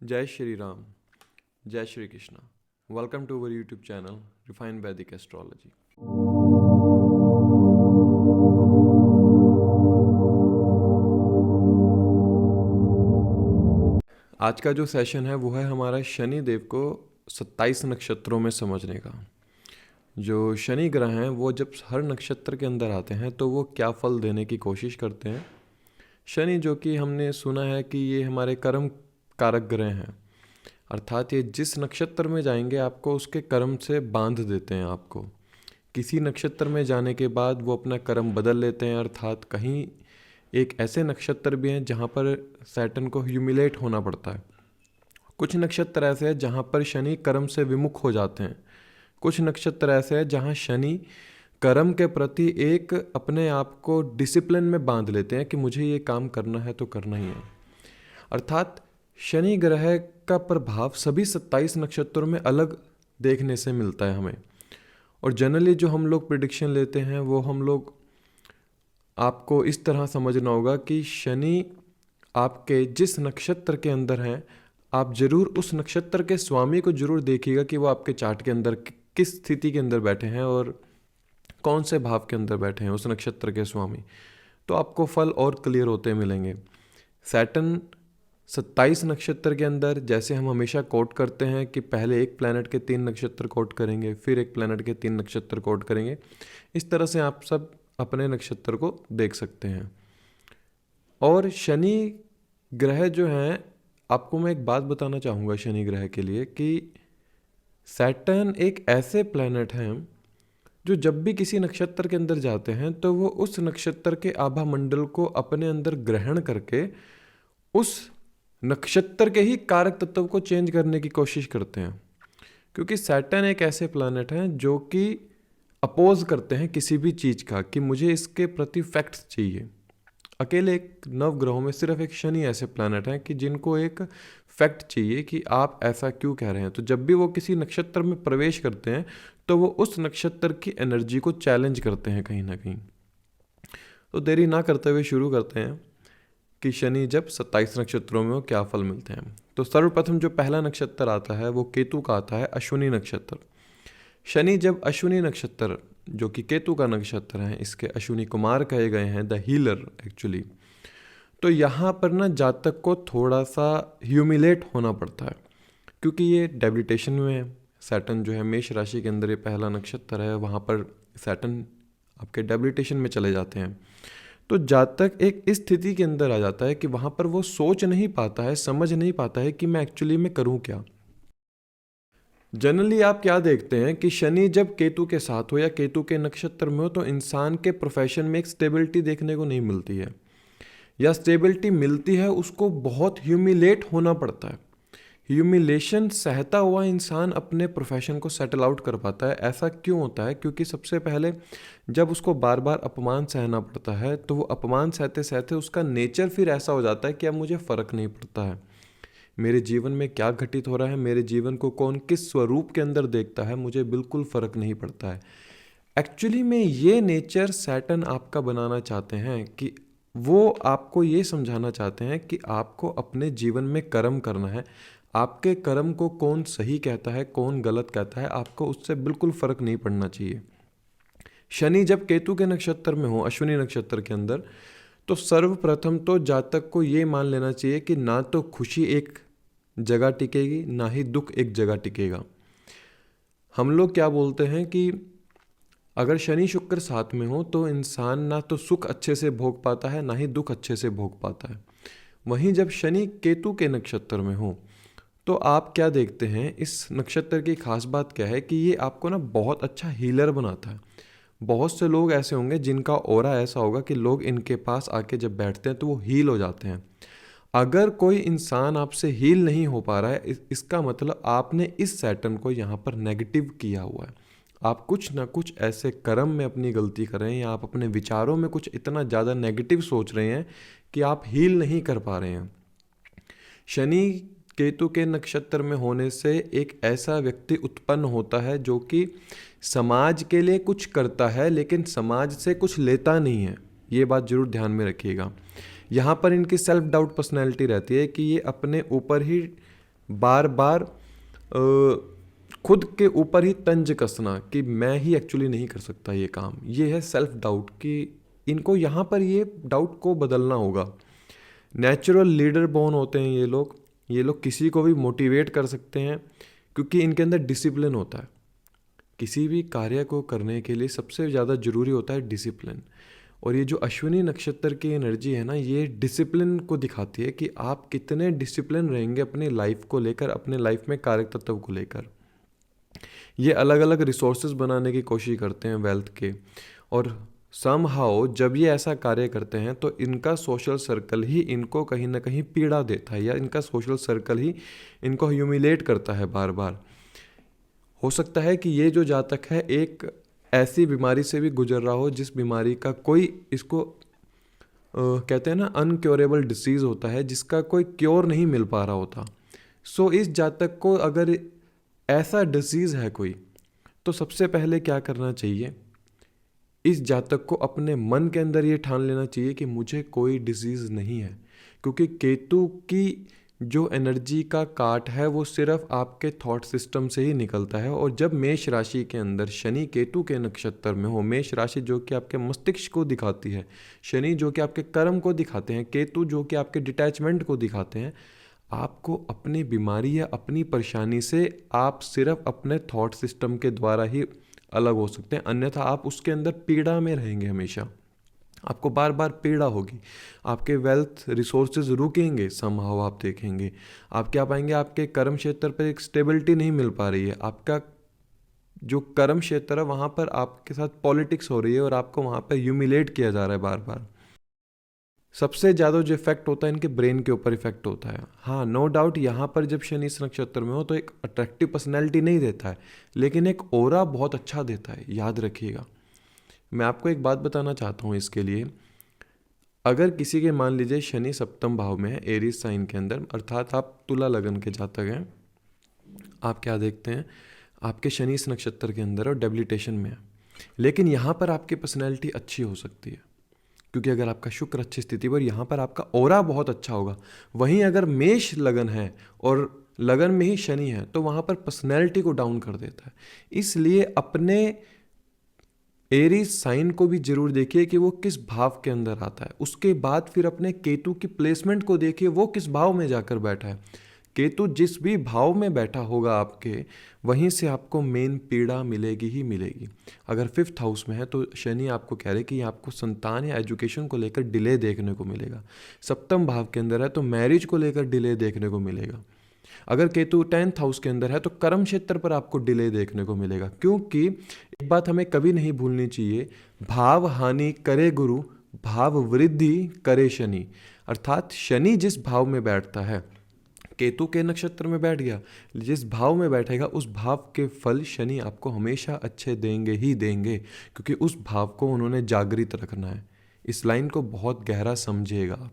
जय श्री राम, जय Shri Krishna. Welcome to our YouTube channel Refined Vedic Astrology. आज का जो सेशन है वो है हमारा शनि देव को 27 नक्षत्रों में समझने का। जो शनि ग्रह हैं वो जब हर नक्षत्र के अंदर आते हैं तो वो क्या फल देने की कोशिश करते हैं। शनि जो कि हमने सुना है कि ये हमारे कर्म कारक ग्रह हैं, अर्थात ये जिस नक्षत्र में जाएंगे आपको उसके कर्म से बांध देते हैं। आपको किसी नक्षत्र में जाने के बाद वो अपना कर्म बदल लेते हैं, अर्थात कहीं एक ऐसे नक्षत्र भी हैं जहाँ पर सैटर्न को ह्यूमिलेट होना पड़ता है। कुछ नक्षत्र ऐसे हैं जहाँ पर शनि कर्म से विमुख हो जाते हैं। कुछ नक्षत्र ऐसे हैं जहाँ शनि कर्म के प्रति एक अपने आप को डिसिप्लिन में बांध लेते हैं कि मुझे ये काम करना है तो करना ही है। अर्थात शनि ग्रह का प्रभाव सभी 27 नक्षत्रों में अलग देखने से मिलता है हमें। और जनरली जो हम लोग प्रिडिक्शन लेते हैं वो हम लोग आपको इस तरह समझना होगा कि शनि आपके जिस नक्षत्र के अंदर हैं, आप जरूर उस नक्षत्र के स्वामी को जरूर देखिएगा कि वो आपके चार्ट के अंदर किस स्थिति के अंदर बैठे हैं और कौन से भाव के अंदर बैठे हैं उस नक्षत्र के स्वामी। तो आपको फल और क्लियर होते मिलेंगे। सैटर्न 27 नक्षत्र के अंदर, जैसे हम हमेशा कोट करते हैं कि पहले एक प्लैनेट के 3 नक्षत्र कोट करेंगे, फिर एक प्लैनेट के 3 नक्षत्र कोट करेंगे। इस तरह से आप सब अपने नक्षत्र को देख सकते हैं। और शनि ग्रह जो हैं, आपको मैं एक बात बताना चाहूँगा शनि ग्रह के लिए कि सैटर्न एक ऐसे प्लैनेट हैं जो जब भी किसी नक्षत्र के अंदर जाते हैं तो वो उस नक्षत्र के आभा मंडल को अपने अंदर ग्रहण करके उस नक्षत्र के ही कारक तत्व को चेंज करने की कोशिश करते हैं। क्योंकि सैटर्न एक ऐसे प्लैनेट हैं जो कि अपोज करते हैं किसी भी चीज़ का कि मुझे इसके प्रति फैक्ट्स चाहिए। अकेले एक नवग्रहों में सिर्फ एक शनि ऐसे प्लैनेट हैं कि जिनको एक फैक्ट चाहिए कि आप ऐसा क्यों कह रहे हैं। तो जब भी वो किसी नक्षत्र में प्रवेश करते हैं तो वो उस नक्षत्र की एनर्जी को चैलेंज करते हैं कहीं ना कहीं। तो देरी ना करते हुए शुरू करते हैं कि शनि जब 27 नक्षत्रों में वो क्या फल मिलते हैं। तो सर्वप्रथम जो पहला नक्षत्र आता है वो केतु का आता है, अश्विनी नक्षत्र। शनि जब अश्विनी नक्षत्र जो कि केतु का नक्षत्र है, इसके अश्विनी कुमार कहे गए हैं, द हीलर एक्चुअली। तो यहाँ पर ना जातक को थोड़ा सा ह्यूमिलेट होना पड़ता है क्योंकि ये डेबिलिटेशन में है। सैटर्न जो है मेष राशि के अंदर ये पहला नक्षत्र है, वहाँ पर सैटर्न आपके डेबिलिटेशन में चले जाते हैं। तो जातक एक इस स्थिति के अंदर आ जाता है कि वहाँ पर वो सोच नहीं पाता है, समझ नहीं पाता है कि मैं एक्चुअली में करूँ क्या। जनरली आप क्या देखते हैं कि शनि जब केतु के साथ हो या केतु के नक्षत्र में हो तो इंसान के प्रोफेशन में एक स्टेबिलिटी देखने को नहीं मिलती है, या स्टेबिलिटी मिलती है उसको बहुत ह्यूमिलेट होना पड़ता है। ह्यूमिलेशन सहता हुआ इंसान अपने प्रोफेशन को सेटल आउट कर पाता है। ऐसा क्यों होता है? क्योंकि सबसे पहले जब उसको बार बार अपमान सहना पड़ता है तो वो अपमान सहते सहते उसका नेचर फिर ऐसा हो जाता है कि अब मुझे फ़र्क नहीं पड़ता है मेरे जीवन में क्या घटित हो रहा है, मेरे जीवन को कौन किस स्वरूप के अंदर देखता है, मुझे बिल्कुल फ़र्क नहीं पड़ता है। एक्चुअली में ये नेचर सैटर्न आपका बनाना चाहते हैं कि वो आपको ये समझाना चाहते हैं कि आपको अपने जीवन में कर्म करना है। आपके कर्म को कौन सही कहता है, कौन गलत कहता है, आपको उससे बिल्कुल फ़र्क नहीं पड़ना चाहिए। शनि जब केतु के नक्षत्र में हो, अश्विनी नक्षत्र के अंदर, तो सर्वप्रथम तो जातक को ये मान लेना चाहिए कि ना तो खुशी एक जगह टिकेगी ना ही दुख एक जगह टिकेगा। हम लोग क्या बोलते हैं कि अगर शनि शुक्र साथ में हो तो इंसान ना तो सुख अच्छे से भोग पाता है ना ही दुख अच्छे से भोग पाता है। वहीं जब शनि केतु के नक्षत्र में हो तो आप क्या देखते हैं, इस नक्षत्र की खास बात क्या है कि ये आपको ना बहुत अच्छा हीलर बनाता है। बहुत से लोग ऐसे होंगे जिनका ऑरा ऐसा होगा कि लोग इनके पास आके जब बैठते हैं तो वो हील हो जाते हैं। अगर कोई इंसान आपसे हील नहीं हो पा रहा है, इसका मतलब आपने इस सैटर्न को यहाँ पर नेगेटिव किया हुआ है। आप कुछ ना कुछ ऐसे कर्म में अपनी गलती कर रहे हैं या आप अपने विचारों में कुछ इतना ज़्यादा नेगेटिव सोच रहे हैं कि आप हील नहीं कर पा रहे हैं। शनि केतु के नक्षत्र में होने से एक ऐसा व्यक्ति उत्पन्न होता है जो कि समाज के लिए कुछ करता है लेकिन समाज से कुछ लेता नहीं है। ये बात जरूर ध्यान में रखिएगा। यहाँ पर इनकी सेल्फ डाउट पर्सनैलिटी रहती है कि ये अपने ऊपर ही बार बार खुद के ऊपर ही तंज कसना कि मैं ही एक्चुअली नहीं कर सकता ये काम, ये है सेल्फ डाउट कि इनको यहाँ पर ये डाउट को बदलना होगा। नेचुरल लीडर बोर्न होते हैं ये लोग किसी को भी मोटिवेट कर सकते हैं क्योंकि इनके अंदर डिसिप्लिन होता है। किसी भी कार्य को करने के लिए सबसे ज़्यादा ज़रूरी होता है डिसिप्लिन। और ये जो अश्विनी नक्षत्र की एनर्जी है ना, ये डिसिप्लिन को दिखाती है कि आप कितने डिसिप्लिन रहेंगे अपने लाइफ को लेकर, अपने लाइफ में कार्य तत्व को लेकर। ये अलग अलग रिसोर्सेज बनाने की कोशिश करते हैं वेल्थ के, और समहाउ जब ये ऐसा कार्य करते हैं तो इनका सोशल सर्कल ही इनको कहीं ना कहीं पीड़ा देता है, या इनका सोशल सर्कल ही इनको ह्यूमिलेट करता है बार बार। हो सकता है कि ये जो जातक है एक ऐसी बीमारी से भी गुजर रहा हो जिस बीमारी का कोई इसको कहते हैं ना अनक्योरेबल डिसीज़ होता है, जिसका कोई क्योर नहीं मिल पा रहा होता। सो इस जातक को अगर ऐसा डिसीज़ है कोई, तो सबसे पहले क्या करना चाहिए, इस जातक को अपने मन के अंदर ये ठान लेना चाहिए कि मुझे कोई डिजीज़ नहीं है, क्योंकि केतु की जो एनर्जी का काट है वो सिर्फ आपके थॉट सिस्टम से ही निकलता है। और जब मेष राशि के अंदर शनि केतु के नक्षत्र में हो, मेष राशि जो कि आपके मस्तिष्क को दिखाती है, शनि जो कि आपके कर्म को दिखाते हैं, केतु जो कि आपके डिटैचमेंट को दिखाते हैं, आपको अपनी बीमारी या अपनी परेशानी से आप सिर्फ अपने थॉट सिस्टम के द्वारा ही अलग हो सकते हैं, अन्यथा आप उसके अंदर पीड़ा में रहेंगे हमेशा। आपको बार बार पीड़ा होगी, आपके वेल्थ रिसोर्सेज रुकेंगे, समहाउ आप देखेंगे आप क्या पाएंगे, आपके कर्म क्षेत्र पर एक स्टेबिलिटी नहीं मिल पा रही है। आपका जो कर्म क्षेत्र है वहाँ पर आपके साथ पॉलिटिक्स हो रही है और आपको वहाँ पर ह्यूमिलेट किया जा रहा है बार बार। सबसे ज़्यादा जो इफेक्ट होता है इनके ब्रेन के ऊपर इफेक्ट होता है। हाँ, नो डाउट यहाँ पर जब शनि इस नक्षत्र में हो तो एक अट्रैक्टिव पर्सनैलिटी नहीं देता है, लेकिन एक ऑरा बहुत अच्छा देता है, याद रखिएगा। मैं आपको एक बात बताना चाहता हूँ इसके लिए, अगर किसी के मान लीजिए शनि सप्तम भाव में है एरीज साइन के अंदर, अर्थात आप तुला लगन के जातक हैं, आप क्या देखते हैं, आपके शनि इस नक्षत्र के अंदर और डेबिलिटेशन में है, लेकिन यहाँ पर आपकी पर्सनैलिटी अच्छी हो सकती है, क्योंकि अगर आपका शुक्र अच्छी स्थिति पर, यहाँ पर आपका ऑरा बहुत अच्छा होगा। वहीं अगर मेष लगन है और लगन में ही शनि है तो वहाँ पर पर्सनैलिटी को डाउन कर देता है। इसलिए अपने एरीज साइन को भी जरूर देखिए कि वो किस भाव के अंदर आता है। उसके बाद फिर अपने केतु की प्लेसमेंट को देखिए, वो किस भाव में जाकर बैठा है। केतु जिस भी भाव में बैठा होगा आपके, वहीं से आपको मेन पीड़ा मिलेगी ही मिलेगी। अगर 5th हाउस में है तो शनि आपको कह रहे कि आपको संतान या एजुकेशन को लेकर डिले देखने को मिलेगा। सप्तम भाव के अंदर है तो मैरिज को लेकर डिले देखने को मिलेगा। अगर केतु 10th हाउस के अंदर है तो कर्म क्षेत्र पर आपको डिले देखने को मिलेगा, क्योंकि एक बात हमें कभी नहीं भूलनी चाहिए, भाव हानि करे गुरु, भाव वृद्धि करे शनि। अर्थात शनि जिस भाव में बैठता है, केतु के नक्षत्र में बैठ गया, जिस भाव में बैठेगा उस भाव के फल शनि आपको हमेशा अच्छे देंगे ही देंगे, क्योंकि उस भाव को उन्होंने जागृत रखना है। इस लाइन को बहुत गहरा समझिएगा।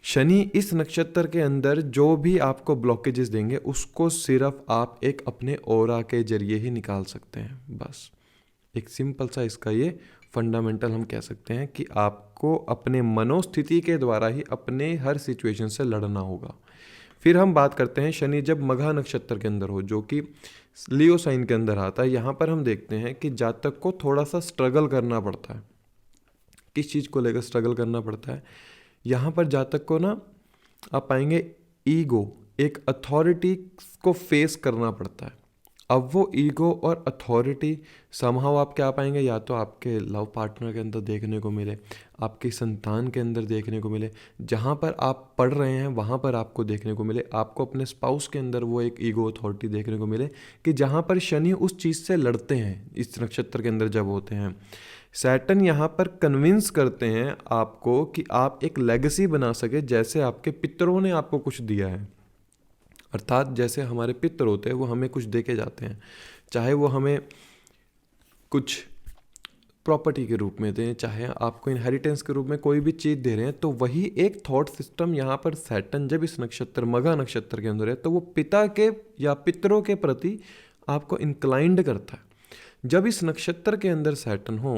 शनि इस नक्षत्र के अंदर जो भी आपको ब्लॉकेजेस देंगे उसको सिर्फ आप एक अपने ऑरा के जरिए ही निकाल सकते हैं। बस एक सिंपल सा इसका ये फंडामेंटल हम कह सकते हैं कि आपको अपने मनोस्थिति के द्वारा ही अपने हर सिचुएशन से लड़ना होगा। फिर हम बात करते हैं शनि जब मघा नक्षत्र के अंदर हो, जो कि लियो साइन के अंदर आता है। यहाँ पर हम देखते हैं कि जातक को थोड़ा सा स्ट्रगल करना पड़ता है। किस चीज़ को लेकर स्ट्रगल करना पड़ता है, यहाँ पर जातक को ना आप पाएंगे ईगो, एक अथॉरिटी को फेस करना पड़ता है। अब वो ईगो और अथॉरिटी समहाउ आप क्या पाएंगे, या तो आपके लव पार्टनर के अंदर देखने को मिले, आपकी संतान के अंदर देखने को मिले, जहाँ पर आप पढ़ रहे हैं वहाँ पर आपको देखने को मिले, आपको अपने स्पाउस के अंदर वो एक ईगो अथॉरिटी देखने को मिले कि जहाँ पर शनि उस चीज़ से लड़ते हैं इस नक्षत्र के अंदर जब होते हैं। सैटर्न यहाँ पर कन्विंस करते हैं आपको कि आप एक लेगेसी बना सके, जैसे आपके पितरों ने आपको कुछ दिया है। अर्थात जैसे हमारे पितर होते हैं वो हमें कुछ दे के जाते हैं, चाहे वो हमें कुछ प्रॉपर्टी के रूप में दें, चाहे आपको इनहेरिटेंस के रूप में कोई भी चीज़ दे रहे हैं, तो वही एक थॉट सिस्टम यहाँ पर सैटर्न जब इस नक्षत्र मघा नक्षत्र के अंदर है तो वो पिता के या पितरों के प्रति आपको इंक्लाइंड करता है। जब इस नक्षत्र के अंदर सैटर्न हो,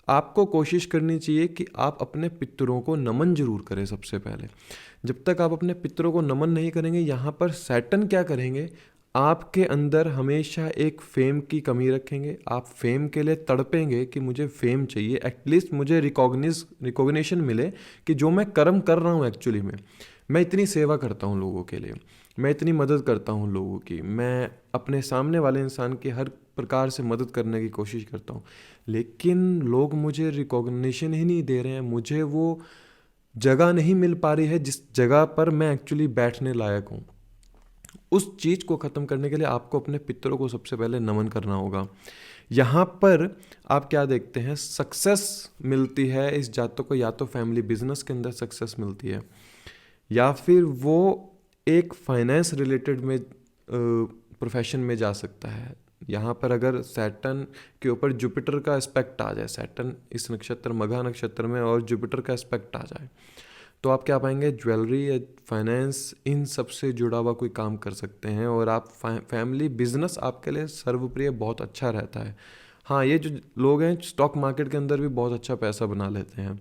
आपको कोशिश करनी चाहिए कि आप अपने पितरों को नमन जरूर करें सबसे पहले। जब तक आप अपने पितरों को नमन नहीं करेंगे, यहाँ पर सैटर्न क्या करेंगे, आपके अंदर हमेशा एक फेम की कमी रखेंगे। आप फेम के लिए तड़पेंगे कि मुझे फेम चाहिए, एटलीस्ट मुझे रिकॉग्निशन मिले कि जो मैं कर्म कर रहा हूँ एक्चुअली में, मैं इतनी सेवा करता हूँ लोगों के लिए, मैं इतनी मदद करता हूँ लोगों की, मैं अपने सामने वाले इंसान की हर प्रकार से मदद करने की कोशिश करता हूँ, लेकिन लोग मुझे रिकॉग्निशन ही नहीं दे रहे हैं, मुझे वो जगह नहीं मिल पा रही है जिस जगह पर मैं एक्चुअली बैठने लायक हूँ। उस चीज़ को ख़त्म करने के लिए आपको अपने पितरों को सबसे पहले नमन करना होगा। यहाँ पर आप क्या देखते हैं, सक्सेस मिलती है इस जातक को, या तो फैमिली बिजनेस के अंदर सक्सेस मिलती है, या फिर वो एक फाइनेंस रिलेटेड में प्रोफेशन में जा सकता है। यहाँ पर अगर सैटर्न के ऊपर जुपिटर का एस्पेक्ट आ जाए, सैटर्न इस नक्षत्र मघा नक्षत्र में और जुपिटर का एस्पेक्ट आ जाए, तो आप क्या पाएंगे, ज्वेलरी या फाइनेंस इन सब से जुड़ा हुआ कोई काम कर सकते हैं, और आप फैमिली बिजनेस आपके लिए सर्वप्रिय बहुत अच्छा रहता है। हाँ, ये जो लोग हैं स्टॉक मार्केट के अंदर भी बहुत अच्छा पैसा बना लेते हैं,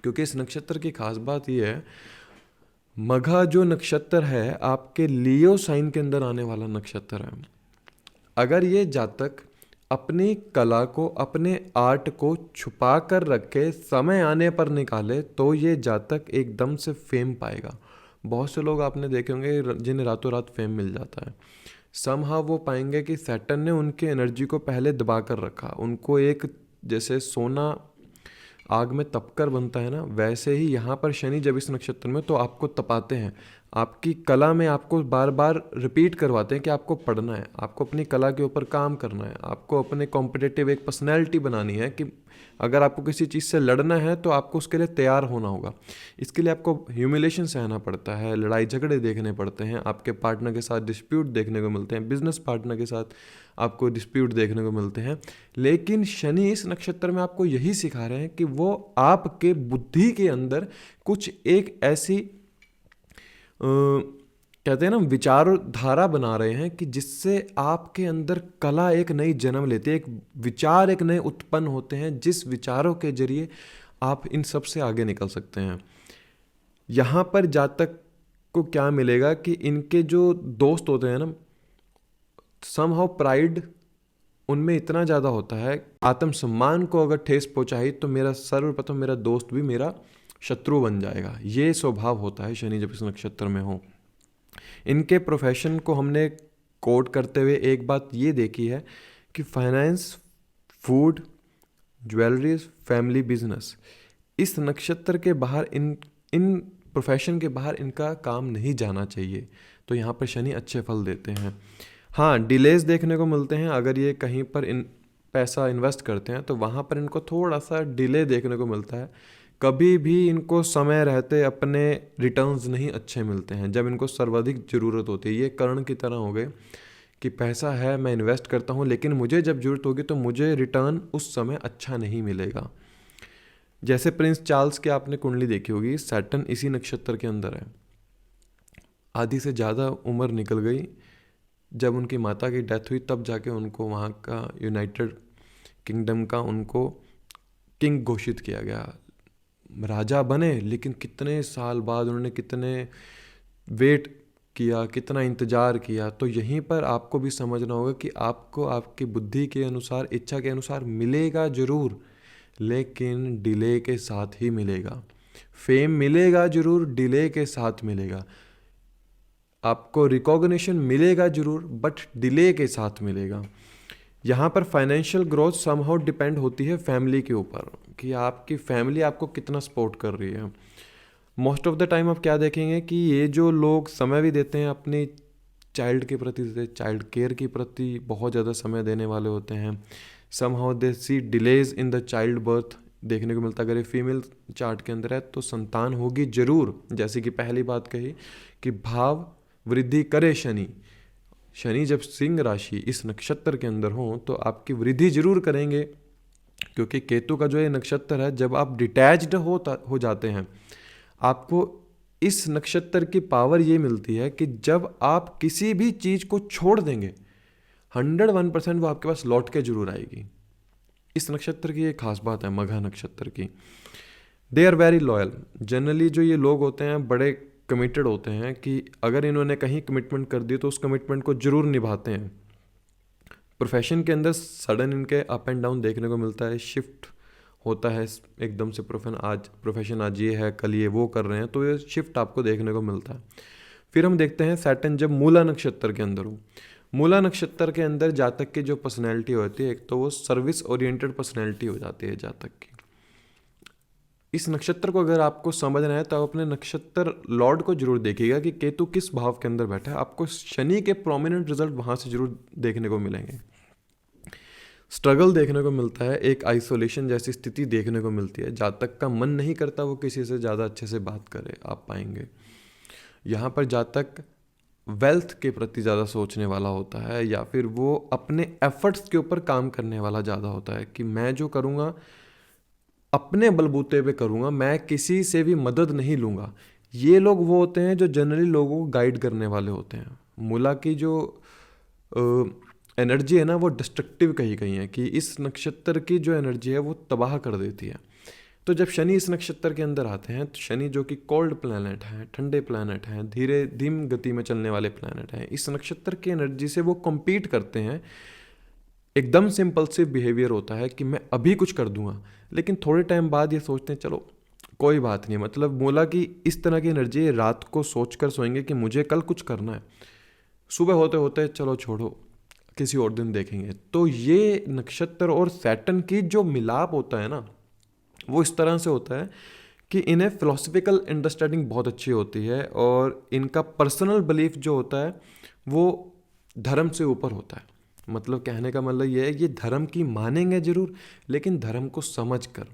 क्योंकि इस नक्षत्र की खास बात ये है, मघा जो नक्षत्र है आपके लियो साइन के अंदर आने वाला नक्षत्र है। अगर ये जातक अपनी कला को, अपने आर्ट को छुपा कर रखे, समय आने पर निकाले, तो ये जातक एकदम से फेम पाएगा। बहुत से लोग आपने देखे होंगे जिन्हें रातों रात फेम मिल जाता है। समहाउ वो पाएंगे कि सैटर्न ने उनकी एनर्जी को पहले दबा कर रखा, उनको एक जैसे सोना आग में तपकर बनता है ना, वैसे ही यहाँ पर शनि जब इस नक्षत्र में, तो आपको तपाते हैं, आपकी कला में आपको बार बार रिपीट करवाते हैं कि आपको पढ़ना है, आपको अपनी कला के ऊपर काम करना है, आपको अपने कॉम्पिटिटिव एक पर्सनैलिटी बनानी है कि अगर आपको किसी चीज़ से लड़ना है तो आपको उसके लिए तैयार होना होगा। इसके लिए आपको ह्यूमिलेशन सहना पड़ता है, लड़ाई झगड़े देखने पड़ते हैं, आपके पार्टनर के साथ डिस्प्यूट देखने को मिलते हैं, बिजनेस पार्टनर के साथ आपको डिस्प्यूट देखने को मिलते हैं। लेकिन शनि इस नक्षत्र में आपको यही सिखा रहे हैं कि वो आपके बुद्धि के अंदर कुछ एक ऐसी कहते हैं ना विचारधारा बना रहे हैं कि जिससे आपके अंदर कला एक नई जन्म लेती है, एक विचार एक नए उत्पन्न होते हैं, जिस विचारों के जरिए आप इन सब से आगे निकल सकते हैं। यहाँ पर जातक को क्या मिलेगा कि इनके जो दोस्त होते हैं ना, समहाउ प्राइड उनमें इतना ज़्यादा होता है, आत्मसम्मान को अगर ठेस पहुँचाई तो मेरा सर्वप्रथम मेरा दोस्त भी मेरा शत्रु बन जाएगा। ये स्वभाव होता है शनि जब इस नक्षत्र में हो। इनके प्रोफेशन को हमने कोट करते हुए एक बात ये देखी है कि finance, food, jewelleries, family business, इस नक्षत्र के बाहर इन प्रोफेशन के बाहर इनका काम नहीं जाना चाहिए। तो यहाँ पर शनि अच्छे फल देते हैं। हाँ, डिलेज देखने को मिलते हैं, अगर ये कहीं पर पैसा इन्वेस्ट करते हैं तो वहाँ पर इनको थोड़ा सा डिले देखने को मिलता है। कभी भी इनको समय रहते अपने रिटर्न्स नहीं अच्छे मिलते हैं, जब इनको सर्वाधिक ज़रूरत होती है। ये कर्ण की तरह हो गए कि पैसा है, मैं इन्वेस्ट करता हूँ, लेकिन मुझे जब ज़रूरत होगी तो मुझे रिटर्न उस समय अच्छा नहीं मिलेगा। जैसे प्रिंस चार्ल्स की आपने कुंडली देखी होगी, सैटर्न इसी नक्षत्र के अंदर है, आधी से ज़्यादा उम्र निकल गई, जब उनकी माता की डेथ हुई तब जाके उनको वहाँ का यूनाइटेड किंगडम का उनको किंग घोषित किया गया, राजा बने। लेकिन कितने साल बाद उन्होंने कितने वेट किया, कितना इंतज़ार किया। तो यहीं पर आपको भी समझना होगा कि आपको आपकी बुद्धि के अनुसार, इच्छा के अनुसार मिलेगा ज़रूर, लेकिन डिले के साथ ही मिलेगा। फेम मिलेगा ज़रूर, डिले के साथ मिलेगा। आपको रिकॉग्निशन मिलेगा ज़रूर, बट डिले के साथ मिलेगा। यहाँ पर फाइनेंशियल ग्रोथ समहाउ डिपेंड होती है फैमिली के ऊपर, कि आपकी फैमिली आपको कितना सपोर्ट कर रही है। मोस्ट ऑफ द टाइम आप क्या देखेंगे कि ये जो लोग समय भी देते हैं अपनी चाइल्ड के प्रति, चाइल्ड केयर के प्रति बहुत ज़्यादा समय देने वाले होते हैं, somehow they see delays in the child birth देखने को मिलता है। अगर ये फीमेल चार्ट के अंदर है तो संतान होगी ज़रूर, जैसे कि पहली बात कही कि भाव वृद्धि करे शनि। शनि जब सिंह राशि इस नक्षत्र के अंदर हो तो आपकी वृद्धि जरूर करेंगे, क्योंकि केतु का जो ये नक्षत्र है, जब आप डिटैच्ड हो जाते हैं, आपको इस नक्षत्र की पावर ये मिलती है कि जब आप किसी भी चीज़ को छोड़ देंगे 101% वो आपके पास लौट के जरूर आएगी। इस नक्षत्र की एक खास बात है मघा नक्षत्र की, they are very loyal. Generally जो ये लोग होते हैं बड़े कमिटेड होते हैं कि अगर इन्होंने कहीं कमिटमेंट कर दी तो उस कमिटमेंट को जरूर निभाते हैं। प्रोफेशन के अंदर सडन इनके अप एंड डाउन देखने को मिलता है, शिफ्ट होता है एकदम से। प्रोफेशन आज ये है, कल ये वो कर रहे हैं, तो ये शिफ्ट आपको देखने को मिलता है। फिर हम देखते हैं सैटर्न जब मूला नक्षत्र के अंदर हो। मूला नक्षत्र के अंदर जातक की जो पर्सनैलिटी होती है, एक तो वो सर्विस ओरिएंटेड पर्सनैलिटी हो जाती है जातक की। इस नक्षत्र को अगर आपको समझना है तो आप अपने नक्षत्र लॉर्ड को जरूर देखिएगा कि केतु किस भाव के अंदर बैठा है। आपको शनि के प्रोमिनेंट रिजल्ट वहाँ से जरूर देखने को मिलेंगे। स्ट्रगल देखने को मिलता है, एक आइसोलेशन जैसी स्थिति देखने को मिलती है। जातक का मन नहीं करता वो किसी से ज़्यादा अच्छे से बात करे, आप पाएंगे। यहाँ पर जातक वेल्थ के प्रति ज़्यादा सोचने वाला होता है, या फिर वो अपने एफर्ट्स के ऊपर काम करने वाला ज़्यादा होता है कि मैं जो करूँगा अपने बलबूते पे करूँगा, मैं किसी से भी मदद नहीं लूँगा। ये लोग वो होते हैं जो जनरली लोगों को गाइड करने वाले होते हैं। मूला की जो एनर्जी है ना वो डिस्ट्रक्टिव कही गई है कि इस नक्षत्र की जो एनर्जी है वो तबाह कर देती है। तो जब शनि इस नक्षत्र के अंदर आते हैं तो शनि जो कि कोल्ड प्लैनेट हैं, ठंडे प्लैनेट हैं, धीम गति में चलने वाले प्लैनेट हैं, इस नक्षत्र की एनर्जी से वो कम्पीट करते हैं। एकदम से इम्पल्सिव बिहेवियर होता है कि मैं अभी कुछ कर दूंगा, लेकिन थोड़े टाइम बाद ये सोचते हैं चलो कोई बात नहीं। मतलब मूला की इस तरह की एनर्जी, रात को सोचकर सोएंगे कि मुझे कल कुछ करना है, सुबह होते होते चलो छोड़ो किसी और दिन देखेंगे। तो ये नक्षत्र और सैटर्न की जो मिलाप होता है ना वो इस तरह से होता है कि इन्हें फिलोसफिकल अंडरस्टैंडिंग बहुत अच्छी होती है, और इनका पर्सनल बिलीफ जो होता है वो धर्म से ऊपर होता है। मतलब कहने का मतलब ये है, ये धर्म की मानेंगे जरूर, लेकिन धर्म को समझ कर।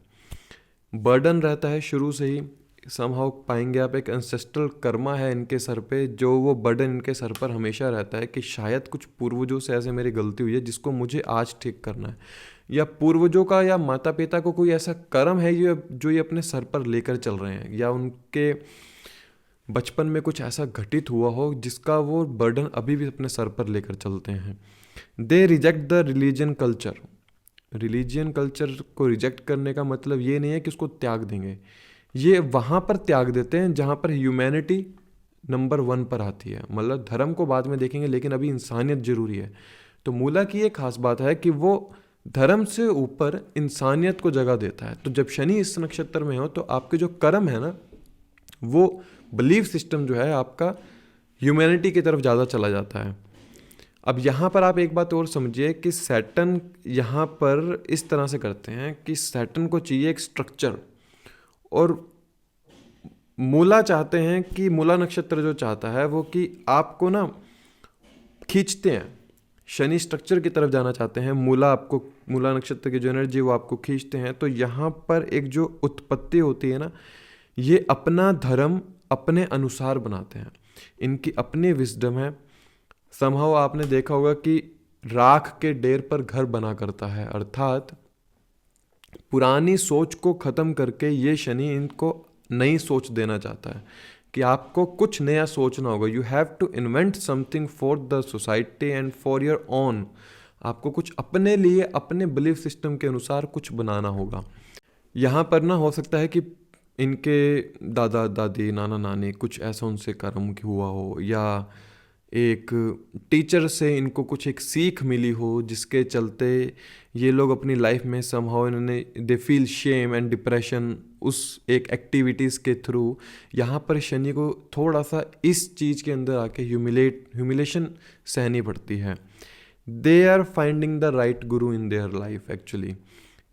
बर्डन रहता है शुरू से ही, समहाउ पाएंगे आप एक एंसेस्ट्रल कर्मा है इनके सर पे, जो वो बर्डन इनके सर पर हमेशा रहता है कि शायद कुछ पूर्वजों से ऐसे मेरी गलती हुई है जिसको मुझे आज ठीक करना है, या पूर्वजों का या माता पिता को कोई ऐसा कर्म है जो ये अपने सर पर लेकर चल रहे हैं, या उनके बचपन में कुछ ऐसा घटित हुआ हो जिसका वो बर्डन अभी भी अपने सर पर लेकर चलते हैं। दे reject the religion culture. Religion culture को रिजेक्ट करने का मतलब ये नहीं है कि उसको त्याग देंगे, ये वहाँ पर त्याग देते हैं जहाँ पर ह्यूमैनिटी नंबर 1 पर आती है। मतलब धर्म को बाद में देखेंगे, लेकिन अभी इंसानियत जरूरी है। तो मूला की एक खास बात है कि वो धर्म से ऊपर इंसानियत को जगह देता है। तो जब शनि इस नक्षत्र में हो तो आपके जो कर्म है ना, वो बिलीफ सिस्टम जो है आपका ह्यूमैनिटी की तरफ ज़्यादा चला जाता है। अब यहाँ पर आप एक बात और समझिए कि सैटर्न यहाँ पर इस तरह से करते हैं कि सैटर्न को चाहिए एक स्ट्रक्चर, और मूला चाहते हैं कि मूला नक्षत्र जो चाहता है वो कि आपको ना खींचते हैं, शनि स्ट्रक्चर की तरफ जाना चाहते हैं, मूला नक्षत्र की जो एनर्जी वो आपको खींचते हैं। तो यहाँ पर एक जो उत्पत्ति होती है ना, ये अपना धर्म अपने अनुसार बनाते हैं, इनकी अपनी विजडम है। समहाउ आपने देखा होगा कि राख के डेर पर घर बना करता है, अर्थात पुरानी सोच को ख़त्म करके ये शनि इनको नई सोच देना चाहता है कि आपको कुछ नया सोचना होगा। You have to invent something for the society and for your own. आपको कुछ अपने लिए, अपने बिलीफ सिस्टम के अनुसार कुछ बनाना होगा। यहाँ पर ना हो सकता है कि इनके दादा दादी, नाना नानी कुछ ऐसा उनसे कर्म हुआ हो, या एक टीचर से इनको कुछ एक सीख मिली हो जिसके चलते ये लोग अपनी लाइफ में समहाउ इन्होंने they feel shame and depression उस एक एक्टिविटीज़ के थ्रू। यहाँ पर शनि को थोड़ा सा इस चीज़ के अंदर आके ह्यूमिलेशन सहनी पड़ती है। They are finding the right guru in their life actually,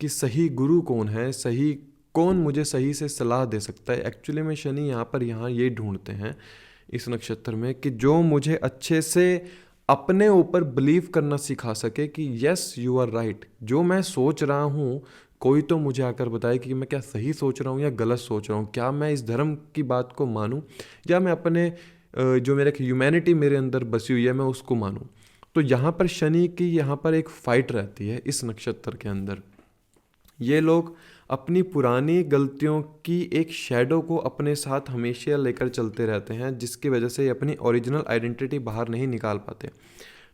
कि सही गुरु कौन है, सही कौन मुझे सही से सलाह दे सकता है। एक्चुअली में शनि यहाँ ये ढूंढते हैं इस नक्षत्र में कि जो मुझे अच्छे से अपने ऊपर बिलीव करना सिखा सके कि यस यू आर राइट, जो मैं सोच रहा हूँ कोई तो मुझे आकर बताए कि मैं क्या सही सोच रहा हूँ या गलत सोच रहा हूँ, क्या मैं इस धर्म की बात को मानूँ या मैं अपने जो मेरे ह्यूमैनिटी मेरे अंदर बसी हुई है मैं उसको मानूँ। तो यहाँ पर शनि की यहाँ पर एक फाइट रहती है इस नक्षत्र के अंदर। ये लोग अपनी पुरानी गलतियों की एक शैडो को अपने साथ हमेशा लेकर चलते रहते हैं, जिसकी वजह से ये अपनी ओरिजिनल आइडेंटिटी बाहर नहीं निकाल पाते।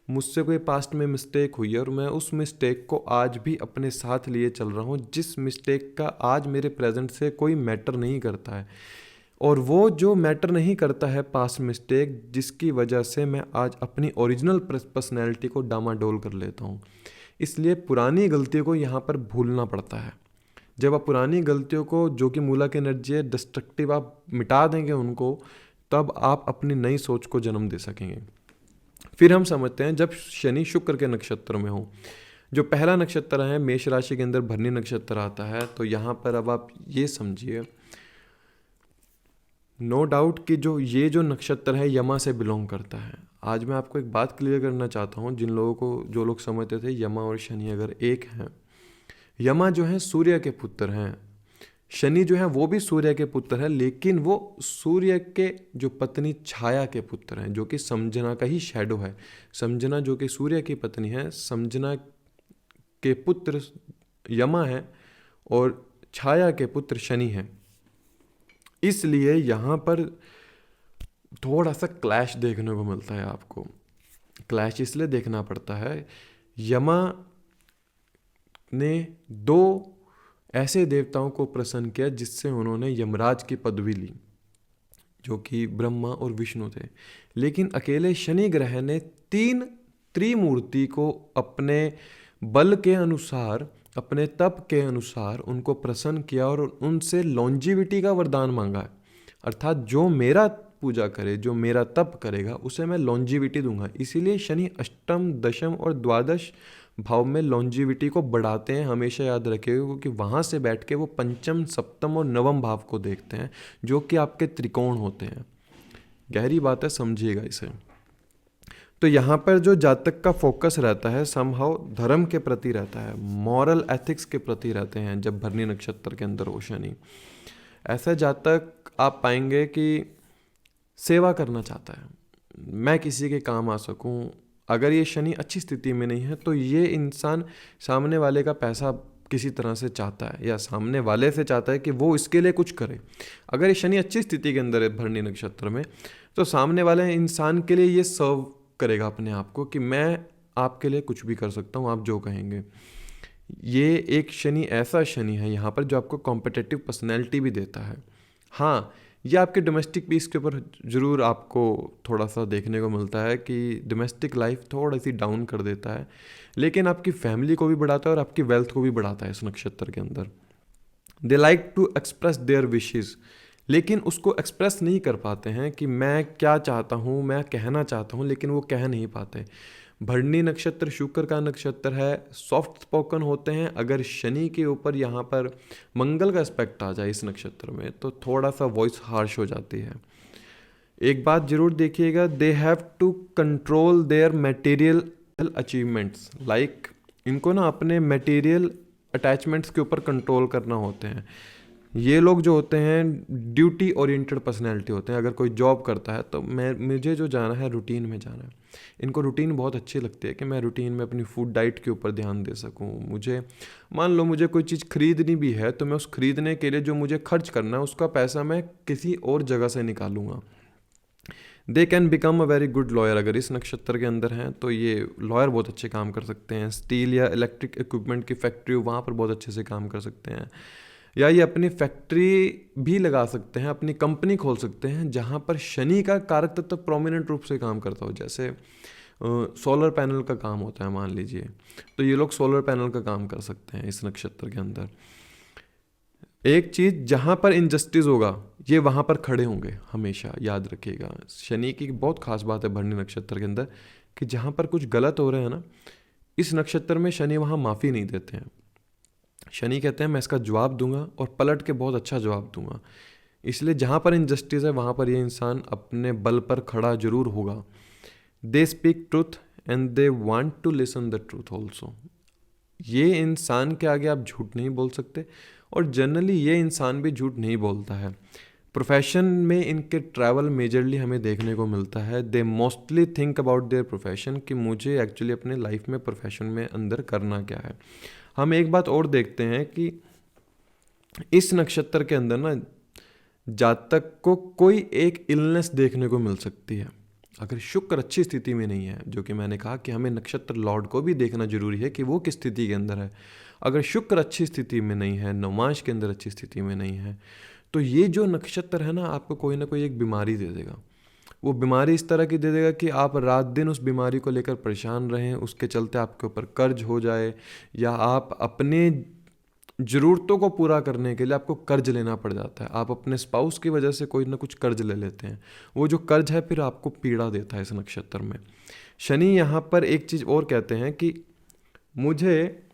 मुझसे कोई पास्ट में मिस्टेक हुई है और मैं उस मिस्टेक को आज भी अपने साथ लिए चल रहा हूँ, जिस मिस्टेक का आज मेरे प्रेजेंट से कोई मैटर नहीं करता है, और वो जो मैटर नहीं करता है पास्ट मिस्टेक, जिसकी वजह से मैं आज अपनी ओरिजिनल पर्सनैलिटी को डामाडोल कर लेता हूँ। इसलिए पुरानी गलतियों को यहाँ पर भूलना पड़ता है। जब आप पुरानी गलतियों को, जो कि मूलक एनर्जी है, डिस्ट्रक्टिव, आप मिटा देंगे उनको, तब आप अपनी नई सोच को जन्म दे सकेंगे। फिर हम समझते हैं जब शनि शुक्र के नक्षत्र में हो, जो पहला नक्षत्र है मेष राशि के अंदर भरनी नक्षत्र आता है, तो यहाँ पर अब आप ये समझिए, नो डाउट कि जो नक्षत्र है यमा से बिलोंग करता है। आज मैं आपको एक बात क्लियर करना चाहता हूँ, जिन लोगों को, जो लोग समझते थे यमा और शनि अगर एक हैं, यमा जो है सूर्य के पुत्र हैं, शनि जो है वो भी सूर्य के पुत्र है, लेकिन वो सूर्य के जो पत्नी छाया के पुत्र हैं, जो कि समझना का ही शैडो है। समझना जो कि सूर्य की पत्नी है, समझना के पुत्र यमा है और छाया के पुत्र शनि है। इसलिए यहाँ पर थोड़ा सा क्लैश देखने को मिलता है आपको। क्लैश इसलिए देखना पड़ता है, यमा ने दो ऐसे देवताओं को प्रसन्न किया जिससे उन्होंने यमराज की पदवी ली, जो कि ब्रह्मा और विष्णु थे। लेकिन अकेले शनि ग्रह ने 3 त्रिमूर्ति को अपने बल के अनुसार, अपने तप के अनुसार उनको प्रसन्न किया और उनसे लॉन्जिविटी का वरदान मांगा है। अर्थात जो मेरा पूजा करे, जो मेरा तप करेगा, उसे मैं लॉन्जिविटी दूंगा। इसीलिए शनि अष्टम, दशम और द्वादश भाव में लॉन्जिविटी को बढ़ाते हैं, हमेशा याद रखिएगा, क्योंकि वहाँ से बैठ के वो पंचम, सप्तम और नवम भाव को देखते हैं, जो कि आपके त्रिकोण होते हैं। गहरी बात है, समझिएगा इसे। तो यहाँ पर जो जातक का फोकस रहता है समहाउ धर्म के प्रति रहता है, मॉरल एथिक्स के प्रति रहते हैं जब भरनी नक्षत्र के अंदर हो शनि। ऐसा जातक आप पाएंगे कि सेवा करना चाहता है, मैं किसी के काम आ सकूं। अगर ये शनि अच्छी स्थिति में नहीं है तो ये इंसान सामने वाले का पैसा किसी तरह से चाहता है, या सामने वाले से चाहता है कि वो इसके लिए कुछ करे। अगर ये शनि अच्छी स्थिति के अंदर है भरनी नक्षत्र में, तो सामने वाले इंसान के लिए ये सर्व करेगा अपने आप को कि मैं आपके लिए कुछ भी कर सकता हूँ, आप जो कहेंगे। ये एक शनि ऐसा शनि है यहाँ पर जो आपको कॉम्पिटिटिव पर्सनैलिटी भी देता है। हाँ, ये आपके डोमेस्टिक पीस के ऊपर ज़रूर आपको थोड़ा सा देखने को मिलता है कि डोमेस्टिक लाइफ थोड़ी सी डाउन कर देता है, लेकिन आपकी फैमिली को भी बढ़ाता है और आपकी वेल्थ को भी बढ़ाता है इस नक्षत्र के अंदर। They like to express their wishes, लेकिन उसको एक्सप्रेस नहीं कर पाते हैं कि मैं क्या चाहता हूँ, मैं कहना चाहता हूँ, लेकिन वो कह नहीं पाते। भरनी नक्षत्र शुक्र का नक्षत्र है, सॉफ्ट स्पोकन होते हैं। अगर शनि के ऊपर यहाँ पर मंगल का एस्पेक्ट आ जाए इस नक्षत्र में, तो थोड़ा सा वॉइस हार्श हो जाती है। एक बात जरूर देखिएगा, they have to control their material achievements, like इनको ना अपने मटेरियल अटैचमेंट्स के ऊपर कंट्रोल करना होते हैं। ये लोग जो होते हैं ड्यूटी ओरिएंटेड पर्सनैलिटी होते हैं। अगर कोई जॉब करता है तो मुझे जो जाना है रूटीन में जाना है। इनको रूटीन बहुत अच्छी लगती है कि मैं रूटीन में अपनी फूड डाइट के ऊपर ध्यान दे सकूं। मुझे मान लो मुझे कोई चीज़ खरीदनी भी है तो मैं उस खरीदने के लिए जो मुझे खर्च करना है उसका पैसा मैं किसी और जगह से निकालूंगा। दे can become a very good lawyer. अगर इस नक्षत्र के अंदर हैं तो ये लॉयर बहुत अच्छे काम कर सकते हैं। स्टील या इलेक्ट्रिक इक्विपमेंट की फैक्ट्री हो, वहाँ पर बहुत अच्छे से काम कर सकते हैं। या ये अपनी फैक्ट्री भी लगा सकते हैं, अपनी कंपनी खोल सकते हैं जहाँ पर शनि का कारक तत्व प्रोमिनेंट रूप से काम करता हो। जैसे सोलर पैनल का काम होता है मान लीजिए, तो ये लोग सोलर पैनल का काम कर सकते हैं इस नक्षत्र के अंदर। एक चीज़, जहाँ पर इनजस्टिस होगा ये वहाँ पर खड़े होंगे, हमेशा याद रखिएगा। शनि की बहुत खास बात है भरनी नक्षत्र के अंदर कि जहाँ पर कुछ गलत हो रहे हैं ना, इस नक्षत्र में शनि वहाँ माफ़ी नहीं देते हैं। शनि कहते हैं मैं इसका जवाब दूंगा और पलट के बहुत अच्छा जवाब दूंगा। इसलिए जहाँ पर इनजस्टिस है वहाँ पर ये इंसान अपने बल पर खड़ा जरूर होगा। They speak truth and they want to listen the truth also. ये इंसान के आगे आप झूठ नहीं बोल सकते, और जनरली ये इंसान भी झूठ नहीं बोलता है। प्रोफेशन में इनके ट्रैवल मेजरली हमें देखने को मिलता है। They mostly think about their profession कि मुझे एक्चुअली अपने लाइफ में प्रोफेशन में अंदर करना क्या है। हम एक बात और देखते हैं कि इस नक्षत्र के अंदर ना जातक को कोई एक इलनेस देखने को मिल सकती है। अगर शुक्र अच्छी स्थिति में नहीं है, जो कि मैंने कहा कि हमें नक्षत्र लॉर्ड को भी देखना जरूरी है कि वो किस स्थिति के अंदर है। अगर शुक्र अच्छी स्थिति में नहीं है, नवमांश के अंदर अच्छी स्थिति में नहीं है, तो ये जो नक्षत्र है ना, आपको कोई ना कोई एक बीमारी दे देगा। वो बीमारी इस तरह की दे देगा कि आप रात दिन उस बीमारी को लेकर परेशान रहें, उसके चलते आपके ऊपर कर्ज हो जाए, या आप अपने ज़रूरतों को पूरा करने के लिए आपको कर्ज लेना पड़ जाता है। आप अपने स्पाउस की वजह से कोई ना कुछ कर्ज ले लेते हैं, वो जो कर्ज है फिर आपको पीड़ा देता है इस नक्षत्र में। शनि यहाँ पर एक चीज़ और कहते हैं कि मुझे,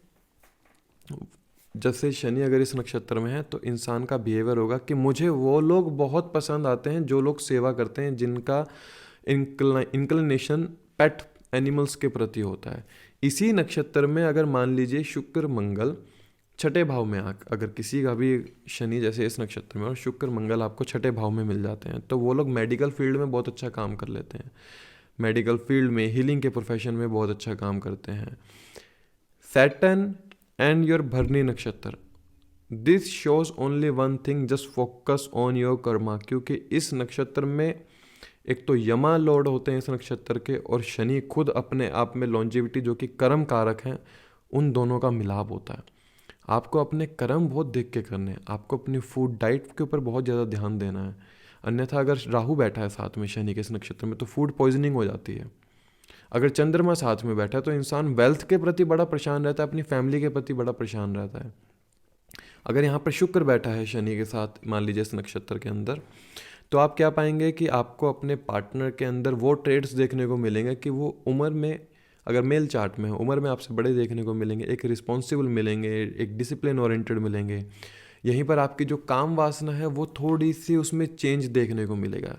जैसे शनि अगर इस नक्षत्र में है तो इंसान का बिहेवियर होगा कि मुझे वो लोग बहुत पसंद आते हैं जो लोग सेवा करते हैं, जिनका इंक्लिनेशन पेट एनिमल्स के प्रति होता है। इसी नक्षत्र में अगर मान लीजिए शुक्र मंगल छठे भाव में अगर किसी का भी शनि जैसे इस नक्षत्र में और शुक्र मंगल आपको छठे भाव में मिल जाते हैं, तो वो लोग मेडिकल फील्ड में बहुत अच्छा काम कर लेते हैं, मेडिकल फील्ड में, हीलिंग के प्रोफेशन में बहुत अच्छा काम करते हैं। सैटर्न एंड योर भरनी नक्षत्र, this shows only one thing, just focus on your Karma. क्योंकि इस नक्षत्र में एक तो यमा लॉर्ड होते हैं इस नक्षत्र के, और शनि खुद अपने आप में लॉन्जेविटी जो कि कर्म कारक हैं, उन दोनों का मिलाप होता है। आपको अपने कर्म बहुत देख के करने हैं, आपको अपनी फूड डाइट के ऊपर बहुत ज़्यादा ध्यान देना है। अन्यथा अगर राहु बैठा है साथ में शनि के इस नक्षत्र में तो फूड पॉइजनिंग हो जाती है। अगर चंद्रमा साथ में बैठा है तो इंसान वेल्थ के प्रति बड़ा परेशान रहता है, अपनी फैमिली के प्रति बड़ा परेशान रहता है। अगर यहाँ पर शुक्र बैठा है शनि के साथ मान लीजिए इस नक्षत्र के अंदर, तो आप क्या पाएंगे कि आपको अपने पार्टनर के अंदर वो ट्रेड्स देखने को मिलेंगे कि वो उम्र में, अगर मेल चार्ट में है, उम्र में आपसे बड़े देखने को मिलेंगे, एक रिस्पॉन्सिबल मिलेंगे, एक डिसिप्लिन ओरिएंटेड मिलेंगे। यहीं पर आपकी जो काम वासना है वो थोड़ी सी उसमें चेंज देखने को मिलेगा।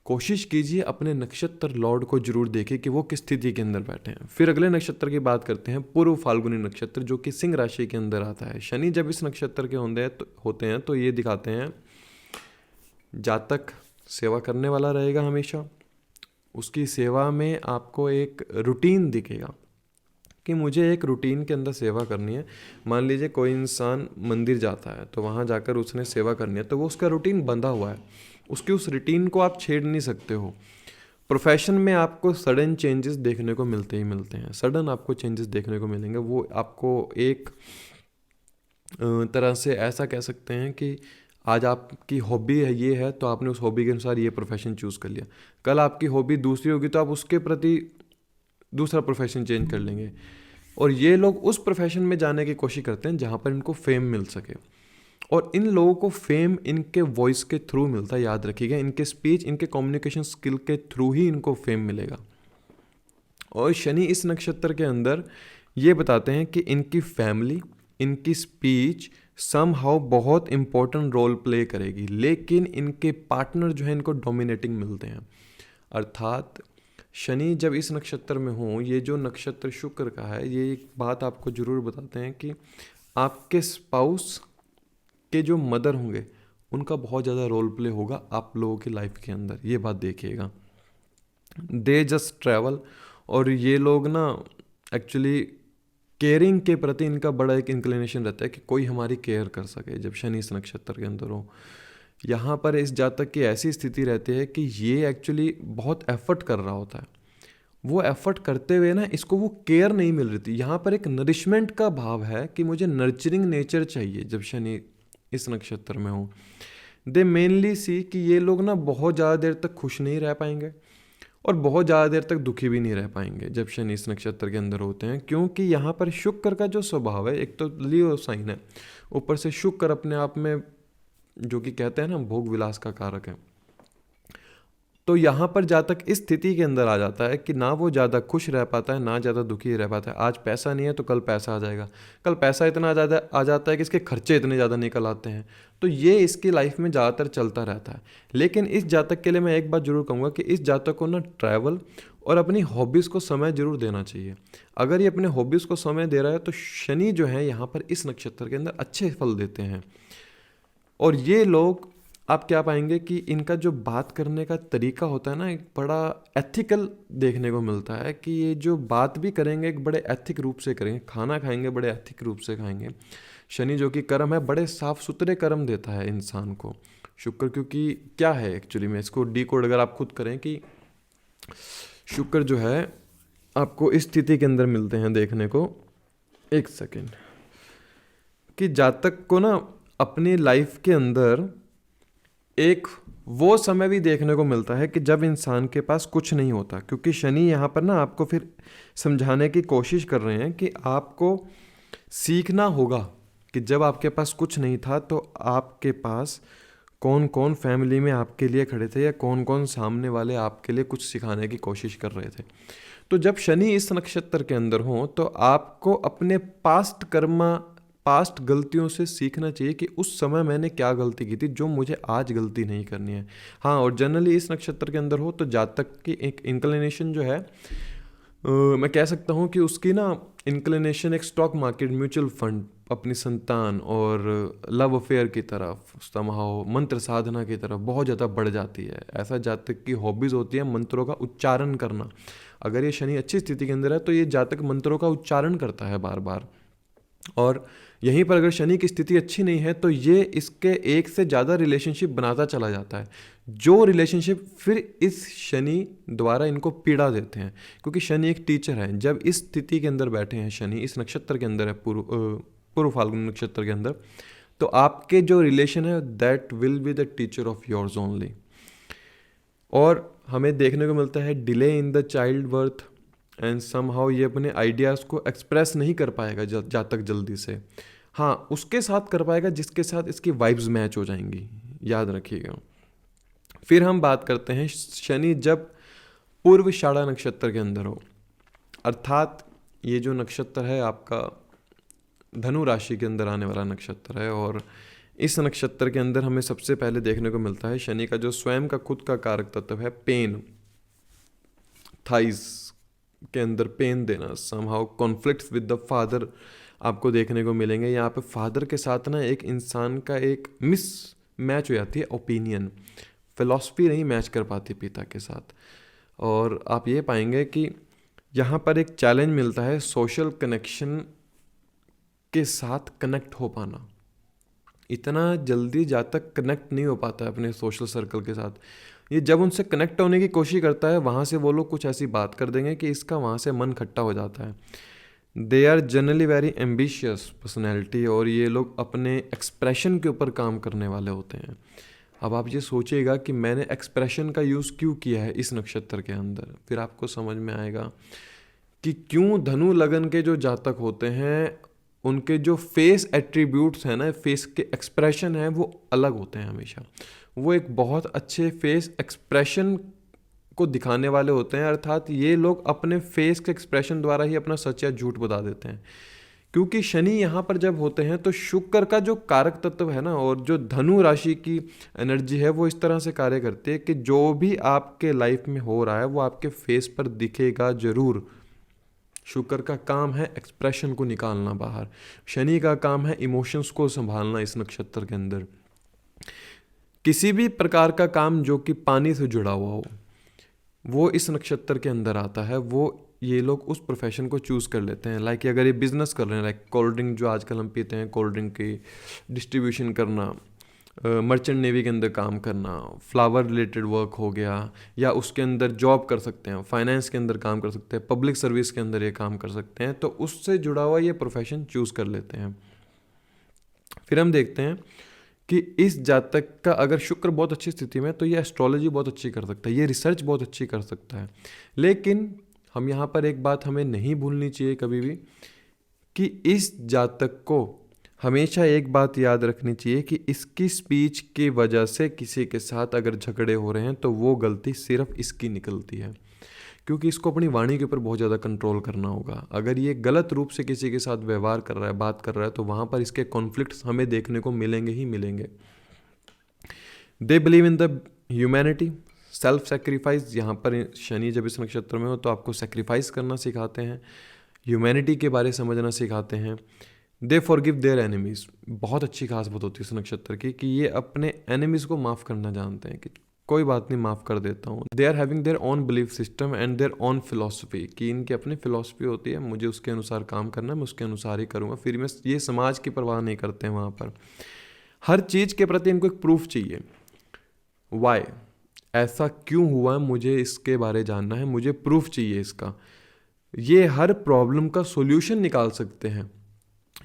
कोशिश कीजिए अपने नक्षत्र लॉर्ड को जरूर देखें कि वो किस स्थिति के अंदर बैठे हैं। फिर अगले नक्षत्र की बात करते हैं, पूर्व फाल्गुनी नक्षत्र, जो कि सिंह राशि के अंदर आता है। शनि जब इस नक्षत्र के होते हैं तो ये दिखाते हैं जातक सेवा करने वाला रहेगा हमेशा। उसकी सेवा में आपको एक रूटीन दिखेगा कि मुझे एक रूटीन के अंदर सेवा करनी है। मान लीजिए कोई इंसान मंदिर जाता है तो वहाँ जाकर उसने सेवा करनी है, तो वो उसका रूटीन बंधा हुआ है, उसकी उस रूटीन को आप छेड़ नहीं सकते हो। प्रोफेशन में आपको सडन चेंजेस देखने को मिलते ही मिलते हैं, सडन आपको चेंजेस देखने को मिलेंगे। वो आपको एक तरह से ऐसा कह सकते हैं कि आज आपकी हॉबी है ये है, तो आपने उस हॉबी के अनुसार ये प्रोफेशन चूज़ कर लिया। कल आपकी हॉबी दूसरी होगी तो आप उसके प्रति दूसरा प्रोफेशन चेंज कर लेंगे। और ये लोग उस प्रोफेशन में जाने की कोशिश करते हैं जहाँ पर इनको फेम मिल सके, और इन लोगों को फेम इनके वॉइस के थ्रू मिलता है। याद रखिएगा, इनके स्पीच, इनके कम्युनिकेशन स्किल के थ्रू ही इनको फेम मिलेगा। और शनि इस नक्षत्र के अंदर ये बताते हैं कि इनकी फैमिली, इनकी स्पीच समहाउ बहुत इंपॉर्टेंट रोल प्ले करेगी, लेकिन इनके पार्टनर जो है इनको डोमिनेटिंग मिलते हैं। अर्थात शनि जब इस नक्षत्र में हो, ये जो नक्षत्र शुक्र का है, ये एक बात आपको जरूर बताते हैं कि आपके स्पाउस के जो मदर होंगे उनका बहुत ज़्यादा रोल प्ले होगा आप लोगों की लाइफ के अंदर, ये बात देखिएगा। दे जस्ट ट्रैवल, और ये लोग ना एक्चुअली केयरिंग के प्रति इनका बड़ा एक इंक्लिनेशन रहता है कि कोई हमारी केयर कर सके जब शनि इस नक्षत्र के अंदर हो। यहाँ पर इस जातक की ऐसी स्थिति रहती है कि ये एक्चुअली बहुत एफर्ट कर रहा होता है, वो एफर्ट करते हुए ना इसको वो केयर नहीं मिल रही थी। यहाँ पर एक नरिशमेंट का भाव है कि मुझे नर्चरिंग नेचर चाहिए जब शनि इस नक्षत्र में हो। दे मेनली सी कि ये लोग ना बहुत ज़्यादा देर तक खुश नहीं रह पाएंगे और बहुत ज़्यादा देर तक दुखी भी नहीं रह पाएंगे जब शनि इस नक्षत्र के अंदर होते हैं, क्योंकि यहाँ पर शुक्र का जो स्वभाव है, एक तो लियो साइन है, ऊपर से शुक्र अपने आप में जो कि कहते हैं ना भोग विलास का कारक है। तो यहाँ पर जातक इस स्थिति के अंदर आ जाता है कि ना वो ज़्यादा खुश रह पाता है ना ज़्यादा दुखी रह पाता है। आज पैसा नहीं है तो कल पैसा आ जाएगा, कल पैसा इतना ज़्यादा आ जाता है कि इसके खर्चे इतने ज़्यादा निकल आते हैं। तो ये इसकी लाइफ में ज़्यादातर चलता रहता है। लेकिन इस जातक के लिए मैं एक बात जरूर कहूँगा कि इस जातक को ना ट्रैवल और अपनी हॉबीज़ को समय जरूर देना चाहिए। अगर ये अपने हॉबीज़ को समय दे रहा है तो शनि जो है यहाँ पर इस नक्षत्र के अंदर अच्छे फल देते हैं। और ये लोग आप क्या पाएंगे कि इनका जो बात करने का तरीका होता है ना, एक बड़ा एथिकल देखने को मिलता है कि ये जो बात भी करेंगे एक बड़े एथिक रूप से करेंगे, खाना खाएंगे बड़े एथिक रूप से खाएंगे। शनि जो कि कर्म है, बड़े साफ सुथरे कर्म देता है इंसान को, शुक्र क्योंकि क्या है एक्चुअली में, इसको डीकोड अगर आप खुद करें कि शुक्र जो है आपको इस स्थिति के अंदर मिलते हैं देखने को, एक सेकेंड, कि जातक को ना अपनी लाइफ के अंदर एक वो समय भी देखने को मिलता है कि जब इंसान के पास कुछ नहीं होता, क्योंकि शनि यहाँ पर ना आपको फिर समझाने की कोशिश कर रहे हैं कि आपको सीखना होगा कि जब आपके पास कुछ नहीं था तो आपके पास कौन कौन फैमिली में आपके लिए खड़े थे या कौन कौन सामने वाले आपके लिए कुछ सिखाने की कोशिश कर रहे थे। तो जब शनि इस नक्षत्र के अंदर हो तो आपको अपने पास्ट गलतियों से सीखना चाहिए कि उस समय मैंने क्या गलती की थी जो मुझे आज गलती नहीं करनी है। हाँ, और जनरली इस नक्षत्र के अंदर हो तो जातक की एक इंक्लिनेशन जो है मैं कह सकता हूँ कि उसकी ना इंक्लिनेशन एक स्टॉक मार्केट, म्यूचुअल फंड, अपनी संतान और लव अफेयर की तरफ, समहाउ मंत्र साधना की तरफ बहुत ज़्यादा बढ़ जाती है। ऐसा जातक की हॉबीज़ होती है मंत्रों का उच्चारण करना। अगर ये शनि अच्छी स्थिति के अंदर है तो ये जातक मंत्रों का उच्चारण करता है बार बार। और यहीं पर अगर शनि की स्थिति अच्छी नहीं है तो ये इसके एक से ज़्यादा रिलेशनशिप बनाता चला जाता है, जो रिलेशनशिप फिर इस शनि द्वारा इनको पीड़ा देते हैं, क्योंकि शनि एक टीचर है। जब इस स्थिति के अंदर बैठे हैं शनि, इस नक्षत्र के अंदर है, पूर्व फाल्गुन नक्षत्र के अंदर, तो आपके जो रिलेशन है that will be the teacher of yours only. और हमें देखने को मिलता है delay in the child birth and somehow ये अपने आइडियाज़ को एक्सप्रेस नहीं कर पाएगा जातक जल्दी से। हाँ, उसके साथ कर पाएगा जिसके साथ इसकी वाइब्स मैच हो जाएंगी, याद रखिएगा। फिर हम बात करते हैं शनि जब पूर्वाषाढ़ा नक्षत्र के अंदर हो, अर्थात ये जो नक्षत्र है आपका धनु राशि के अंदर आने वाला नक्षत्र है। और इस नक्षत्र के अंदर हमें सबसे पहले देखने को मिलता है शनि का जो स्वयं का खुद का कारक तत्व है पेन, थाइस के अंदर पेन देना, somehow conflicts with the father आपको देखने को मिलेंगे। यहाँ पे फादर के साथ ना एक इंसान का एक मिस मैच हो जाती है, ओपिनियन, फिलॉसफी नहीं मैच कर पाती पिता के साथ। और आप ये पाएंगे कि यहाँ पर एक चैलेंज मिलता है सोशल कनेक्शन के साथ कनेक्ट हो पाना। इतना जल्दी जातक कनेक्ट नहीं हो पाता है अपने सोशल सर्कल के साथ। ये जब उनसे कनेक्ट होने की कोशिश करता है वहाँ से वो लोग कुछ ऐसी बात कर देंगे कि इसका वहाँ से मन खट्टा हो जाता है। They are generally very ambitious personality, और ये लोग अपने एक्सप्रेशन के ऊपर काम करने वाले होते हैं। अब आप ये सोचिएगा कि मैंने एक्सप्रेशन का यूज़ क्यों किया है इस नक्षत्र के अंदर, फिर आपको समझ में आएगा कि क्यों धनु लगन के जो जातक होते हैं उनके जो फेस एट्रीब्यूट्स हैं ना, फेस के एक्सप्रेशन हैं, वो अलग होते हैं हमेशा। वो एक बहुत अच्छे फेस एक्सप्रेशन को दिखाने वाले होते हैं, अर्थात ये लोग अपने फेस के एक्सप्रेशन द्वारा ही अपना सच या झूठ बता देते हैं। क्योंकि शनि यहाँ पर जब होते हैं तो शुक्र का जो कारक तत्व है ना, और जो धनु राशि की एनर्जी है, वो इस तरह से कार्य करती है कि जो भी आपके लाइफ में हो रहा है वो आपके फेस पर दिखेगा जरूर। शुक्र का काम है एक्सप्रेशन को निकालना बाहर, शनि का काम है इमोशंस को संभालना। इस नक्षत्र के अंदर किसी भी प्रकार का काम जो कि पानी से जुड़ा हुआ हो वो इस नक्षत्र के अंदर आता है। वो ये लोग उस प्रोफेशन को चूज़ कर लेते हैं। लाइक अगर ये बिज़नेस कर रहे हैं, लाइक कोल्ड ड्रिंक जो आजकल हम पीते हैं, कोल्ड ड्रिंक की डिस्ट्रीब्यूशन करना, मर्चेंट नेवी के अंदर काम करना, फ्लावर रिलेटेड वर्क हो गया, या उसके अंदर जॉब कर सकते हैं, फाइनेंस के अंदर काम कर सकते हैं, पब्लिक सर्विस के अंदर ये काम कर सकते हैं, तो उससे जुड़ा हुआ ये प्रोफेशन चूज़ कर लेते हैं। फिर हम देखते हैं कि इस जातक का अगर शुक्र बहुत अच्छी स्थिति में तो ये एस्ट्रोलॉजी बहुत अच्छी कर सकता है, ये रिसर्च बहुत अच्छी कर सकता है। लेकिन हम यहाँ पर एक बात हमें नहीं भूलनी चाहिए कभी भी, कि इस जातक को हमेशा एक बात याद रखनी चाहिए कि इसकी स्पीच की वजह से किसी के साथ अगर झगड़े हो रहे हैं तो वो गलती सिर्फ इसकी निकलती है, क्योंकि इसको अपनी वाणी के ऊपर बहुत ज़्यादा कंट्रोल करना होगा। अगर ये गलत रूप से किसी के साथ व्यवहार कर रहा है, बात कर रहा है, तो वहाँ पर इसके कॉन्फ्लिक्ट्स हमें देखने को मिलेंगे ही मिलेंगे। दे believe in the humanity, self sacrifice. यहाँ पर शनि जब इस नक्षत्र में हो तो आपको सेक्रीफाइस करना सिखाते हैं, ह्यूमैनिटी के बारे समझना सिखाते हैं। दे फॉरगिव देयर एनिमीज़, बहुत अच्छी खास बात होती है इस नक्षत्र की कि ये अपने एनिमीज़ को माफ़ करना जानते हैं कि कोई बात नहीं, माफ़ कर देता हूँ। They are having their own belief system and their own philosophy, कि इनकी अपनी फिलोसफी होती है, मुझे उसके अनुसार काम करना है, मैं उसके अनुसार ही करूँगा। फिर मैं ये समाज की परवाह नहीं करते हैं। वहाँ पर हर चीज़ के प्रति इनको एक प्रूफ चाहिए। वाई, ऐसा क्यों हुआ, मुझे इसके बारे जानना है, मुझे प्रूफ चाहिए इसका। ये हर प्रॉब्लम का सॉल्यूशन निकाल सकते हैं,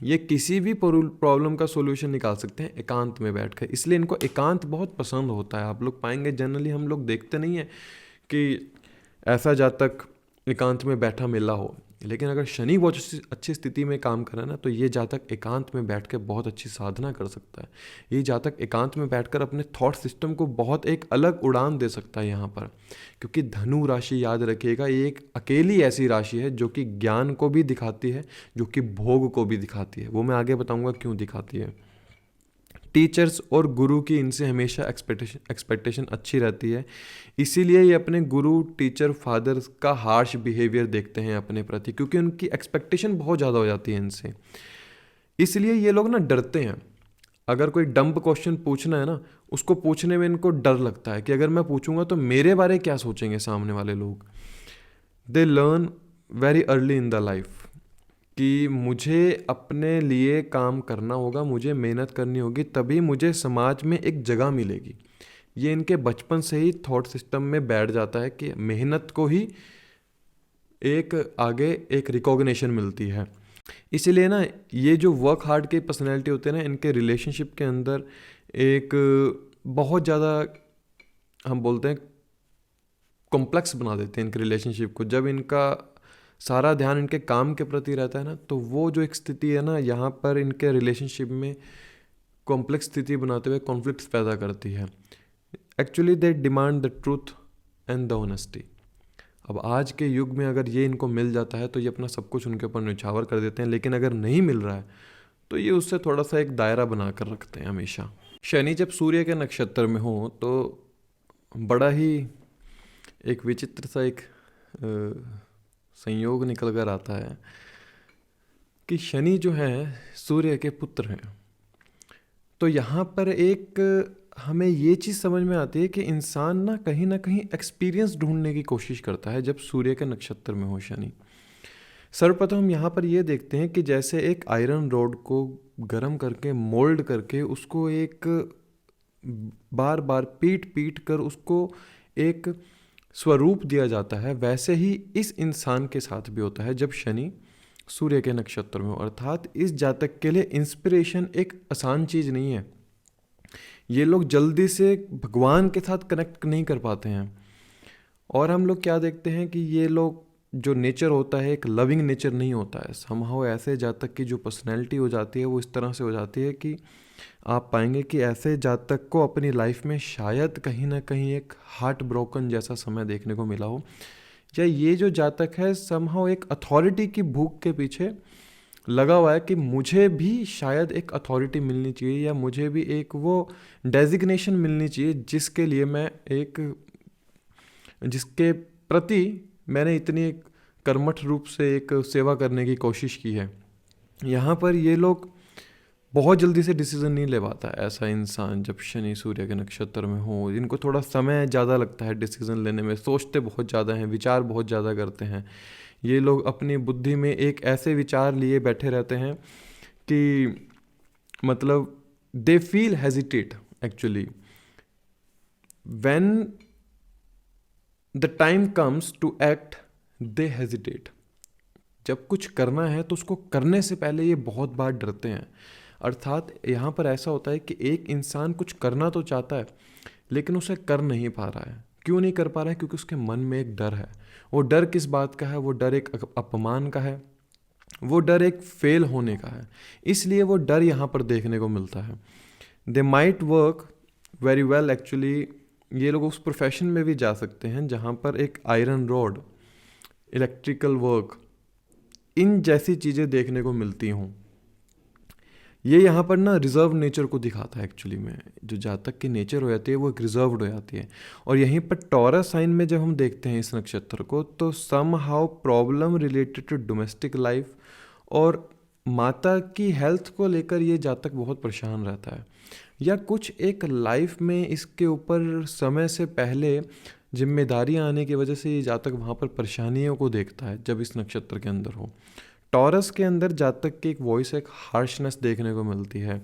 ये किसी भी प्रॉब्लम का सॉल्यूशन निकाल सकते हैं एकांत में बैठकर। इसलिए इनको एकांत बहुत पसंद होता है। आप लोग पाएंगे जनरली हम लोग देखते नहीं है कि ऐसा जातक एकांत में बैठा मिला हो, लेकिन अगर शनि बहुत अच्छी स्थिति में काम करे ना, तो ये जातक एकांत में बैठ कर बहुत अच्छी साधना कर सकता है। ये जातक एकांत में बैठकर अपने थॉट सिस्टम को बहुत एक अलग उड़ान दे सकता है यहाँ पर। क्योंकि धनु राशि, याद रखिएगा, ये एक अकेली ऐसी राशि है जो कि ज्ञान को भी दिखाती है, जो कि भोग को भी दिखाती है। वो मैं आगे बताऊँगा क्यों दिखाती है। टीचर्स और गुरु की इनसे हमेशा एक्सपेक्टेशन अच्छी रहती है, इसीलिए ये अपने गुरु, टीचर, फादर्स का हार्श बिहेवियर देखते हैं अपने प्रति, क्योंकि उनकी एक्सपेक्टेशन बहुत ज़्यादा हो जाती है इनसे। इसलिए ये लोग ना डरते हैं। अगर कोई डंप क्वेश्चन पूछना है ना, उसको पूछने में इनको डर लगता है कि अगर मैं पूछूंगा तो मेरे बारे क्या सोचेंगे सामने वाले लोग। They learn very early in the life कि मुझे अपने लिए काम करना होगा, मुझे मेहनत करनी होगी, तभी मुझे समाज में एक जगह मिलेगी। ये इनके बचपन से ही थॉट सिस्टम में बैठ जाता है कि मेहनत को ही एक आगे एक रिकॉग्निशन मिलती है। इसीलिए ना ये जो वर्क हार्ड के पर्सनैलिटी होते हैं ना, इनके रिलेशनशिप के अंदर एक बहुत ज़्यादा हम बोलते हैं कॉम्प्लेक्स बना देते हैं इनके रिलेशनशिप को। जब इनका सारा ध्यान इनके काम के प्रति रहता है ना, तो वो जो एक स्थिति है ना, यहाँ पर इनके रिलेशनशिप में कॉम्प्लेक्स स्थिति बनाते हुए कॉन्फ्लिक्ट्स पैदा करती है। Actually they demand the truth and the honesty. अब आज के युग में अगर ये इनको मिल जाता है तो ये अपना सब कुछ उनके ऊपर न्यौछावर कर देते हैं, लेकिन अगर नहीं मिल रहा है तो ये उससे थोड़ा सा एक दायरा बना कर रखते हैं हमेशा। शनि जब सूर्य के नक्षत्र में हो तो बड़ा ही एक विचित्र सा एक संयोग निकल कर आता है कि शनि जो है सूर्य के पुत्र हैं। तो यहाँ पर एक हमें ये चीज़ समझ में आती है कि इंसान ना कहीं एक्सपीरियंस ढूंढने की कोशिश करता है जब सूर्य के नक्षत्र में हो शनि। सर्वप्रथम हम यहाँ पर ये देखते हैं कि जैसे एक आयरन रोड को गर्म करके मोल्ड करके उसको एक बार बार पीट कर उसको एक स्वरूप दिया जाता है, वैसे ही इस इंसान के साथ भी होता है जब शनि सूर्य के नक्षत्र में हो। अर्थात इस जातक के लिए इंस्पिरेशन एक आसान चीज़ नहीं है। ये लोग जल्दी से भगवान के साथ कनेक्ट नहीं कर पाते हैं। और हम लोग क्या देखते हैं कि ये लोग जो नेचर होता है एक लविंग नेचर नहीं होता है। समहाउ ऐसे जातक की जो पर्सनैलिटी हो जाती है वो इस तरह से हो जाती है कि आप पाएंगे कि ऐसे जातक को अपनी लाइफ में शायद कहीं ना कहीं एक हार्ट ब्रोकन जैसा समय देखने को मिला हो, या ये जो जातक है समहाउ एक अथॉरिटी की भूख के पीछे लगा हुआ है कि मुझे भी शायद एक अथॉरिटी मिलनी चाहिए, या मुझे भी एक वो डेजिग्नेशन मिलनी चाहिए जिसके लिए मैं जिसके प्रति मैंने इतनी कर्मठ रूप से एक सेवा करने की कोशिश की है। यहाँ पर ये लोग बहुत जल्दी से डिसीजन नहीं ले पाता है ऐसा इंसान जब शनि सूर्य के नक्षत्र में हो। इनको थोड़ा समय ज़्यादा लगता है डिसीजन लेने में, सोचते बहुत ज़्यादा हैं, विचार बहुत ज़्यादा करते हैं। ये लोग अपनी बुद्धि में एक ऐसे विचार लिए बैठे रहते हैं कि मतलब they feel hesitate actually when the time comes to act, they hesitate. जब कुछ करना है तो उसको करने से पहले ये बहुत बार डरते हैं। अर्थात यहाँ पर ऐसा होता है कि एक इंसान कुछ करना तो चाहता है लेकिन उसे कर नहीं पा रहा है। क्यों नहीं कर पा रहा है? क्योंकि उसके मन में एक डर है। वो डर किस बात का है? वो डर एक अपमान का है, वो डर एक फेल होने का है। इसलिए वो डर यहाँ पर देखने को मिलता है। They might work very well actually. ये लोग उस प्रोफेशन में भी जा सकते हैं जहाँ पर एक आयरन रॉड, इलेक्ट्रिकल वर्क, इन जैसी चीज़ें देखने को मिलती हों। ये यहाँ पर ना रिजर्व नेचर को दिखाता है एक्चुअली में। जो जातक की नेचर हो जाती है वो एक रिजर्व्ड हो जाती है। और यहीं पर टॉरस साइन में जब हम देखते हैं इस नक्षत्र को, तो somehow problem related to domestic life और माता की हेल्थ को लेकर ये जातक बहुत परेशान रहता है, या कुछ एक लाइफ में इसके ऊपर समय से पहले जिम्मेदारियां आने की वजह से ये जातक वहाँ पर परेशानियों को देखता है जब इस नक्षत्र के अंदर हो। टॉरस के अंदर जातक की एक वॉइस, एक हार्शनेस देखने को मिलती है।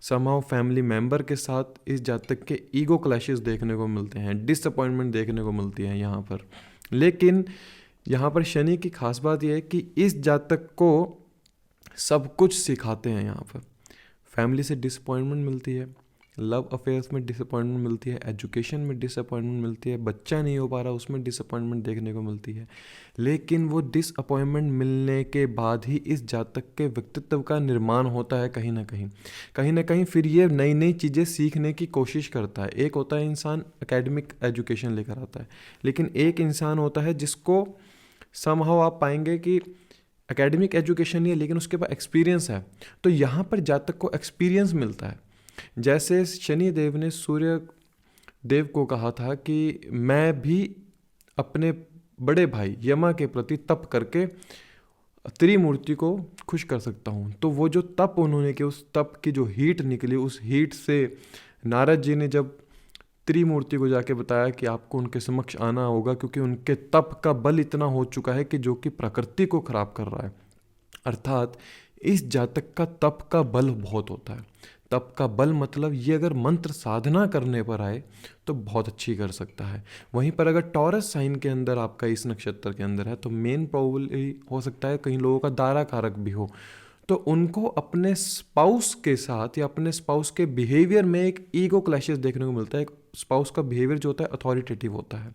समहाउ फैमिली मेंबर के साथ इस जातक के ईगो क्लैशेस देखने को मिलते हैं, डिसअपॉइंटमेंट देखने को मिलती है यहाँ पर। लेकिन यहाँ पर शनि की खास बात यह है कि इस जातक को सब कुछ सिखाते हैं। यहाँ पर फैमिली से डिसअपॉइंटमेंट मिलती है, लव अफेयर्स में डिसअपॉइंटमेंट मिलती है, एजुकेशन में डिसअपॉइंटमेंट मिलती है, बच्चा नहीं हो पा रहा उसमें डिसअपॉइंटमेंट देखने को मिलती है। लेकिन वो डिसअपॉइंटमेंट मिलने के बाद ही इस जातक के व्यक्तित्व का निर्माण होता है। कहीं ना कहीं फिर ये नई नई चीज़ें सीखने की कोशिश करता है। एक होता है इंसान एकेडमिक एजुकेशन लेकर आता है, लेकिन एक इंसान होता है जिसको समहाउ आप पाएंगे कि एकेडमिक एजुकेशन ही है लेकिन उसके पास एक्सपीरियंस है। तो यहाँ पर जातक को एक्सपीरियंस मिलता है। जैसे शनि देव ने सूर्य देव को कहा था कि मैं भी अपने बड़े भाई यमा के प्रति तप करके त्रिमूर्ति को खुश कर सकता हूँ। तो वो जो तप उन्होंने किया, उस तप की जो हीट निकली, उस हीट से नारद जी ने जब त्रिमूर्ति को जाके बताया कि आपको उनके समक्ष आना होगा, क्योंकि उनके तप का बल इतना हो चुका है कि जो कि प्रकृति को खराब कर रहा है। अर्थात इस जातक का तप का बल बहुत होता है। तप का बल मतलब ये अगर मंत्र साधना करने पर आए तो बहुत अच्छी कर सकता है। वहीं पर अगर टॉरस साइन के अंदर आपका इस नक्षत्र के अंदर है तो मेन प्रोबेबली हो सकता है कहीं लोगों का दारा कारक भी हो, तो उनको अपने स्पाउस के साथ या अपने स्पाउस के बिहेवियर में एक ईगो क्लैशेस देखने को मिलता है। एक स्पाउस का बिहेवियर जो होता है अथॉरिटेटिव होता है,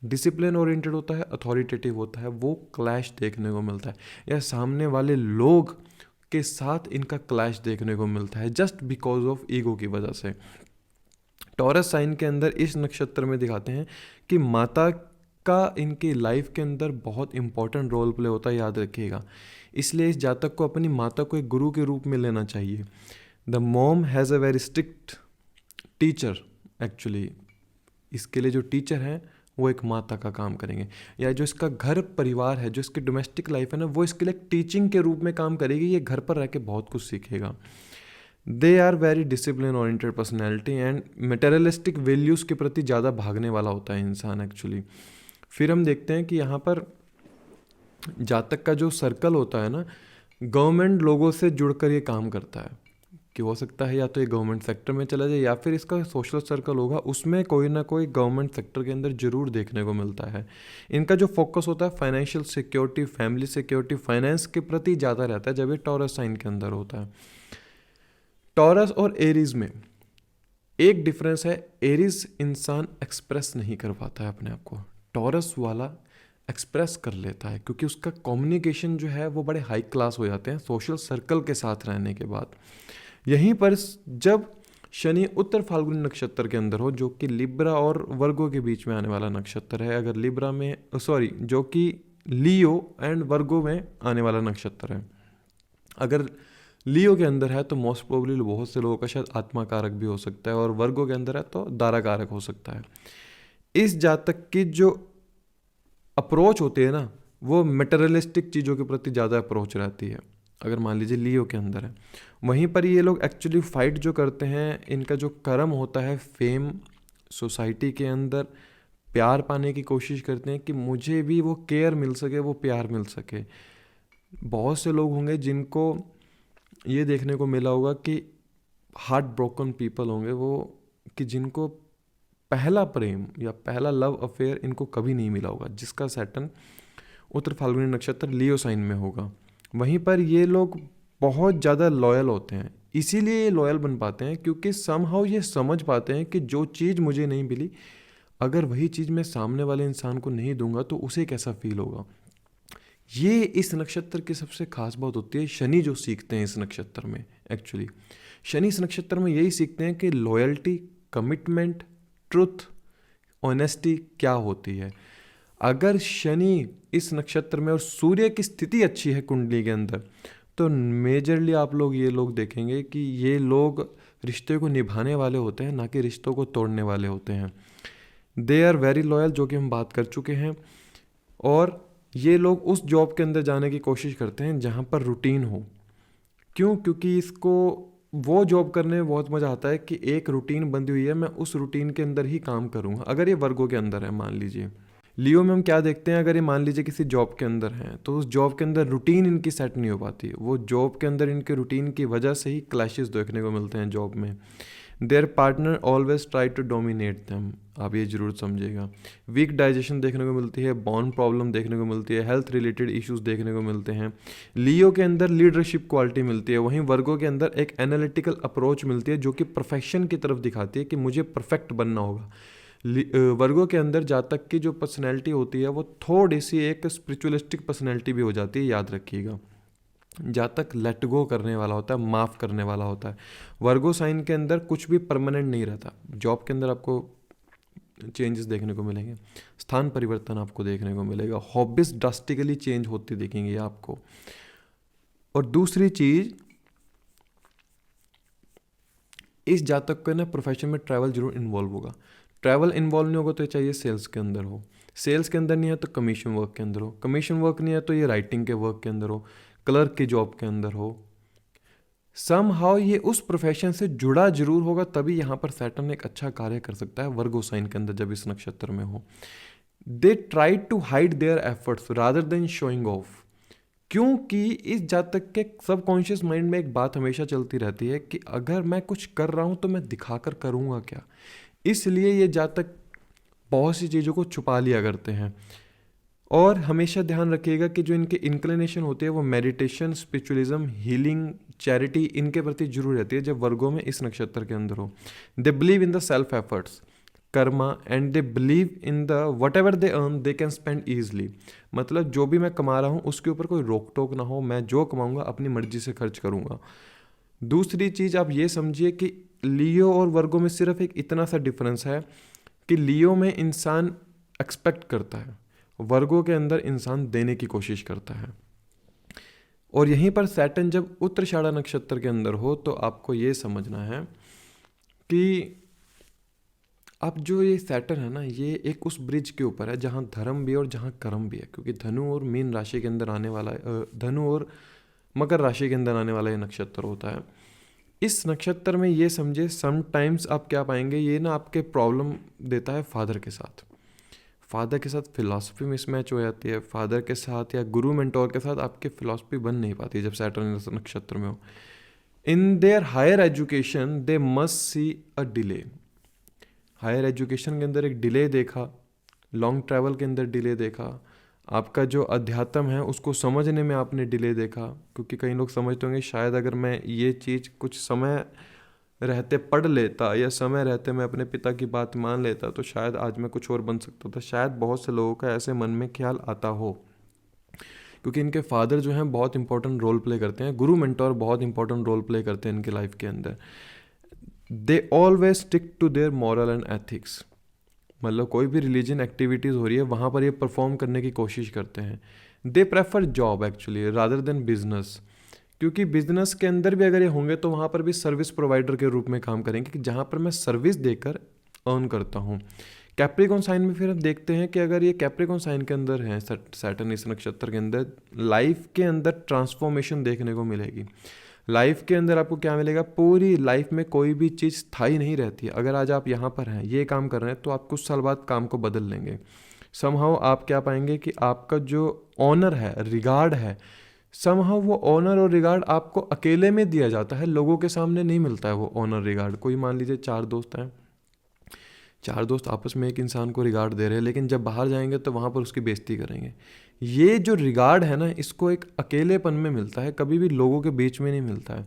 डिसिप्लिन ओरिएंटेड होता है, अथॉरिटेटिव होता है, वो क्लैश देखने को मिलता है। या सामने वाले लोग के साथ इनका क्लैश देखने को मिलता है जस्ट बिकॉज ऑफ ईगो की वजह से। टॉरस साइन के अंदर इस नक्षत्र में दिखाते हैं कि माता का इनकी लाइफ के अंदर बहुत इंपॉर्टेंट रोल प्ले होता है, याद रखिएगा। इसलिए इस जातक को अपनी माता को एक गुरु के रूप में लेना चाहिए। The mom has a very strict teacher. Actually इसके लिए जो टीचर हैं वो एक माता का काम करेंगे, या जो इसका घर परिवार है, जो इसकी डोमेस्टिक लाइफ है ना, वो इसके लिए एक टीचिंग के रूप में काम करेगी। ये घर पर रह के बहुत कुछ सीखेगा। They are very discipline oriented personality and materialistic values के प्रति ज़्यादा भागने वाला होता है इंसान एक्चुअली। फिर हम देखते हैं कि यहाँ पर जातक का जो सर्कल होता है ना, गवर्नमेंट लोगों से जुड़कर ये काम करता है। कि हो सकता है या तो ये गवर्नमेंट सेक्टर में चला जाए या फिर इसका सोशल सर्कल होगा, उसमें कोई ना कोई गवर्नमेंट सेक्टर के अंदर जरूर देखने को मिलता है। इनका जो फोकस होता है financial security, family security, finance के प्रति ज़्यादा रहता है जब ये टॉरस साइन के अंदर होता है। टॉरस और एरीज में एक डिफरेंस है, एरीज इंसान एक्सप्रेस नहीं कर पाता है अपने आप को, टॉरस वाला एक्सप्रेस कर लेता है, क्योंकि उसका कम्युनिकेशन जो है वो बड़े हाई क्लास हो जाते हैं सोशल सर्कल के साथ रहने के बाद। यहीं पर जब शनि उत्तर फाल्गुनी नक्षत्र के अंदर हो, जो कि लिब्रा और वर्गो के बीच में आने वाला नक्षत्र है, अगर लिब्रा में जो कि लियो एंड वर्गो में आने वाला नक्षत्र है, अगर लियो के अंदर है तो मोस्ट प्रोबेबली बहुत से लोगों का शायद आत्मा कारक भी हो सकता है, और वर्गो के अंदर है तो दारा कारक हो सकता है। इस जातक की जो अप्रोच होती है ना, वो मटेरियलिस्टिक चीज़ों के प्रति ज़्यादा अप्रोच रहती है। अगर मान लीजिए लियो के अंदर है, वहीं पर ये लोग एक्चुअली फाइट जो करते हैं, इनका जो कर्म होता है फेम, सोसाइटी के अंदर प्यार पाने की कोशिश करते हैं कि मुझे भी वो केयर मिल सके, वो प्यार मिल सके। बहुत से लोग होंगे जिनको ये देखने को मिला होगा कि हार्ट ब्रोकन पीपल होंगे वो, कि जिनको पहला प्रेम या पहला लव अफेयर इनको कभी नहीं मिला होगा, जिसका सैटर्न उत्तर फाल्गुनी नक्षत्र लियो साइन में होगा। वहीं पर ये लोग बहुत ज़्यादा लॉयल होते हैं। इसीलिए ये लॉयल बन पाते हैं क्योंकि समहाउ ये समझ पाते हैं कि जो चीज़ मुझे नहीं मिली, अगर वही चीज़ मैं सामने वाले इंसान को नहीं दूंगा तो उसे कैसा फील होगा। ये इस नक्षत्र की सबसे खास बात होती है। शनि जो सीखते हैं इस नक्षत्र में, एक्चुअली शनि इस नक्षत्र में यही सीखते हैं कि लॉयल्टी, कमिटमेंट, ट्रुथ, ऑनेस्टी क्या होती है। अगर शनि इस नक्षत्र में और सूर्य की स्थिति अच्छी है कुंडली के अंदर, तो मेजरली आप लोग ये लोग देखेंगे कि ये लोग रिश्ते को निभाने वाले होते हैं, ना कि रिश्तों को तोड़ने वाले होते हैं। दे आर वेरी लॉयल, जो कि हम बात कर चुके हैं। और ये लोग उस जॉब के अंदर जाने की कोशिश करते हैं जहाँ पर रूटीन हो। क्यों? क्योंकि इसको वो जॉब करने में बहुत मज़ा आता है कि एक रूटीन बंधी हुई है, मैं उस रूटीन के अंदर ही काम करूँगा। अगर ये वर्गों के अंदर है मान लीजिए, लियो में हम क्या देखते हैं, अगर ये मान लीजिए किसी जॉब के अंदर हैं तो उस जॉब के अंदर रूटीन इनकी सेट नहीं हो पाती, वो जॉब के अंदर इनके रूटीन की वजह से ही क्लैशेस देखने को मिलते हैं जॉब में। Their partner always try to dominate them, आप ये जरूर समझिएगा। वीक डाइजेशन देखने को मिलती है, बॉन्ड प्रॉब्लम देखने को मिलती है, हेल्थ रिलेटेड इश्यूज देखने को मिलते हैं। लियो के अंदर लीडरशिप क्वालिटी मिलती है, वहीं वर्गो के अंदर एक एनालिटिकल अप्रोच मिलती है जो कि परफेक्शन की तरफ दिखाती है कि मुझे परफेक्ट बनना होगा। वर्गो के अंदर जातक की जो पर्सनैलिटी होती है वो थोड़ी सी एक स्पिरिचुअलिस्टिक पर्सनैलिटी भी हो जाती है, याद रखिएगा। जातक लेट गो करने वाला होता है, माफ़ करने वाला होता है। वर्गो साइन के अंदर कुछ भी परमानेंट नहीं रहता। जॉब के अंदर आपको चेंजेस देखने को मिलेंगे, स्थान परिवर्तन आपको देखने को मिलेगा, हॉबीज ड्रास्टिकली चेंज होती दिखेंगी आपको। और दूसरी चीज़, इस जातक को ना प्रोफेशन में ट्रैवल जरूर इन्वॉल्व होगा। ट्रैवल इन्वॉल्व नहीं होगा तो ये चाहिए सेल्स के अंदर हो, सेल्स के अंदर नहीं है तो कमीशन वर्क के अंदर हो, कमीशन वर्क नहीं है तो ये राइटिंग के वर्क के अंदर हो, क्लर्क की जॉब के अंदर हो। समहाउ ये उस प्रोफेशन से जुड़ा जरूर होगा, तभी यहाँ पर सैटर्न एक अच्छा कार्य कर सकता है वर्गो साइन के अंदर जब इस नक्षत्र में हो। They try to hide their efforts rather than showing off, क्योंकि इस जातक के सबकॉन्शियस माइंड में एक बात हमेशा चलती रहती है कि अगर मैं कुछ कर रहा हूँ तो मैं दिखाकर करूँगा क्या। इसलिए ये जातक बहुत सी चीज़ों को छुपा लिया करते हैं। और हमेशा ध्यान रखिएगा कि जो इनके इंक्लिनेशन होती है वो मेडिटेशन, स्पिरिचुअलिज्म, हीलिंग, चैरिटी, इनके प्रति जरूर रहती है जब वर्गों में इस नक्षत्र के अंदर हो। दे believe in the self efforts, Karma, and they believe in the what ever they earn they can spend easily. मतलब जो भी मैं कमा रहा हूँ उसके ऊपर कोई रोक टोक ना हो, मैं जो कमाऊँगा अपनी मर्जी से खर्च करूँगा। दूसरी चीज़ आप ये समझिए कि लियो और वर्गो में सिर्फ एक इतना सा डिफरेंस है कि लियो में इंसान एक्सपेक्ट करता है, वर्गो के अंदर इंसान देने की कोशिश करता है। और यहीं पर सैटर्न जब उत्तराषाढ़ा नक्षत्र के अंदर हो तो आपको ये समझना है कि अब जो ये सैटर्न है ना, ये एक उस ब्रिज के ऊपर है जहाँ धर्म भी है और जहाँ कर्म भी है, क्योंकि धनु और मीन राशि के अंदर आने वाला धनु और मकर राशि के अंदर आने वाला ये नक्षत्र होता है। इस नक्षत्र में ये समझे समटाइम्स आप क्या पाएंगे, ये ना आपके प्रॉब्लम देता है फादर के साथ। फादर के साथ फिलॉसफी मिसमैच हो जाती है, फादर के साथ या गुरु मेंटोर के साथ आपकी फिलॉसफी बन नहीं पाती जब सैटर्न नक्षत्र में हो। In their higher education they must see a delay, higher education के अंदर एक डिले देखा, लॉन्ग ट्रैवल के अंदर डिले देखा, आपका जो अध्यात्म है उसको समझने में आपने डिले देखा। क्योंकि कई लोग समझते होंगे शायद अगर मैं ये चीज़ कुछ समय रहते पढ़ लेता या समय रहते मैं अपने पिता की बात मान लेता तो शायद आज मैं कुछ और बन सकता था। शायद बहुत से लोगों का ऐसे मन में ख्याल आता हो, क्योंकि इनके फादर जो हैं बहुत इंपॉर्टेंट रोल प्ले करते हैं, गुरु मेंटोर बहुत इंपॉर्टेंट रोल प्ले करते हैं इनके लाइफ के अंदर। They always stick to their moral and ethics, मतलब कोई भी रिलीजन एक्टिविटीज़ हो रही है वहाँ पर ये परफॉर्म करने की कोशिश करते हैं। They prefer job actually rather than business, क्योंकि बिजनेस के अंदर भी अगर ये होंगे तो वहाँ पर भी सर्विस प्रोवाइडर के रूप में काम करेंगे कि जहाँ पर मैं सर्विस देकर अर्न करता हूँ। कैप्रिकॉन साइन में फिर हम देखते हैं कि अगर ये कैप्रिकॉन साइन के अंदर है सैटर्न इस नक्षत्र के अंदर, लाइफ के अंदर ट्रांसफॉर्मेशन देखने को मिलेगी। लाइफ के अंदर आपको क्या मिलेगा, पूरी लाइफ में कोई भी चीज़ स्थायी नहीं रहती है। अगर आज आप यहाँ पर हैं ये काम कर रहे हैं तो आप कुछ साल बाद काम को बदल लेंगे। समहाउ आप क्या पाएंगे कि आपका जो ऑनर है, रिगार्ड है, समहाउ वो ऑनर और रिगार्ड आपको अकेले में दिया जाता है, लोगों के सामने नहीं मिलता है वो ऑनर रिगार्ड। कोई मान लीजिए 4 दोस्त हैं, 4 दोस्त आपस में एक इंसान को रिगार्ड दे रहे हैं, लेकिन जब बाहर जाएंगे तो वहाँ पर उसकी बेइज्जती करेंगे। ये जो रिगार्ड है ना, इसको एक अकेलेपन में मिलता है, कभी भी लोगों के बीच में नहीं मिलता है।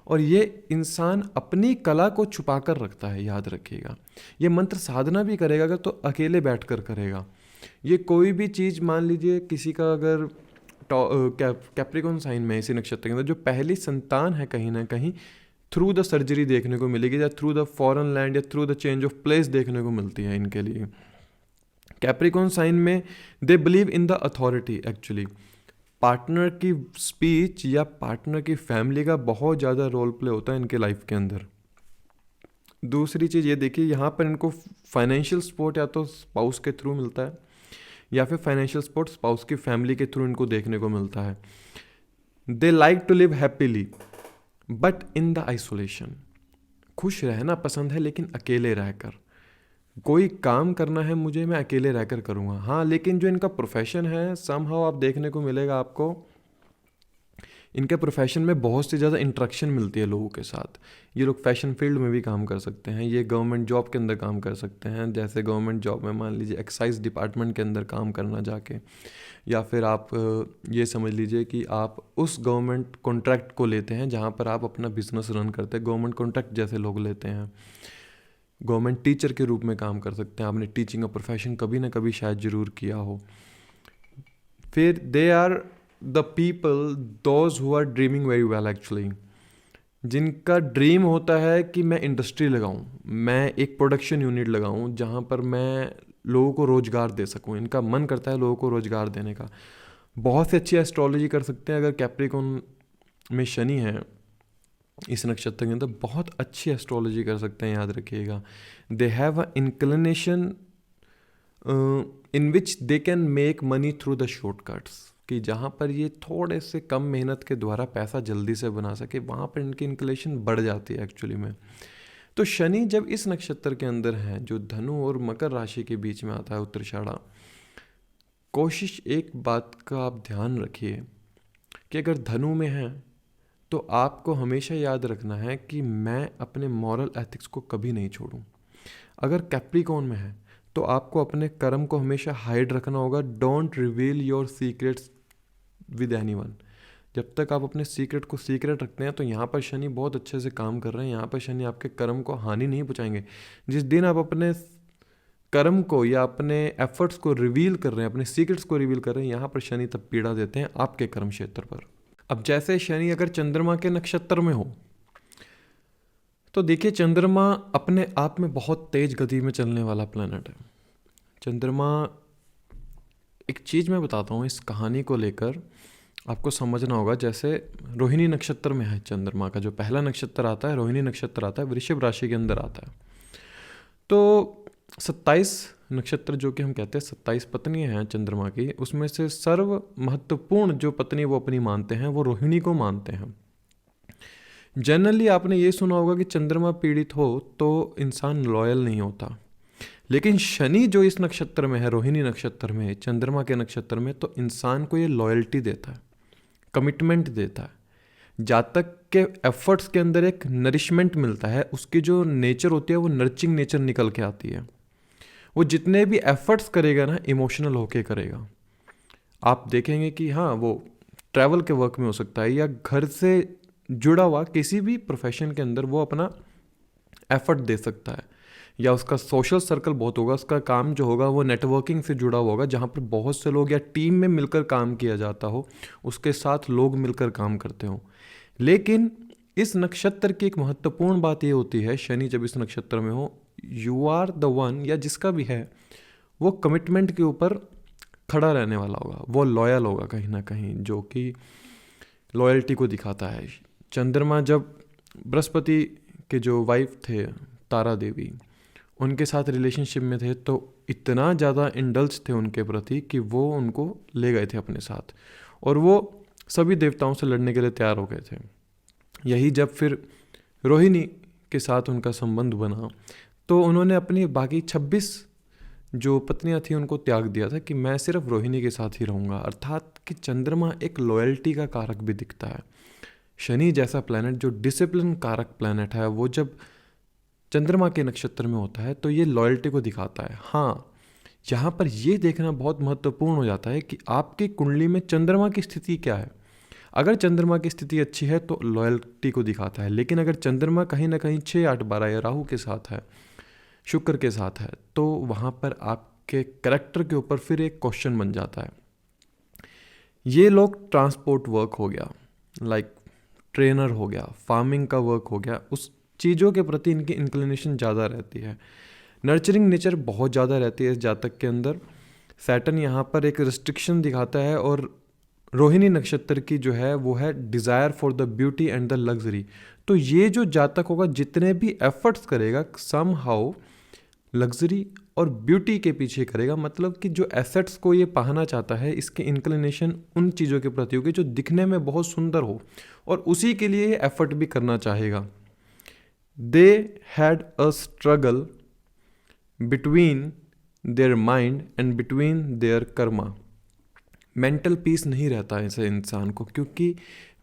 और ये इंसान अपनी कला को छुपा कर रखता है, याद रखिएगा। ये मंत्र साधना भी करेगा अगर तो अकेले बैठ कर करेगा। ये कोई भी चीज़ मान लीजिए किसी का अगर कैप्रिकॉन साइन में इसी नक्षत्र के अंदर जो पहली संतान है कहीं ना कहीं थ्रू द सर्जरी देखने को मिलेगी, या थ्रू द फॉरेन लैंड या through the change of place देखने को मिलती है इनके लिए। कैप्रिकॉन साइन में दे believe in the authority actually. Partner की स्पीच या पार्टनर की फैमिली का बहुत ज़्यादा रोल प्ले होता है इनके लाइफ के अंदर। दूसरी चीज़ ये देखिए, यहाँ पर इनको फाइनेंशियल सपोर्ट या तो स्पाउस के थ्रू मिलता है या फिर फाइनेंशियल सपोर्ट स्पाउस की फैमिली के थ्रू इनको देखने को मिलता है। They like to live happily but in the isolation, खुश रहना पसंद है लेकिन अकेले रहकर। कोई काम करना है मुझे, मैं अकेले रहकर करूँगा। हाँ, लेकिन जो इनका प्रोफेशन है, समहाउ आप देखने को मिलेगा आपको, इनके प्रोफेशन में बहुत सी ज़्यादा इंटरेक्शन मिलती है लोगों के साथ। ये लोग फैशन फील्ड में भी काम कर सकते हैं, ये गवर्नमेंट जॉब के अंदर काम कर सकते हैं, जैसे गवर्नमेंट जॉब में मान लीजिए एक्साइज डिपार्टमेंट के अंदर काम करना जाके, या फिर आप ये समझ लीजिए कि आप उस गवर्नमेंट कॉन्ट्रैक्ट को लेते हैं जहाँ पर आप अपना बिजनेस रन करते हैं, गवर्नमेंट कॉन्ट्रैक्ट जैसे लोग लेते हैं। गवर्नमेंट टीचर के रूप में काम कर सकते हैं, आपने टीचिंग का प्रोफेशन कभी ना कभी शायद ज़रूर किया हो। फिर they are the people those who are dreaming very well actually, जिनका ड्रीम होता है कि मैं इंडस्ट्री लगाऊं, मैं एक प्रोडक्शन यूनिट लगाऊं जहां पर मैं लोगों को रोज़गार दे सकूं। इनका मन करता है लोगों को रोज़गार देने का। बहुत से अच्छी एस्ट्रोलॉजी कर सकते हैं। अगर कैप्रिकॉन में शनि है इस नक्षत्र के अंदर, बहुत अच्छी एस्ट्रोलॉजी कर सकते हैं, याद रखिएगा। दे have a inclination in which they can make money through the shortcuts, कि जहाँ पर ये थोड़े से कम मेहनत के द्वारा पैसा जल्दी से बना सके, वहाँ पर इनकी इंक्लिनेशन बढ़ जाती है एक्चुअली में। तो शनि जब इस नक्षत्र के अंदर है जो धनु और मकर राशि के बीच में आता है, उत्तराषाढ़ा, कोशिश एक बात का आप ध्यान रखिए कि अगर धनु में है तो आपको हमेशा याद रखना है कि मैं अपने मॉरल एथिक्स को कभी नहीं छोड़ूं। अगर कैप्रिकॉन में है तो आपको अपने कर्म को हमेशा हाइड रखना होगा। Don't reveal your secrets with anyone. जब तक आप अपने सीक्रेट को सीक्रेट रखते हैं तो यहाँ पर शनि बहुत अच्छे से काम कर रहे हैं। यहाँ पर शनि आपके कर्म को हानि नहीं पहुँचाएंगे। जिस दिन आप अपने कर्म को या अपने एफर्ट्स को रिवील कर रहे हैं, अपने सीक्रेट्स को रिवील कर रहे हैं, यहाँ पर शनि तब पीड़ा देते हैं आपके कर्म क्षेत्र पर। अब जैसे शनि अगर चंद्रमा के नक्षत्र में हो तो देखिए, चंद्रमा अपने आप में बहुत तेज गति में चलने वाला प्लैनेट है। चंद्रमा, एक चीज़ मैं बताता हूँ इस कहानी को लेकर आपको समझना होगा। जैसे रोहिणी नक्षत्र में है चंद्रमा का जो पहला नक्षत्र आता है, रोहिणी नक्षत्र आता है, वृषभ राशि के अंदर आता है। तो 27 नक्षत्र जो कि हम कहते हैं 27 पत्नियां हैं चंद्रमा की, उसमें से सर्व महत्वपूर्ण जो पत्नी वो अपनी मानते हैं वो रोहिणी को मानते हैं। जनरली आपने ये सुना होगा कि चंद्रमा पीड़ित हो तो इंसान लॉयल नहीं होता, लेकिन शनि जो इस नक्षत्र में है, रोहिणी नक्षत्र में, चंद्रमा के नक्षत्र में, तो इंसान को ये लॉयल्टी देता है, कमिटमेंट देता है। जातक के एफर्ट्स के अंदर एक नरिशमेंट मिलता है, उसकी जो नेचर होती है वो नर्चिंग नेचर निकल के आती है। वो जितने भी एफर्ट्स करेगा ना, इमोशनल होके करेगा। आप देखेंगे कि हाँ, वो ट्रैवल के वर्क में हो सकता है या घर से जुड़ा हुआ किसी भी प्रोफेशन के अंदर वो अपना एफर्ट दे सकता है, या उसका सोशल सर्कल बहुत होगा, उसका काम जो होगा वो नेटवर्किंग से जुड़ा हुआ होगा, जहाँ पर बहुत से लोग या टीम में मिलकर काम किया जाता हो, उसके साथ लोग मिलकर काम करते हों। लेकिन इस नक्षत्र की एक महत्वपूर्ण बात ये होती है, शनि जब इस नक्षत्र में हो, यू आर द वन, या जिसका भी है वो कमिटमेंट के ऊपर खड़ा रहने वाला होगा, वो लॉयल होगा कहीं ना कहीं, जो कि लॉयल्टी को दिखाता है। चंद्रमा जब बृहस्पति के जो वाइफ थे तारा देवी, उनके साथ रिलेशनशिप में थे तो इतना ज़्यादा इंडल्ज थे उनके प्रति कि वो उनको ले गए थे अपने साथ, और वो सभी देवताओं से लड़ने के लिए तैयार हो गए थे। यही जब फिर रोहिणी के साथ उनका संबंध बना तो उन्होंने अपनी बाकी 26 जो पत्नियां थी उनको त्याग दिया था कि मैं सिर्फ रोहिणी के साथ ही रहूँगा। अर्थात कि चंद्रमा एक लॉयल्टी का कारक भी दिखता है। शनि जैसा प्लैनेट जो डिसिप्लिन कारक प्लैनेट है, वो जब चंद्रमा के नक्षत्र में होता है तो ये लॉयल्टी को दिखाता है। हाँ, यहाँ पर ये देखना बहुत महत्वपूर्ण हो जाता है कि आपकी कुंडली में चंद्रमा की स्थिति क्या है। अगर चंद्रमा की स्थिति अच्छी है तो लॉयल्टी को दिखाता है, लेकिन अगर चंद्रमा कहीं ना कहीं 6, 8, 12 या राहु के साथ है, शुक्र के साथ है, तो वहाँ पर आपके कैरेक्टर के ऊपर फिर एक क्वेश्चन बन जाता है। ये लोग ट्रांसपोर्ट वर्क हो गया, लाइक ट्रेनर हो गया, फार्मिंग का वर्क हो गया, उस चीज़ों के प्रति इनकी इंक्लिनेशन ज़्यादा रहती है। नर्चरिंग नेचर बहुत ज़्यादा रहती है इस जातक के अंदर। सैटर्न यहाँ पर एक रिस्ट्रिक्शन दिखाता है, और रोहिणी नक्षत्र की जो है वो है desire for the beauty and the luxury. तो ये जो जातक होगा जितने भी एफर्ट्स करेगा सम हाउ लग्जरी और ब्यूटी के पीछे करेगा। मतलब कि जो एसेट्स को ये पाना चाहता है, इसके इंक्लिनेशन उन चीज़ों के प्रति होगी जो दिखने में बहुत सुंदर हो, और उसी के लिए ये एफर्ट भी करना चाहेगा। They had a struggle between their mind and between their Karma. Mental peace नहीं रहता है ऐसे इंसान को, क्योंकि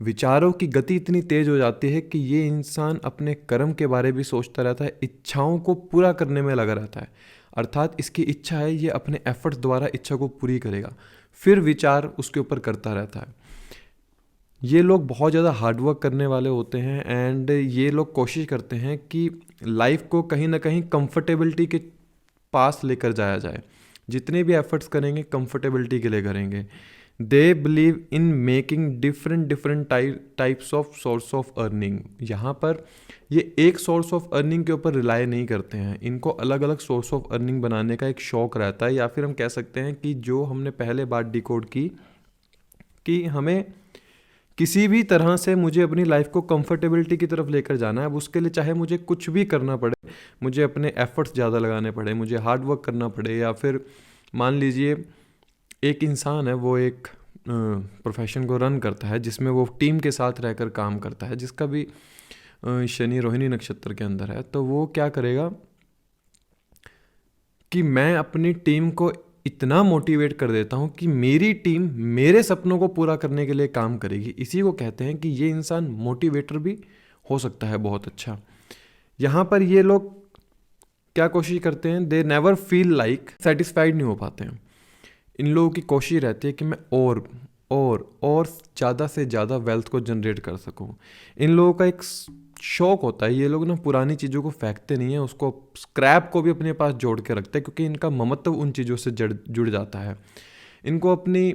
विचारों की गति इतनी तेज हो जाती है कि ये इंसान अपने कर्म के बारे भी सोचता रहता है, इच्छाओं को पूरा करने में लगा रहता है। अर्थात इसकी इच्छा है, ये अपने एफर्ट्स द्वारा इच्छा को पूरी करेगा, फिर विचार उसके ऊपर करता रहता है। ये लोग बहुत ज़्यादा हार्डवर्क करने वाले होते हैं एंड ये लोग कोशिश करते हैं कि लाइफ को कहीं ना कहीं कंफर्टेबिलिटी के पास लेकर जाया जाए। जितने भी एफर्ट्स करेंगे कंफर्टेबिलिटी के लिए करेंगे। दे believe in making different types of source of earning. यहाँ पर ये एक सोर्स ऑफ अर्निंग के ऊपर रिलाई नहीं करते हैं, इनको अलग अलग सोर्स ऑफ अर्निंग बनाने का एक शौक़ रहता है। या फिर हम कह सकते हैं कि जो हमने पहले बात डिकोड की कि हमें किसी भी तरह से मुझे अपनी लाइफ को कंफर्टेबिलिटी की तरफ लेकर जाना है। अब उसके लिए चाहे मुझे कुछ भी करना पड़े, मुझे अपने एफर्ट्स ज़्यादा लगाने पड़े, मुझे हार्ड वर्क करना पड़े, या फिर मान लीजिए एक इंसान है, वो एक प्रोफेशन को रन करता है जिसमें वो टीम के साथ रहकर काम करता है, जिसका भी शनि रोहिणी नक्षत्र के अंदर है। तो वो क्या करेगा कि मैं अपनी टीम को इतना मोटिवेट कर देता हूँ कि मेरी टीम मेरे सपनों को पूरा करने के लिए काम करेगी। इसी को कहते हैं कि ये इंसान मोटिवेटर भी हो सकता है बहुत अच्छा। यहाँ पर ये लोग क्या कोशिश करते हैं, they never feel like satisfied नहीं हो पाते हैं। इन लोगों की कोशिश रहती है कि मैं और ज़्यादा से ज़्यादा वेल्थ को जनरेट कर सकूं। इन लोगों का एक शौक होता है, ये लोग ना पुरानी चीज़ों को फेंकते नहीं हैं, उसको स्क्रैप को भी अपने पास जोड़ के रखते हैं, क्योंकि इनका ममत्व उन चीज़ों से जुड़ जाता है। इनको अपनी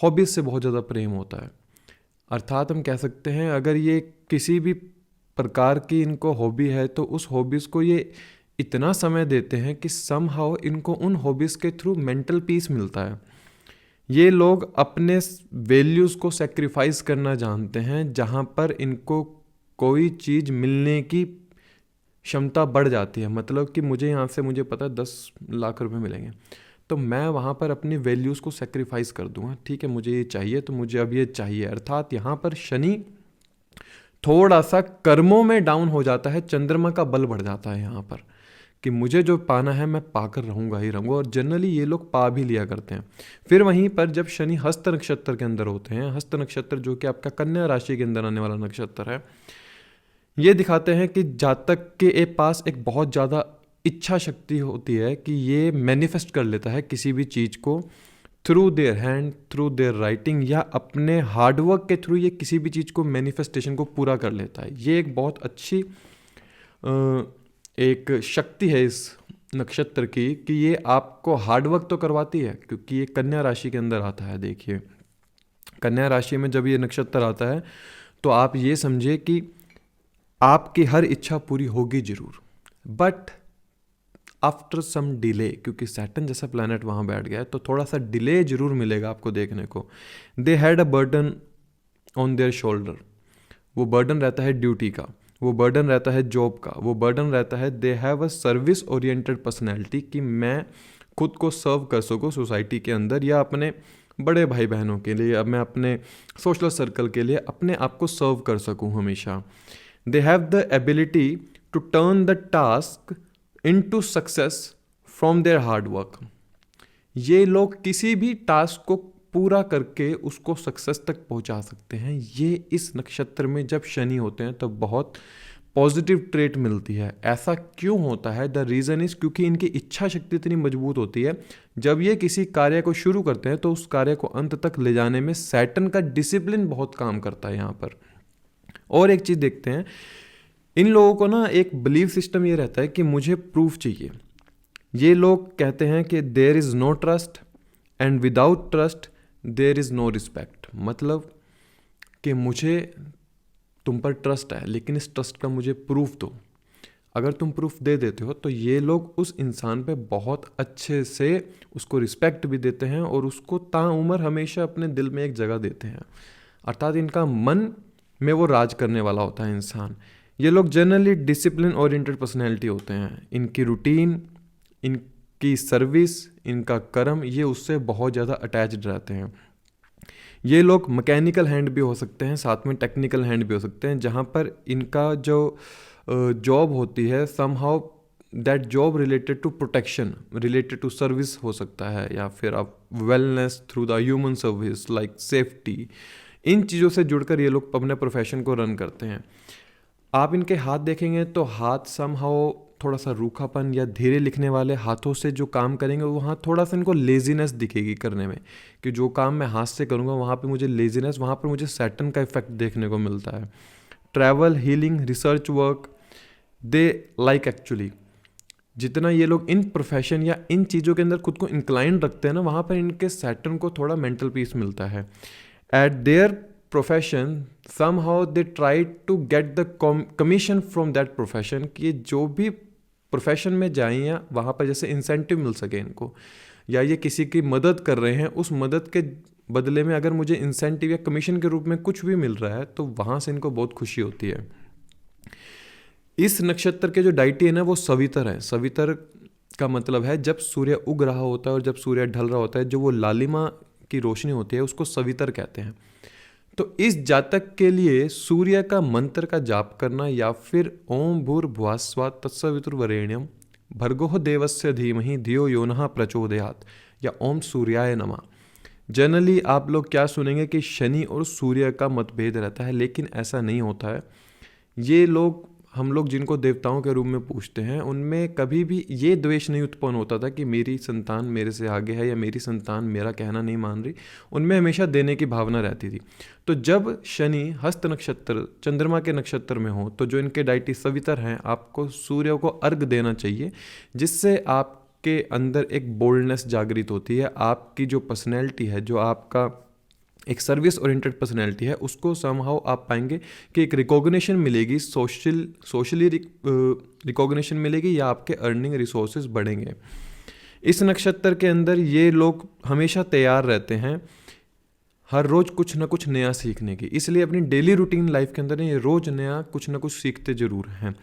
हॉबीज़ से बहुत ज़्यादा प्रेम होता है। अर्थात हम कह सकते हैं अगर ये किसी भी प्रकार की इनको हॉबी है तो उस हॉबीज़ को ये इतना समय देते हैं कि समहाउ इनको उन हॉबीज़ के थ्रू मेंटल पीस मिलता है। ये लोग अपने वैल्यूज़ को सेक्रीफाइस करना जानते हैं, जहाँ पर इनको कोई चीज़ मिलने की क्षमता बढ़ जाती है। मतलब कि मुझे यहाँ से मुझे पता है 10 लाख रुपए मिलेंगे, तो मैं वहाँ पर अपनी वैल्यूज़ को सेक्रीफाइस कर दूँगा। ठीक है, मुझे ये चाहिए तो मुझे अब ये चाहिए। अर्थात यहाँ पर शनि थोड़ा सा कर्मों में डाउन हो जाता है, चंद्रमा का बल बढ़ जाता है यहाँ पर कि मुझे जो पाना है मैं पाकर रहूँगा ही रहूँगा। और जनरली ये लोग पा भी लिया करते हैं। फिर वहीं पर जब शनि हस्त नक्षत्र के अंदर होते हैं, हस्त नक्षत्र जो कि आपका कन्या राशि के अंदर आने वाला नक्षत्र है, ये दिखाते हैं कि जातक के पास एक बहुत ज़्यादा इच्छा शक्ति होती है कि ये मैनिफेस्ट कर लेता है किसी भी चीज़ को through their hand, through their writing, या अपने हार्डवर्क के थ्रू ये किसी भी चीज़ को मैनिफेस्टेशन को पूरा कर लेता है। ये एक बहुत अच्छी एक शक्ति है इस नक्षत्र की कि ये आपको हार्डवर्क तो करवाती है, क्योंकि ये कन्या राशि के अंदर आता है। देखिए, कन्या राशि में जब ये नक्षत्र आता है तो आप ये समझिए कि आपकी हर इच्छा पूरी होगी जरूर, बट आफ्टर सम डिले, क्योंकि सैटर्न जैसा प्लैनेट वहाँ बैठ गया है तो थोड़ा सा डिले जरूर मिलेगा आपको देखने को। They had a burden on their shoulder. वो बर्डन रहता है ड्यूटी का, वो बर्डन रहता है जॉब का, वो बर्डन रहता है they have a service oriented personality, कि मैं खुद को सर्व कर सकूँ सोसाइटी के अंदर या अपने बड़े भाई बहनों के लिए, अब मैं अपने सोशल सर्कल के लिए अपने आप को सर्व कर सकूँ हमेशा। They have the ability to turn the task into success from their hard work. ये लोग किसी भी टास्क को पूरा करके उसको सक्सेस तक पहुंचा सकते हैं। ये इस नक्षत्र में जब शनि होते हैं तो बहुत पॉजिटिव ट्रेट मिलती है। ऐसा क्यों होता है? द रीज़न इज़ क्योंकि इनकी इच्छा शक्ति इतनी मजबूत होती है। जब ये किसी कार्य को शुरू करते हैं तो उस कार्य को अंत तक ले जाने में सैटर्न का डिसिप्लिन बहुत काम करता है यहाँ पर। और एक चीज़ देखते हैं, इन लोगों को ना एक बिलीव सिस्टम ये रहता है कि मुझे प्रूफ चाहिए। ये लोग कहते हैं कि there is no trust and without trust there is no respect. मतलब कि मुझे तुम पर ट्रस्ट है, लेकिन इस ट्रस्ट का मुझे प्रूफ दो। अगर तुम प्रूफ दे देते हो तो ये लोग उस इंसान पे बहुत अच्छे से उसको रिस्पेक्ट भी देते हैं और उसको ताउम्र हमेशा अपने दिल में एक जगह देते हैं। अर्थात इनका मन में वो राज करने वाला होता है इंसान। ये लोग जनरली डिसिप्लिन ओरिएंटेड पर्सनैलिटी होते हैं। इनकी रूटीन, इनकी सर्विस, इनका कर्म, ये उससे बहुत ज़्यादा अटैच्ड रहते हैं। ये लोग मैकेनिकल हैंड भी हो सकते हैं, साथ में टेक्निकल हैंड भी हो सकते हैं, जहाँ पर इनका जो जॉब होती है somehow that job related to protection, related to service हो सकता है, या फिर आप wellness through the human service like safety, इन चीज़ों से जुड़कर ये लोग अपने प्रोफेशन को रन करते हैं। आप इनके हाथ देखेंगे तो हाथ समहाउ थोड़ा सा रूखापन या धीरे लिखने वाले हाथों से जो काम करेंगे वहाँ थोड़ा सा इनको लेजीनेस दिखेगी करने में, कि जो काम मैं हाथ से करूँगा वहाँ पे मुझे लेजीनेस, वहाँ पर मुझे सैटर्न का इफेक्ट देखने को मिलता है। Travel, healing, research work they like actually. जितना ये लोग इन प्रोफेशन या इन चीज़ों के अंदर खुद को इंक्लाइन रखते हैं ना, वहाँ पर इनके सैटर्न को थोड़ा मेंटल पीस मिलता है। At their profession somehow they try to get the commission from that profession, कि जो भी प्रोफेशन में जाएं या वहाँ पर जैसे इंसेंटिव मिल सके इनको, या ये किसी की मदद कर रहे हैं, उस मदद के बदले में अगर मुझे इंसेंटिव या कमीशन के रूप में कुछ भी मिल रहा है तो वहाँ से इनको बहुत खुशी होती है। इस नक्षत्र के जो डाइटी है ना वो सवितर है। सवितर का मतलब है जब सूर्य उग रहा होता है और जब सूर्य ढल रहा होता है, जो वो लालिमा की रोशनी होती है उसको सवितर कहते हैं। तो इस जातक के लिए सूर्य का मंत्र का जाप करना, या फिर ओम भूर्भुवस्सुवः तत्सवितुर्वरेण्यम भर्गो देवस्य धीमहि धियो यो नः प्रचोदयात्, या ओम सूर्याय नमः। जनरली आप लोग क्या सुनेंगे कि शनि और सूर्य का मतभेद रहता है, लेकिन ऐसा नहीं होता है। ये लोग, हम लोग जिनको देवताओं के रूप में पूछते हैं, उनमें कभी भी ये द्वेष नहीं उत्पन्न होता था कि मेरी संतान मेरे से आगे है या मेरी संतान मेरा कहना नहीं मान रही। उनमें हमेशा देने की भावना रहती थी। तो जब शनि हस्त नक्षत्र चंद्रमा के नक्षत्र में हो तो जो इनके डाइटी सवितर हैं, आपको सूर्य को अर्घ देना चाहिए, जिससे आपके अंदर एक बोल्डनेस जागृत होती है। आपकी जो पर्सनैलिटी है, जो आपका एक सर्विस ओरिएंटेड पर्सनैलिटी है, उसको समहाउ आप पाएंगे कि एक रिकॉग्निशन मिलेगी, सोशली रिकॉग्निशन मिलेगी, या आपके अर्निंग रिसोर्सेज बढ़ेंगे। इस नक्षत्र के अंदर ये लोग हमेशा तैयार रहते हैं हर रोज़ कुछ ना कुछ नया सीखने की, इसलिए अपनी डेली रूटीन लाइफ के अंदर ये रोज़ नया कुछ ना कुछ सीखते जरूर हैं।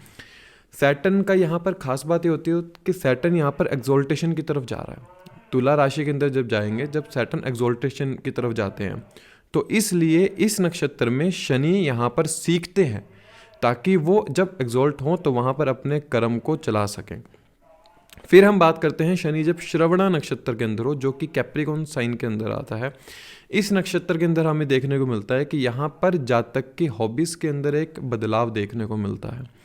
सैटर्न का यहाँ पर खास बात ये होती है कि सैटर्न यहाँ पर एक्सोल्टेशन की तरफ जा रहा है। तुला राशि के अंदर जब जाएंगे, जब सैटर्न एक्सोल्टेशन की तरफ जाते हैं, तो इसलिए इस नक्षत्र में शनि यहाँ पर सीखते हैं, ताकि वो जब एक्सोल्ट हों तो वहाँ पर अपने कर्म को चला सकें। फिर हम बात करते हैं शनि जब श्रवणा नक्षत्र के अंदर हो, जो कि कैप्रिकॉर्न साइन के अंदर आता है। इस नक्षत्र के अंदर हमें देखने को मिलता है कि यहाँ पर जातक की हॉबीज़ के अंदर एक बदलाव देखने को मिलता है,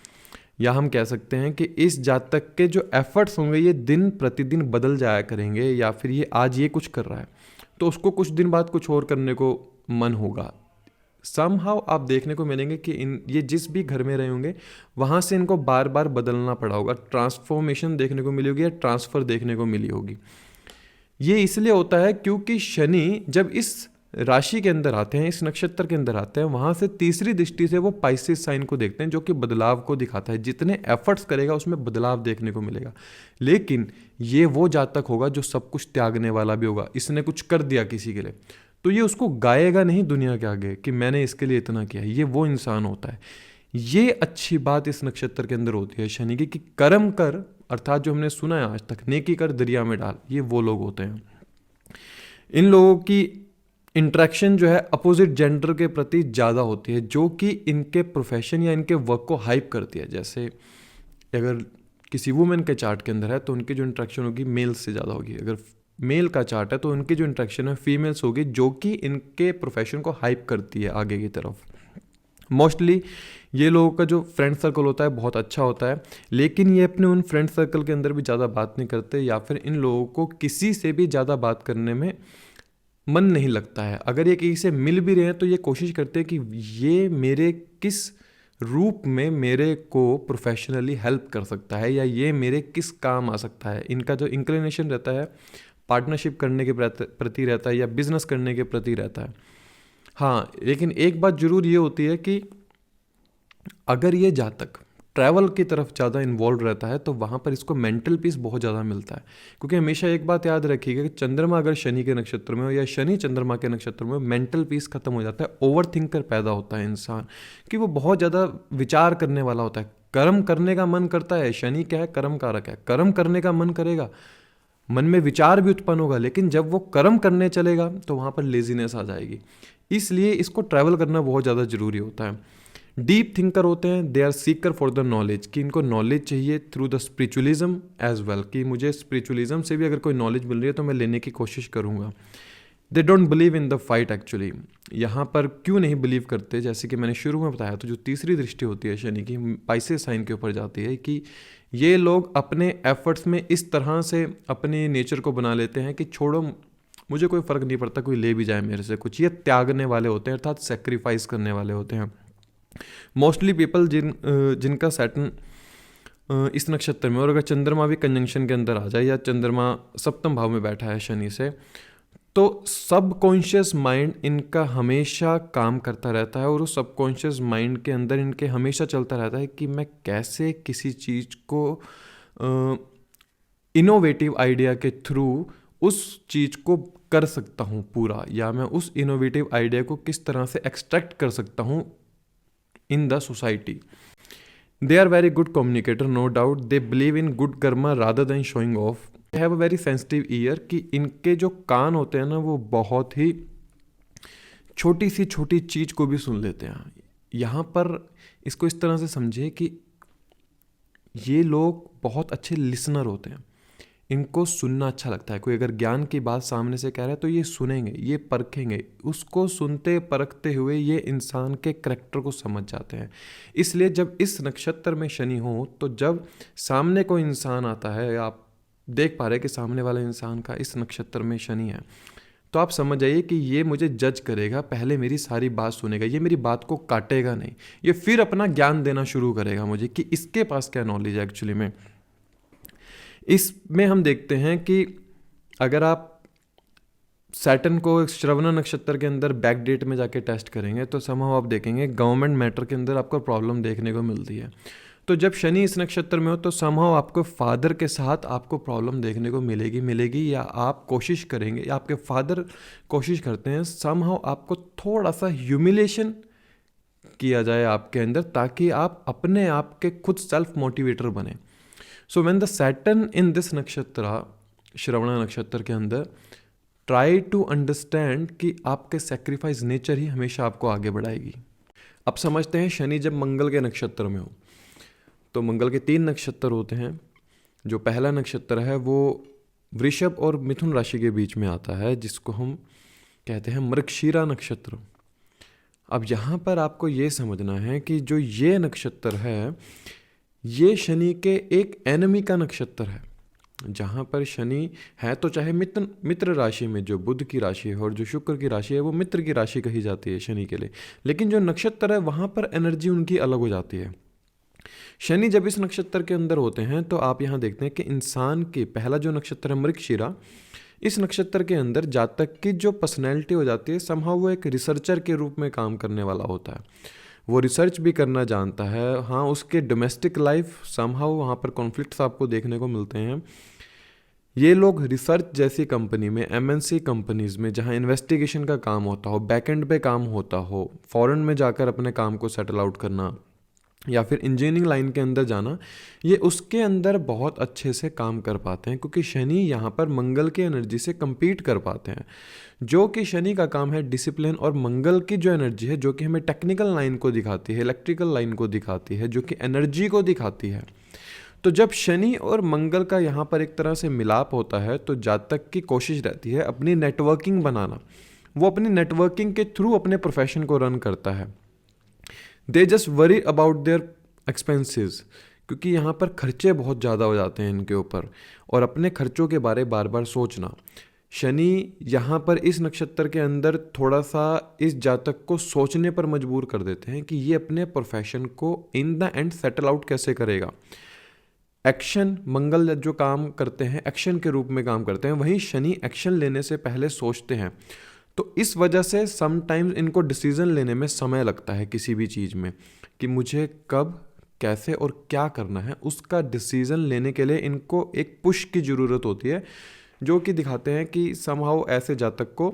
या हम कह सकते हैं कि इस जातक के जो एफर्ट्स होंगे ये दिन प्रतिदिन बदल जाया करेंगे, या फिर ये आज ये कुछ कर रहा है तो उसको कुछ दिन बाद कुछ और करने को मन होगा। समहाउ आप देखने को मिलेंगे कि ये जिस भी घर में रहे होंगे वहाँ से इनको बार बार बदलना पड़ा होगा, ट्रांसफॉर्मेशन देखने को मिली होगी या ट्रांसफ़र देखने को मिली होगी। ये इसलिए होता है क्योंकि शनि जब इस राशि के अंदर आते हैं, इस नक्षत्र के अंदर आते हैं, वहाँ से तीसरी दृष्टि से वो पाइसेस साइन को देखते हैं, जो कि बदलाव को दिखाता है। जितने एफर्ट्स करेगा उसमें बदलाव देखने को मिलेगा। लेकिन ये वो जातक होगा जो सब कुछ त्यागने वाला भी होगा। इसने कुछ कर दिया किसी के लिए तो ये उसको गाएगा नहीं दुनिया के आगे कि मैंने इसके लिए इतना किया। ये वो इंसान होता है। ये अच्छी बात इस नक्षत्र के अंदर होती है शनि की, कि कर्म कर, अर्थात जो हमने सुना है आज तक, नेकी कर दरिया में डाल, ये वो लोग होते हैं। इन लोगों की इंट्रैक्शन जो है अपोजिट जेंडर के प्रति ज़्यादा होती है, जो कि इनके प्रोफेशन या इनके वर्क को हाइप करती है। जैसे अगर किसी वुमेन के चार्ट के अंदर है तो उनकी जो इंट्रैक्शन होगी मेल से ज़्यादा होगी। अगर मेल का चार्ट है तो उनकी जो इंट्रैक्शन है फीमेल्स होगी, जो कि इनके प्रोफेशन को हाइप करती है आगे की तरफ। मोस्टली ये लोगों का जो फ्रेंड सर्कल होता है बहुत अच्छा होता है, लेकिन ये अपने उन फ्रेंड सर्कल के अंदर भी ज़्यादा बात नहीं करते, या फिर इन लोगों को किसी से भी ज़्यादा बात करने में मन नहीं लगता है। अगर ये किसी से मिल भी रहे हैं तो ये कोशिश करते हैं कि ये मेरे किस रूप में मेरे को प्रोफेशनली हेल्प कर सकता है, या ये मेरे किस काम आ सकता है। इनका जो इंक्लिनेशन रहता है पार्टनरशिप करने के प्रति रहता है, या बिजनेस करने के प्रति रहता है। हाँ, लेकिन एक बात ज़रूर ये होती है कि अगर ये जातक ट्रैवल की तरफ ज़्यादा इन्वॉल्व रहता है तो वहाँ पर इसको मेंटल पीस बहुत ज़्यादा मिलता है। क्योंकि हमेशा एक बात याद रखिएगा कि चंद्रमा अगर शनि के नक्षत्र में हो या शनि चंद्रमा के नक्षत्र में हो, मेंटल पीस खत्म हो जाता है। ओवर थिंकर पैदा होता है इंसान, कि वो बहुत ज़्यादा विचार करने वाला होता है। कर्म करने का मन करता है, शनि क्या है, कर्म कारक है। कर्म करने का मन करेगा, मन में विचार भी उत्पन्न होगा, लेकिन जब वो कर्म करने चलेगा तो वहाँ पर लेजीनेस आ जाएगी। इसलिए इसको ट्रैवल करना बहुत ज़्यादा ज़रूरी होता है। डीप थिंकर होते हैं, they are seeker for the knowledge, कि इनको नॉलेज चाहिए through the spiritualism as well, कि मुझे स्पिरिचुअलिज्म से भी अगर कोई नॉलेज मिल रही है तो मैं लेने की कोशिश करूँगा। They don't believe in the fight actually. यहाँ पर क्यों नहीं बिलीव करते, जैसे कि मैंने शुरू में बताया, तो जो तीसरी दृष्टि होती है शनि की, पाइसेस साइन के ऊपर जाती है, कि ये लोग अपने एफर्ट्स में इस तरह से अपने नेचर को बना लेते हैं कि छोड़ो, मुझे कोई फ़र्क नहीं पड़ता, कोई ले भी जाए मेरे से कुछ। ये त्यागने वाले होते हैं, अर्थात सेक्रीफाइस करने वाले होते हैं। मोस्टली पीपल जिनका सैटर्न इस नक्षत्र में, और अगर चंद्रमा भी कंजंक्शन के अंदर आ जाए या चंद्रमा सप्तम भाव में बैठा है शनि से, तो सबकॉन्शियस माइंड इनका हमेशा काम करता रहता है, और उस सबकॉन्शियस माइंड के अंदर इनके हमेशा चलता रहता है कि मैं कैसे किसी चीज़ को इनोवेटिव आइडिया के थ्रू उस चीज़ को कर सकता हूँ पूरा, या मैं उस इनोवेटिव आइडिया को किस तरह से एक्सट्रैक्ट कर सकता हूँ in the society. They are very good communicator, no doubt. They believe in good karma rather than showing off. They have a very sensitive ear, कि इनके जो कान होते हैं ना, वो बहुत ही छोटी सी छोटी चीज़ को भी सुन लेते हैं। यहाँ पर इसको इस तरह से समझे कि ये लोग बहुत अच्छे लिसनर होते हैं, इनको सुनना अच्छा लगता है। कोई अगर ज्ञान की बात सामने से कह रहा है तो ये सुनेंगे, ये परखेंगे, उसको सुनते परखते हुए ये इंसान के करैक्टर को समझ जाते हैं। इसलिए जब इस नक्षत्र में शनि हो, तो जब सामने कोई इंसान आता है, आप देख पा रहे हैं कि सामने वाले इंसान का इस नक्षत्र में शनि है, तो आप समझ जाइए कि ये मुझे जज करेगा, पहले मेरी सारी बात सुनेगा, ये मेरी बात को काटेगा नहीं, ये फिर अपना ज्ञान देना शुरू करेगा मुझे कि इसके पास क्या नॉलेज है एक्चुअली में। इसमें हम देखते हैं कि अगर आप सैटर्न को श्रवण नक्षत्र के अंदर बैक डेट में जाके टेस्ट करेंगे, तो समहाउ आप देखेंगे गवर्नमेंट मैटर के अंदर आपको प्रॉब्लम देखने को मिलती है। तो जब शनि इस नक्षत्र में हो, तो समहाउ आपको फादर के साथ आपको प्रॉब्लम देखने को मिलेगी, या आप कोशिश करेंगे, या आपके फादर कोशिश करते हैं समहाउ आपको थोड़ा सा ह्यूमिलेशन किया जाए आपके अंदर, ताकि आप अपने आप के खुद सेल्फ मोटिवेटर बने। So when the Saturn in this नक्षत्र, श्रवण नक्षत्र के अंदर, ट्राई टू अंडरस्टैंड कि आपके सेक्रीफाइस नेचर ही हमेशा आपको आगे बढ़ाएगी। अब समझते हैं शनि जब मंगल के नक्षत्र में हो, तो मंगल के 3 नक्षत्र होते हैं। जो पहला नक्षत्र है वो वृषभ और मिथुन राशि के बीच में आता है, जिसको हम कहते हैं मृगशिरा नक्षत्र। अब यहाँ पर आपको ये समझना है कि जो ये नक्षत्र है, ये शनि के एक एनिमी का नक्षत्र है। जहाँ पर शनि है, तो चाहे मित्र राशि में जो बुध की राशि है और जो शुक्र की राशि है, वो मित्र की राशि कही जाती है शनि के लिए, लेकिन जो नक्षत्र है वहाँ पर एनर्जी उनकी अलग हो जाती है। शनि जब इस नक्षत्र के अंदर होते हैं, तो आप यहाँ देखते हैं कि इंसान के पहला जो नक्षत्र है मृगशिरा, इस नक्षत्र के अंदर जातक की जो पर्सनैलिटी हो जाती है, समहाउ वो एक रिसर्चर के रूप में काम करने वाला होता है। वो रिसर्च भी करना जानता है। हाँ, उसके डोमेस्टिक लाइफ समहाउ वहाँ पर कॉन्फ्लिक्ट्स आपको देखने को मिलते हैं। ये लोग रिसर्च जैसी कंपनी में, एमएनसी कंपनीज़ में, जहाँ इन्वेस्टिगेशन का काम होता हो, बैकएंड पे काम होता हो, फॉरेन में जाकर अपने काम को सेटल आउट करना, या फिर इंजीनियरिंग लाइन के अंदर जाना, ये उसके अंदर बहुत अच्छे से काम कर पाते हैं, क्योंकि शनि यहाँ पर मंगल की एनर्जी से compete कर पाते हैं। जो कि शनि का काम है डिसिप्लिन, और मंगल की जो एनर्जी है, जो कि हमें टेक्निकल लाइन को दिखाती है, इलेक्ट्रिकल लाइन को दिखाती है, जो कि एनर्जी को दिखाती है। तो जब शनि और मंगल का यहाँ पर एक तरह से मिलाप होता है, तो जातक की कोशिश रहती है अपनी नेटवर्किंग बनाना। वो अपनी नेटवर्किंग के थ्रू अपने प्रोफेशन को रन करता है। They just worry about their expenses, क्योंकि यहाँ पर खर्चे बहुत ज़्यादा हो जाते हैं इनके ऊपर, और अपने खर्चों के बारे बार बार सोचना। शनि यहाँ पर इस नक्षत्र के अंदर थोड़ा सा इस जातक को सोचने पर मजबूर कर देते हैं कि ये अपने प्रोफेशन को in the end settle out कैसे करेगा। एक्शन, मंगल जो काम करते हैं एक्शन के रूप में काम करते हैं, वहीं शनि एक्शन लेने से पहले सोचते हैं। तो इस वजह से समटाइम्स इनको डिसीज़न लेने में समय लगता है किसी भी चीज़ में, कि मुझे कब, कैसे और क्या करना है, उसका डिसीज़न लेने के लिए इनको एक पुश की ज़रूरत होती है, जो कि दिखाते हैं कि समहाउ ऐसे जातक को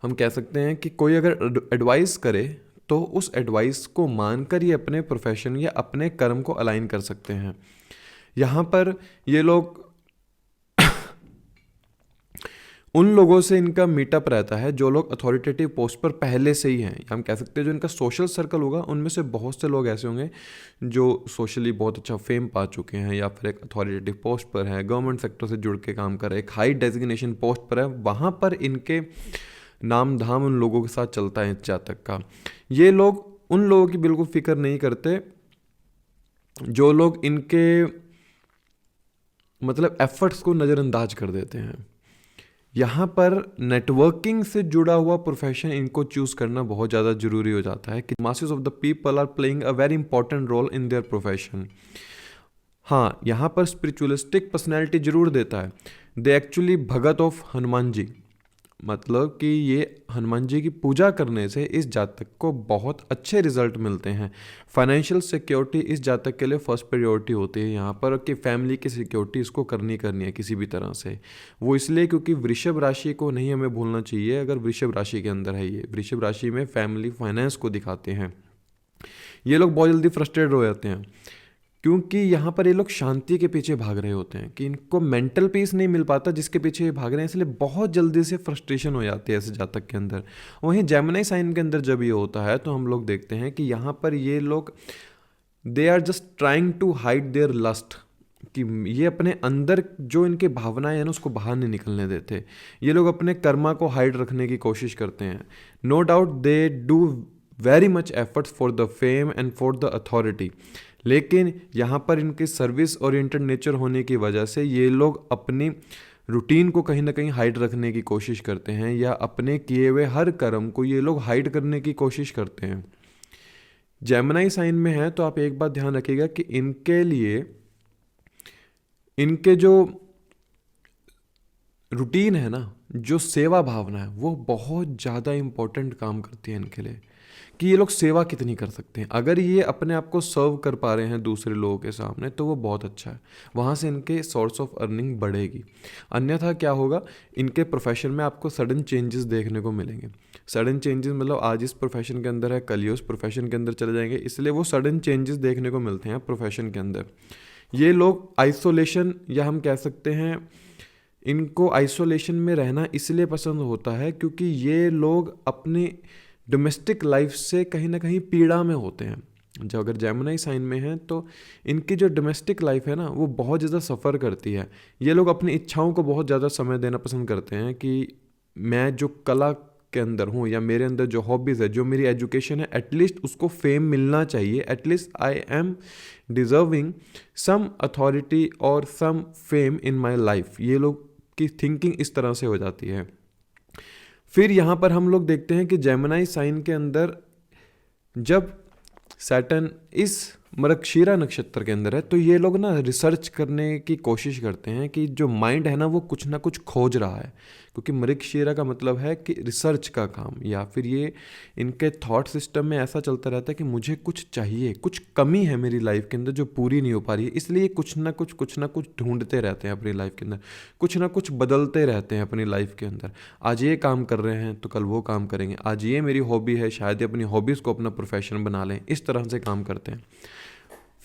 हम कह सकते हैं कि कोई अगर एडवाइस करे, तो उस एडवाइस को मानकर ये अपने प्रोफेशन या अपने कर्म को अलाइन कर सकते हैं। यहाँ पर ये लोग उन लोगों से इनका मीटअप रहता है जो लोग अथॉरिटेटिव पोस्ट पर पहले से ही हैं, या हम कह सकते हैं जो इनका सोशल सर्कल होगा उनमें से बहुत से लोग ऐसे होंगे जो सोशली बहुत अच्छा फेम पा चुके हैं या फिर एक अथॉरिटेटिव पोस्ट पर है, गवर्नमेंट सेक्टर से जुड़ के काम कर रहे हैं, एक हाई डेजिग्नेशन पोस्ट पर है, वहाँ पर इनके नाम धाम उन लोगों के साथ चलता है इस जातक का। ये लोग उन लोगों की बिल्कुल फिक्र नहीं करते जो लोग इनके मतलब एफर्ट्स को नज़रअंदाज कर देते हैं। यहाँ पर नेटवर्किंग से जुड़ा हुआ प्रोफेशन इनको चूज करना बहुत ज़्यादा जरूरी हो जाता है कि masses of the people are playing a very important role in their profession. हाँ, यहाँ पर स्पिरिचुअलिस्टिक पर्सनैलिटी जरूर देता है। दे एक्चुअली भगत ऑफ हनुमान जी, मतलब कि ये हनुमान जी की पूजा करने से इस जातक को बहुत अच्छे रिजल्ट मिलते हैं। फाइनेंशियल सिक्योरिटी इस जातक के लिए फर्स्ट प्रायोरिटी होती है यहाँ पर, कि फैमिली की सिक्योरिटी इसको करनी है किसी भी तरह से। वो इसलिए क्योंकि वृषभ राशि को नहीं हमें भूलना चाहिए, अगर वृषभ राशि के अंदर है, ये वृषभ राशि में फैमिली फाइनेंस को दिखाते हैं। ये लोग बहुत जल्दी फ्रस्ट्रेट हो जाते हैं क्योंकि यहाँ पर ये लोग शांति के पीछे भाग रहे होते हैं, कि इनको मेंटल पीस नहीं मिल पाता जिसके पीछे ये भाग रहे हैं, इसलिए बहुत जल्दी से फ्रस्ट्रेशन हो जाती है ऐसे जातक के अंदर। वहीं जेमिनी साइन के अंदर जब ये होता है तो हम लोग देखते हैं कि यहाँ पर ये लोग they are just trying to hide their lust, कि ये अपने अंदर जो इनके भावनाएं हैं ना उसको बाहर नहीं निकलने देते। ये लोग अपने कर्मा को हाइड रखने की कोशिश करते हैं। No doubt they do very much efforts for the fame and for the authority, लेकिन यहाँ पर इनके सर्विस ओरिएंटेड नेचर होने की वजह से ये लोग अपनी रूटीन को कहीं ना कहीं हाइड रखने की कोशिश करते हैं, या अपने किए हुए हर कर्म को ये लोग हाइड करने की कोशिश करते हैं। जेमिनी साइन में है तो आप एक बात ध्यान रखिएगा कि इनके लिए इनके जो रूटीन है ना, जो सेवा भावना है, वो बहुत ज़्यादा इम्पोर्टेंट काम करती है इनके लिए, कि ये लोग सेवा कितनी कर सकते हैं। अगर ये अपने आप को सर्व कर पा रहे हैं दूसरे लोगों के सामने तो वो बहुत अच्छा है, वहाँ से इनके सोर्स ऑफ अर्निंग बढ़ेगी। अन्यथा क्या होगा, इनके प्रोफेशन में आपको सडन चेंजेस देखने को मिलेंगे। सडन चेंजेस मतलब आज इस प्रोफेशन के अंदर है, कल ये उस प्रोफेशन के अंदर चले जाएंगे, इसलिए वो सडन चेंजेस देखने को मिलते हैं प्रोफेशन के अंदर। ये लोग आइसोलेशन, या हम कह सकते हैं इनको आइसोलेशन में रहना इसलिए पसंद होता है क्योंकि ये लोग अपनी डोमेस्टिक लाइफ से कहीं ना कहीं पीड़ा में होते हैं। जब अगर जेमिनी साइन में है तो इनकी जो डोमेस्टिक लाइफ है ना वो बहुत ज़्यादा सफ़र करती है। ये लोग अपनी इच्छाओं को बहुत ज़्यादा समय देना पसंद करते हैं, कि मैं जो कला के अंदर हूँ या मेरे अंदर जो हॉबीज़ है, जो मेरी एजुकेशन है, एटलीस्ट उसको फेम मिलना चाहिए, at least I am deserving some authority और some fame in my life. ये लोग की थिंकिंग इस तरह से हो जाती है। फिर यहाँ पर हम लोग देखते हैं कि जेमिनी साइन के अंदर जब सैटर्न इस मृगशिरा नक्षत्र के अंदर है तो ये लोग ना रिसर्च करने की कोशिश करते हैं कि जो माइंड है ना वो कुछ ना कुछ खोज रहा है, क्योंकि मृगशिरा का मतलब है कि रिसर्च का काम, या फिर ये इनके थॉट सिस्टम में ऐसा चलता रहता है कि मुझे कुछ चाहिए, कुछ कमी है मेरी लाइफ के अंदर जो पूरी नहीं हो पा रही है, इसलिए कुछ ना कुछ ढूंढते रहते हैं अपनी लाइफ के अंदर, कुछ ना कुछ बदलते रहते हैं अपनी लाइफ के अंदर। आज ये काम कर रहे हैं तो कल वो काम करेंगे, आज ये मेरी हॉबी है, शायद अपनी हॉबीज़ को अपना प्रोफेशन बना लें, इस तरह से काम करते हैं।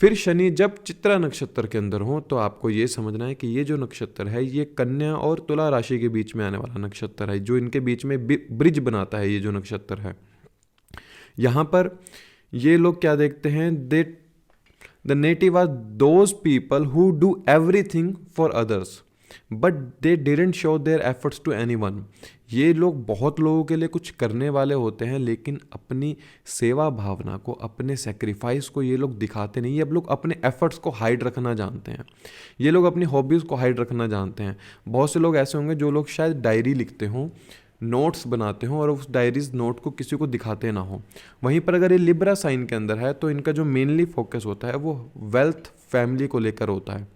फिर शनि जब चित्रा नक्षत्र के अंदर हो तो आपको ये समझना है कि ये जो नक्षत्र है ये कन्या और तुला राशि के बीच में आने वाला नक्षत्र है, जो इनके बीच में ब्रिज बनाता है। ये जो नक्षत्र है यहाँ पर ये लोग क्या देखते हैं, they the native are those people who do everything for others but they didn't show their efforts to anyone. ये लोग बहुत लोगों के लिए कुछ करने वाले होते हैं, लेकिन अपनी सेवा भावना को, अपने सेक्रीफाइस को ये लोग दिखाते नहीं। ये लोग अपने एफर्ट्स को हाइड रखना जानते हैं, ये लोग अपनी हॉबीज़ को हाइड रखना जानते हैं। बहुत से लोग ऐसे होंगे जो लोग शायद डायरी लिखते हों, नोट्स बनाते हों और उस डायरीज नोट को किसी को दिखाते ना हो। वहीं पर अगर ये लिब्रा साइन के अंदर है तो इनका जो मेनली फोकस होता है वो वेल्थ, फैमिली को लेकर होता है।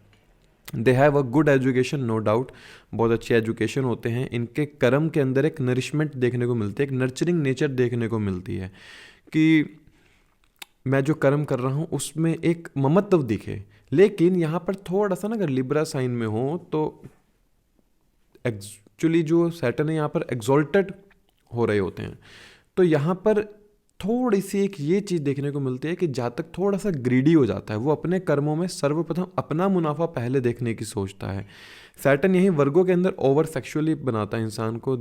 They have a good education, no doubt, बहुत अच्छी एजुकेशन होते हैं। इनके कर्म के अंदर एक नरिशमेंट देखने को मिलती है, एक नर्चरिंग नेचर देखने को मिलती है, कि मैं जो कर्म कर रहा हूँ उसमें एक ममत्व दिखे। लेकिन यहाँ पर थोड़ा सा ना अगर लिब्रा साइन में हो तो एक्चुअली जो सैटर्न है यहाँ पर एग्जॉल्टेड हो रहे होते हैं, तो यहाँ पर थोड़ी सी एक ये चीज़ देखने को मिलती है कि जातक थोड़ा सा ग्रीडी हो जाता है, वो अपने कर्मों में सर्वप्रथम अपना मुनाफा पहले देखने की सोचता है। सैटर्न यही वर्गों के अंदर ओवर सेक्सुअली बनाता है इंसान को,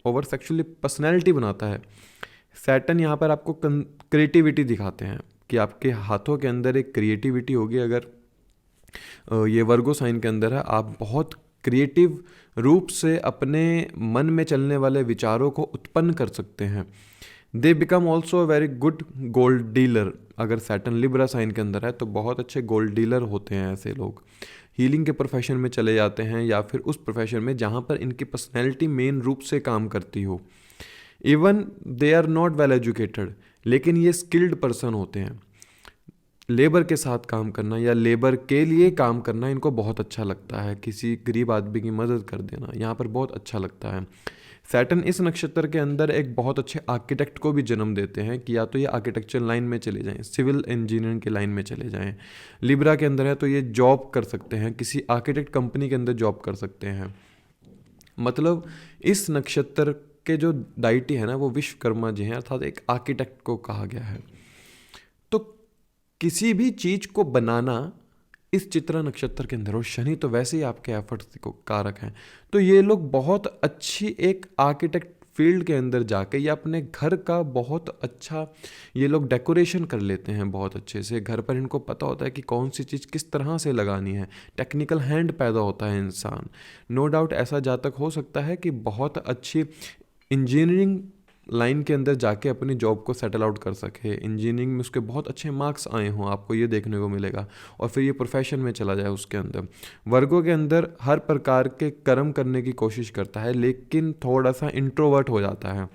ओवर सेक्सुअली पर्सनैलिटी बनाता है। सैटर्न यहाँ पर आपको क्रिएटिविटी दिखाते हैं कि आपके हाथों के अंदर एक क्रिएटिविटी होगी। अगर ये वर्गो साइन के अंदर है, आप बहुत क्रिएटिव रूप से अपने मन में चलने वाले विचारों को उत्पन्न कर सकते हैं। They become also a very good gold dealer. अगर सैटर्न लिब्रा साइन के अंदर है तो बहुत अच्छे गोल्ड डीलर होते हैं ऐसे लोग। हीलिंग के प्रोफेशन में चले जाते हैं या फिर उस प्रोफेशन में जहाँ पर इनकी पर्सनैलिटी मेन रूप से काम करती हो। Even they are not well educated, लेकिन ये स्किल्ड पर्सन होते हैं। लेबर के साथ काम करना या लेबर के लिए काम करना इनको बहुत अच्छा लगता है। किसी गरीब आदमी की मदद कर देना यहाँ पर बहुत अच्छा लगता है। सैटर्न इस नक्षत्र के अंदर एक बहुत अच्छे आर्किटेक्ट को भी जन्म देते हैं कि या तो ये आर्किटेक्चर लाइन में चले जाएं, सिविल इंजीनियरिंग की लाइन में चले जाएं। लिब्रा के अंदर है तो ये जॉब कर सकते हैं, किसी आर्किटेक्ट कंपनी के अंदर जॉब कर सकते हैं। मतलब इस नक्षत्र के जो डाइटी है ना, वो विश्वकर्मा जी हैं, अर्थात एक आर्किटेक्ट को कहा गया है। तो किसी भी चीज को बनाना इस चित्रा नक्षत्र के अंदर, और शनि तो वैसे ही आपके एफर्ट्स को कारक हैं, तो ये लोग बहुत अच्छी एक आर्किटेक्ट फील्ड के अंदर जाके या अपने घर का बहुत अच्छा ये लोग डेकोरेशन कर लेते हैं बहुत अच्छे से। घर पर इनको पता होता है कि कौन सी चीज़ किस तरह से लगानी है, टेक्निकल हैंड पैदा होता है इंसान। नो डाउट ऐसा जातक हो सकता है कि बहुत अच्छी इंजीनियरिंग लाइन के अंदर जाके अपनी जॉब को सेटल आउट कर सके, इंजीनियरिंग में उसके बहुत अच्छे मार्क्स आए हों, आपको ये देखने को मिलेगा, और फिर ये प्रोफेशन में चला जाए उसके अंदर। वर्गों के अंदर हर प्रकार के कर्म करने की कोशिश करता है, लेकिन थोड़ा सा इंट्रोवर्ट हो जाता है।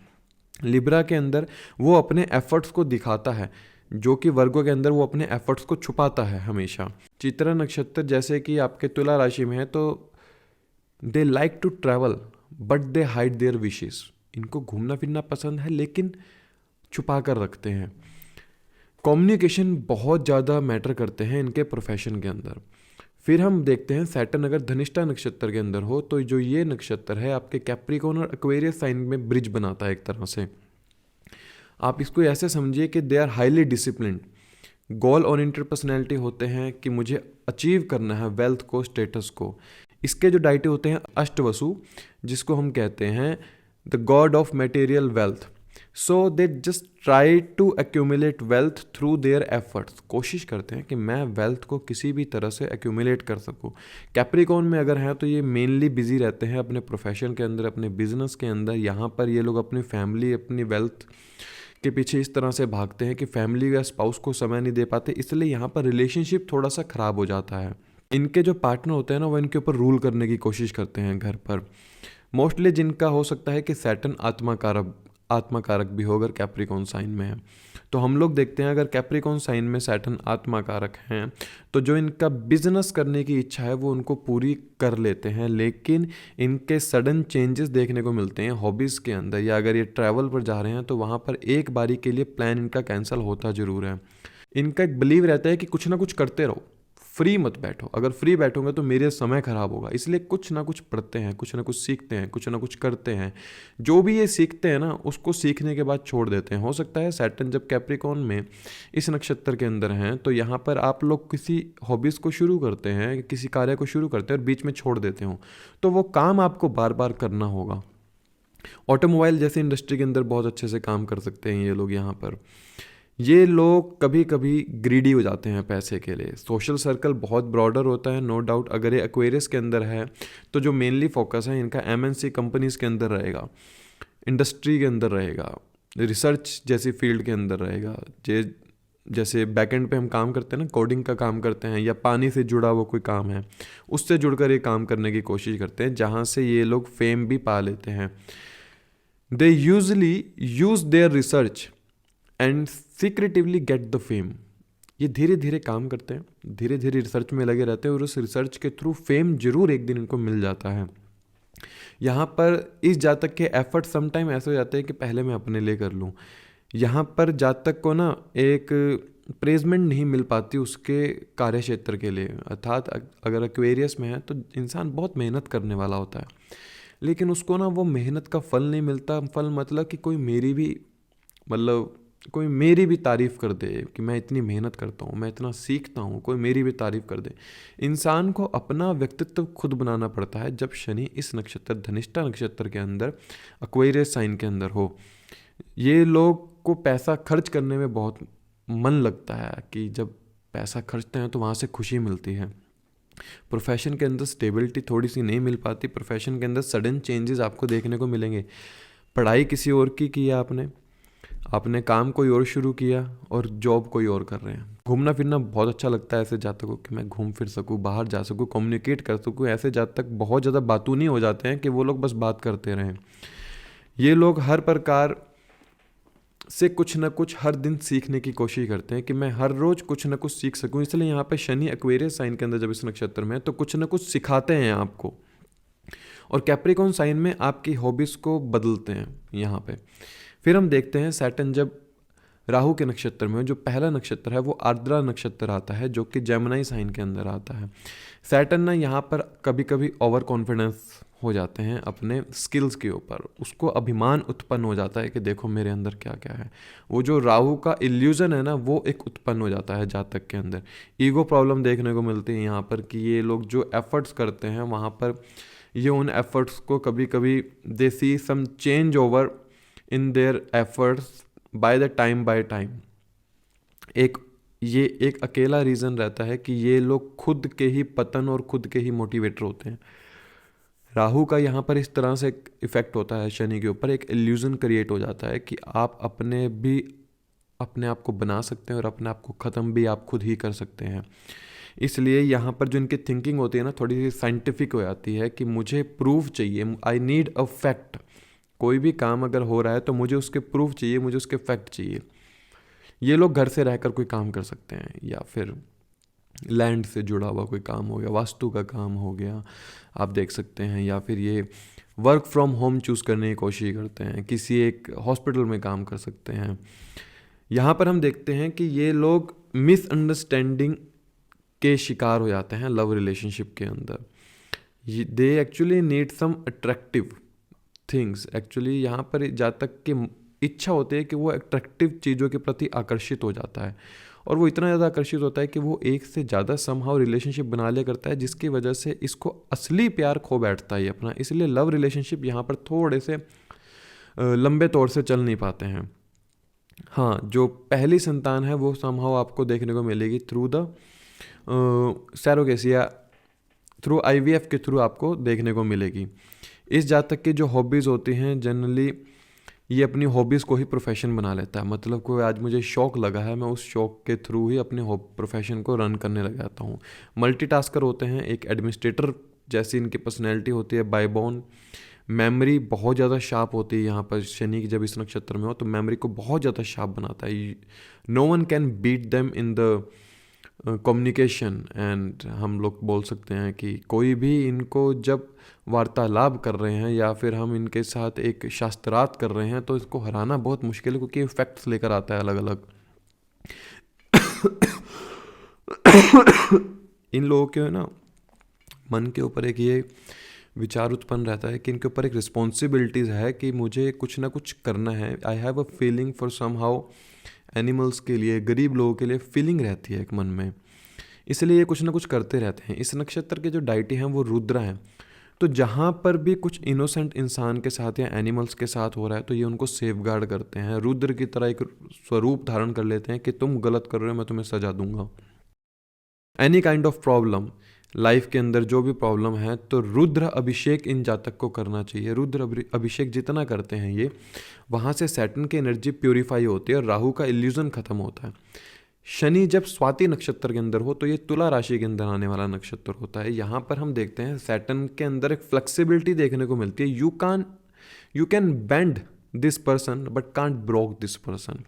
लिब्रा के अंदर वो अपने एफर्ट्स को दिखाता है, जो कि वर्गों के अंदर वो अपने एफर्ट्स को छुपाता है हमेशा। चित्रा नक्षत्र जैसे कि आपके तुला राशि में है तो they like to travel but they hide their wishes. इनको घूमना फिरना पसंद है लेकिन छुपा कर रखते हैं। कम्युनिकेशन बहुत ज़्यादा मैटर करते हैं इनके प्रोफेशन के अंदर। फिर हम देखते हैं सैटर्न अगर धनिष्ठा नक्षत्र के अंदर हो तो जो ये नक्षत्र है आपके कैप्रिकॉर्न और एक्वेरियस साइन में ब्रिज बनाता है एक तरह से। आप इसको ऐसे समझिए कि they are highly disciplined, goal oriented personality होते हैं कि मुझे अचीव करना है वेल्थ को, स्टेटस को। इसके जो डाइटे होते हैं अष्टवसु, जिसको हम कहते हैं the god of material wealth. So they just try to accumulate wealth through their efforts. कोशिश करते हैं कि मैं वेल्थ को किसी भी तरह से एक्यूमुलेट कर सकूं। कैप्रिकॉर्न में अगर है तो ये मेनली बिजी रहते हैं अपने प्रोफेशन के अंदर, अपने बिजनेस के अंदर। यहाँ पर ये लोग अपनी फैमिली, अपनी वेल्थ के पीछे इस तरह से भागते हैं कि फैमिली या स्पाउस को समय नहीं दे पाते, इसलिए यहाँ पर रिलेशनशिप थोड़ा सा ख़राब हो जाता है। इनके जो पार्टनर होते हैं ना, वो इनके ऊपर रूल करने की कोशिश करते हैं घर पर। मोस्टली जिनका हो सकता है कि सैटर्न आत्माकारक भी हो अगर कैप्रिकॉर्न साइन में है। तो हम लोग देखते हैं अगर कैप्रिकॉर्न साइन में सैटर्न आत्माकारक हैं तो जो इनका बिजनेस करने की इच्छा है वो उनको पूरी कर लेते हैं, लेकिन इनके सडन चेंजेस देखने को मिलते हैं हॉबीज़ के अंदर, या अगर ये ट्रैवल पर जा रहे हैं तो वहाँ पर एक बारी के लिए प्लान इनका कैंसिल होता ज़रूर है। इनका एक बिलीव रहता है कि कुछ ना कुछ करते रहो, फ्री मत बैठो। अगर फ्री बैठोगे तो मेरे समय खराब होगा, इसलिए कुछ ना कुछ पढ़ते हैं, कुछ ना कुछ सीखते हैं, कुछ ना कुछ करते हैं। जो भी ये सीखते हैं ना उसको सीखने के बाद छोड़ देते हैं। हो सकता है सैटर्न जब कैप्रिकॉर्न में इस नक्षत्र के अंदर हैं तो यहाँ पर आप लोग किसी हॉबीज़ को शुरू करते हैं, किसी कार्य को शुरू करते हैं और बीच में छोड़ देते हो, तो वो काम आपको बार बार करना होगा। ऑटोमोबाइल जैसे इंडस्ट्री के अंदर बहुत अच्छे से काम कर सकते हैं ये लोग। यहाँ पर ये लोग कभी कभी ग्रीडी हो जाते हैं पैसे के लिए। सोशल सर्कल बहुत ब्रॉडर होता है, नो डाउट। अगर ये एक्वेरियस के अंदर है तो जो मेनली फोकस है इनका एमएनसी कंपनीज़ के अंदर रहेगा, इंडस्ट्री के अंदर रहेगा, रिसर्च जैसी फील्ड के अंदर रहेगा। जैसे बैकएंड पे हम काम करते हैं ना, कोडिंग का काम करते हैं, या पानी से जुड़ा हुआ कोई काम है, उससे जुड़कर ये काम करने की कोशिश करते हैं, जहाँ से ये लोग फेम भी पा लेते हैं। They usually use their research and secretively get the fame. ये धीरे धीरे काम करते हैं, धीरे धीरे रिसर्च में लगे रहते हैं और उस रिसर्च के थ्रू फेम जरूर एक दिन इनको मिल जाता है। यहाँ पर इस जातक के एफर्ट समटाइम ऐसे हो जाते हैं कि पहले मैं अपने लिए कर लूँ। यहाँ पर जातक को ना एक प्लेसमेंट नहीं मिल पाती उसके कार्य क्षेत्र के लिए। अर्थात अगर एक्वेरियस में है तो इंसान बहुत मेहनत करने वाला होता है, लेकिन उसको ना वो मेहनत का फल नहीं मिलता। फल मतलब कि कोई मेरी भी मतलब कोई मेरी भी तारीफ़ कर दे कि मैं इतनी मेहनत करता हूँ, मैं इतना सीखता हूँ, कोई मेरी भी तारीफ़ कर दे। इंसान को अपना व्यक्तित्व खुद बनाना पड़ता है जब शनि इस नक्षत्र धनिष्ठा नक्षत्र के अंदर एक्वेरियस साइन के अंदर हो। ये लोग को पैसा खर्च करने में बहुत मन लगता है कि जब पैसा खर्चते हैं तो वहाँ से खुशी मिलती है। प्रोफेशन के अंदर स्टेबिलिटी थोड़ी सी नहीं मिल पाती, प्रोफेशन के अंदर सडन चेंजेस आपको देखने को मिलेंगे। पढ़ाई किसी और की है आपने काम कोई और शुरू किया और जॉब कोई और कर रहे हैं। घूमना फिरना बहुत अच्छा लगता है ऐसे जातकों कि मैं घूम फिर सकूँ, बाहर जा सकूँ, कम्युनिकेट कर सकूँ। ऐसे जातक बहुत ज़्यादा बातूनी हो जाते हैं कि वो लोग बस बात करते रहें। ये लोग हर प्रकार से कुछ ना कुछ हर दिन सीखने की कोशिश करते हैं कि मैं हर रोज़ कुछ ना कुछ सीख सकूं। इसलिए यहाँ पे शनि एक्वेरियस साइन के अंदर जब इस नक्षत्र में है तो कुछ ना कुछ सिखाते हैं आपको, और कैप्रिकॉर्न साइन में आपकी हॉबीज़ को बदलते हैं यहाँ पे। फिर हम देखते हैं सैटर्न जब राहु के नक्षत्र में, जो पहला नक्षत्र है वो आर्द्रा नक्षत्र आता है जो कि जेमिनी साइन के अंदर आता है। सैटर्न ना यहाँ पर कभी कभी ओवर कॉन्फिडेंस हो जाते हैं अपने स्किल्स के ऊपर, उसको अभिमान उत्पन्न हो जाता है कि देखो मेरे अंदर क्या क्या है। वो जो राहु का इल्यूजन है ना वो एक उत्पन्न हो जाता है जातक के अंदर। ईगो प्रॉब्लम देखने को मिलती है यहाँ पर कि ये लोग जो एफर्ट्स करते हैं वहाँ पर ये उन एफर्ट्स को कभी कभी they see some change over in their efforts by time. ये एक अकेला रीज़न रहता है कि ये लोग खुद के ही पतन और खुद के ही मोटिवेटर होते हैं। राहु का यहाँ पर इस तरह से एक इफेक्ट होता है शनि के ऊपर, एक इल्यूजन क्रिएट हो जाता है कि आप अपने आप को बना सकते हैं और अपने आप को ख़त्म भी आप खुद ही कर सकते हैं। इसलिए यहाँ पर जो इनकी थिंकिंग होती है ना थोड़ी सी साइंटिफिक हो जाती है कि मुझे प्रूफ चाहिए, आई नीड अ फैक्ट। कोई भी काम अगर हो रहा है तो मुझे उसके प्रूफ चाहिए, मुझे उसके फैक्ट चाहिए। ये लोग घर से रहकर कोई काम कर सकते हैं, या फिर लैंड से जुड़ा हुआ कोई काम हो गया, वास्तु का काम हो गया, आप देख सकते हैं, या फिर ये वर्क फ्रॉम होम चूज़ करने की कोशिश करते हैं, किसी एक हॉस्पिटल में काम कर सकते हैं। यहाँ पर हम देखते हैं कि ये लोग मिसअंडरस्टैंडिंग के शिकार हो जाते हैं लव रिलेशनशिप के अंदर। They actually need some attractive things. Actually यहाँ पर जातक की इच्छा होती है कि वो अट्रैक्टिव चीज़ों के प्रति आकर्षित हो जाता है, और वो इतना ज़्यादा आकर्षित होता है कि वो एक से ज़्यादा समहाउ रिलेशनशिप बना लिया करता है, जिसकी वजह से इसको असली प्यार खो बैठता है अपना। इसलिए लव रिलेशनशिप यहाँ पर थोड़े से लंबे तौर से चल नहीं पाते हैं। हाँ, जो पहली संतान है वो समहाउ आपको देखने को मिलेगी थ्रू द सैरोगेसी या थ्रू IVF के थ्रू आपको देखने को मिलेगी। इस जातक की जो हॉबीज़ होती हैं जनरली ये अपनी हॉबीज़ को ही प्रोफेशन बना लेता है। मतलब कोई आज मुझे शौक़ लगा है, मैं उस शौक़ के थ्रू ही अपने प्रोफेशन को रन करने लग जाता हूँ। मल्टीटास्कर होते हैं, एक एडमिनिस्ट्रेटर जैसी इनकी पर्सनैलिटी होती है, बाय बॉर्न। मेमोरी बहुत ज़्यादा शार्प होती है यहाँ पर शनि की जब इस नक्षत्र में हो तो मेमोरी को बहुत ज़्यादा शार्प बनाता है। No one can beat them in the communication. And हम लोग बोल सकते हैं कि कोई भी इनको जब वार्तालाप कर रहे हैं या फिर हम इनके साथ एक शास्त्रार्थ कर रहे हैं तो इसको हराना बहुत मुश्किल है, क्योंकि फैक्ट्स लेकर आता है अलग अलग। इन लोगों के ना मन के ऊपर एक ये विचार उत्पन्न रहता है कि इनके ऊपर एक रिस्पॉन्सिबिलिटीज़ है कि मुझे कुछ ना कुछ करना है। I have a feeling for somehow animals के लिए, गरीब लोगों के लिए फीलिंग रहती है एक मन में, इसलिए ये कुछ ना कुछ करते रहते हैं। इस नक्षत्र के जो डाइटी हैं वो रुद्र हैं, तो जहाँ पर भी कुछ इनोसेंट इंसान के साथ या एनिमल्स के साथ हो रहा है तो ये उनको सेफगार्ड करते हैं। रुद्र की तरह एक स्वरूप धारण कर लेते हैं कि तुम गलत कर रहे हो, मैं तुम्हें सजा दूंगा। Any kind of problem life के अंदर जो भी प्रॉब्लम है तो रुद्र अभिषेक इन जातक को करना चाहिए। रुद्र अभिषेक जितना करते हैं ये, वहाँ से सैटर्न की एनर्जी प्योरीफाई होती है और राहु का इल्यूजन खत्म होता है। शनि जब स्वाति नक्षत्र के अंदर हो तो ये तुला राशि के अंदर आने वाला नक्षत्र होता है। यहाँ पर हम देखते हैं सैटर्न के अंदर एक फ्लेक्सिबिलिटी देखने को मिलती है। You can bend this person but can't broke this person,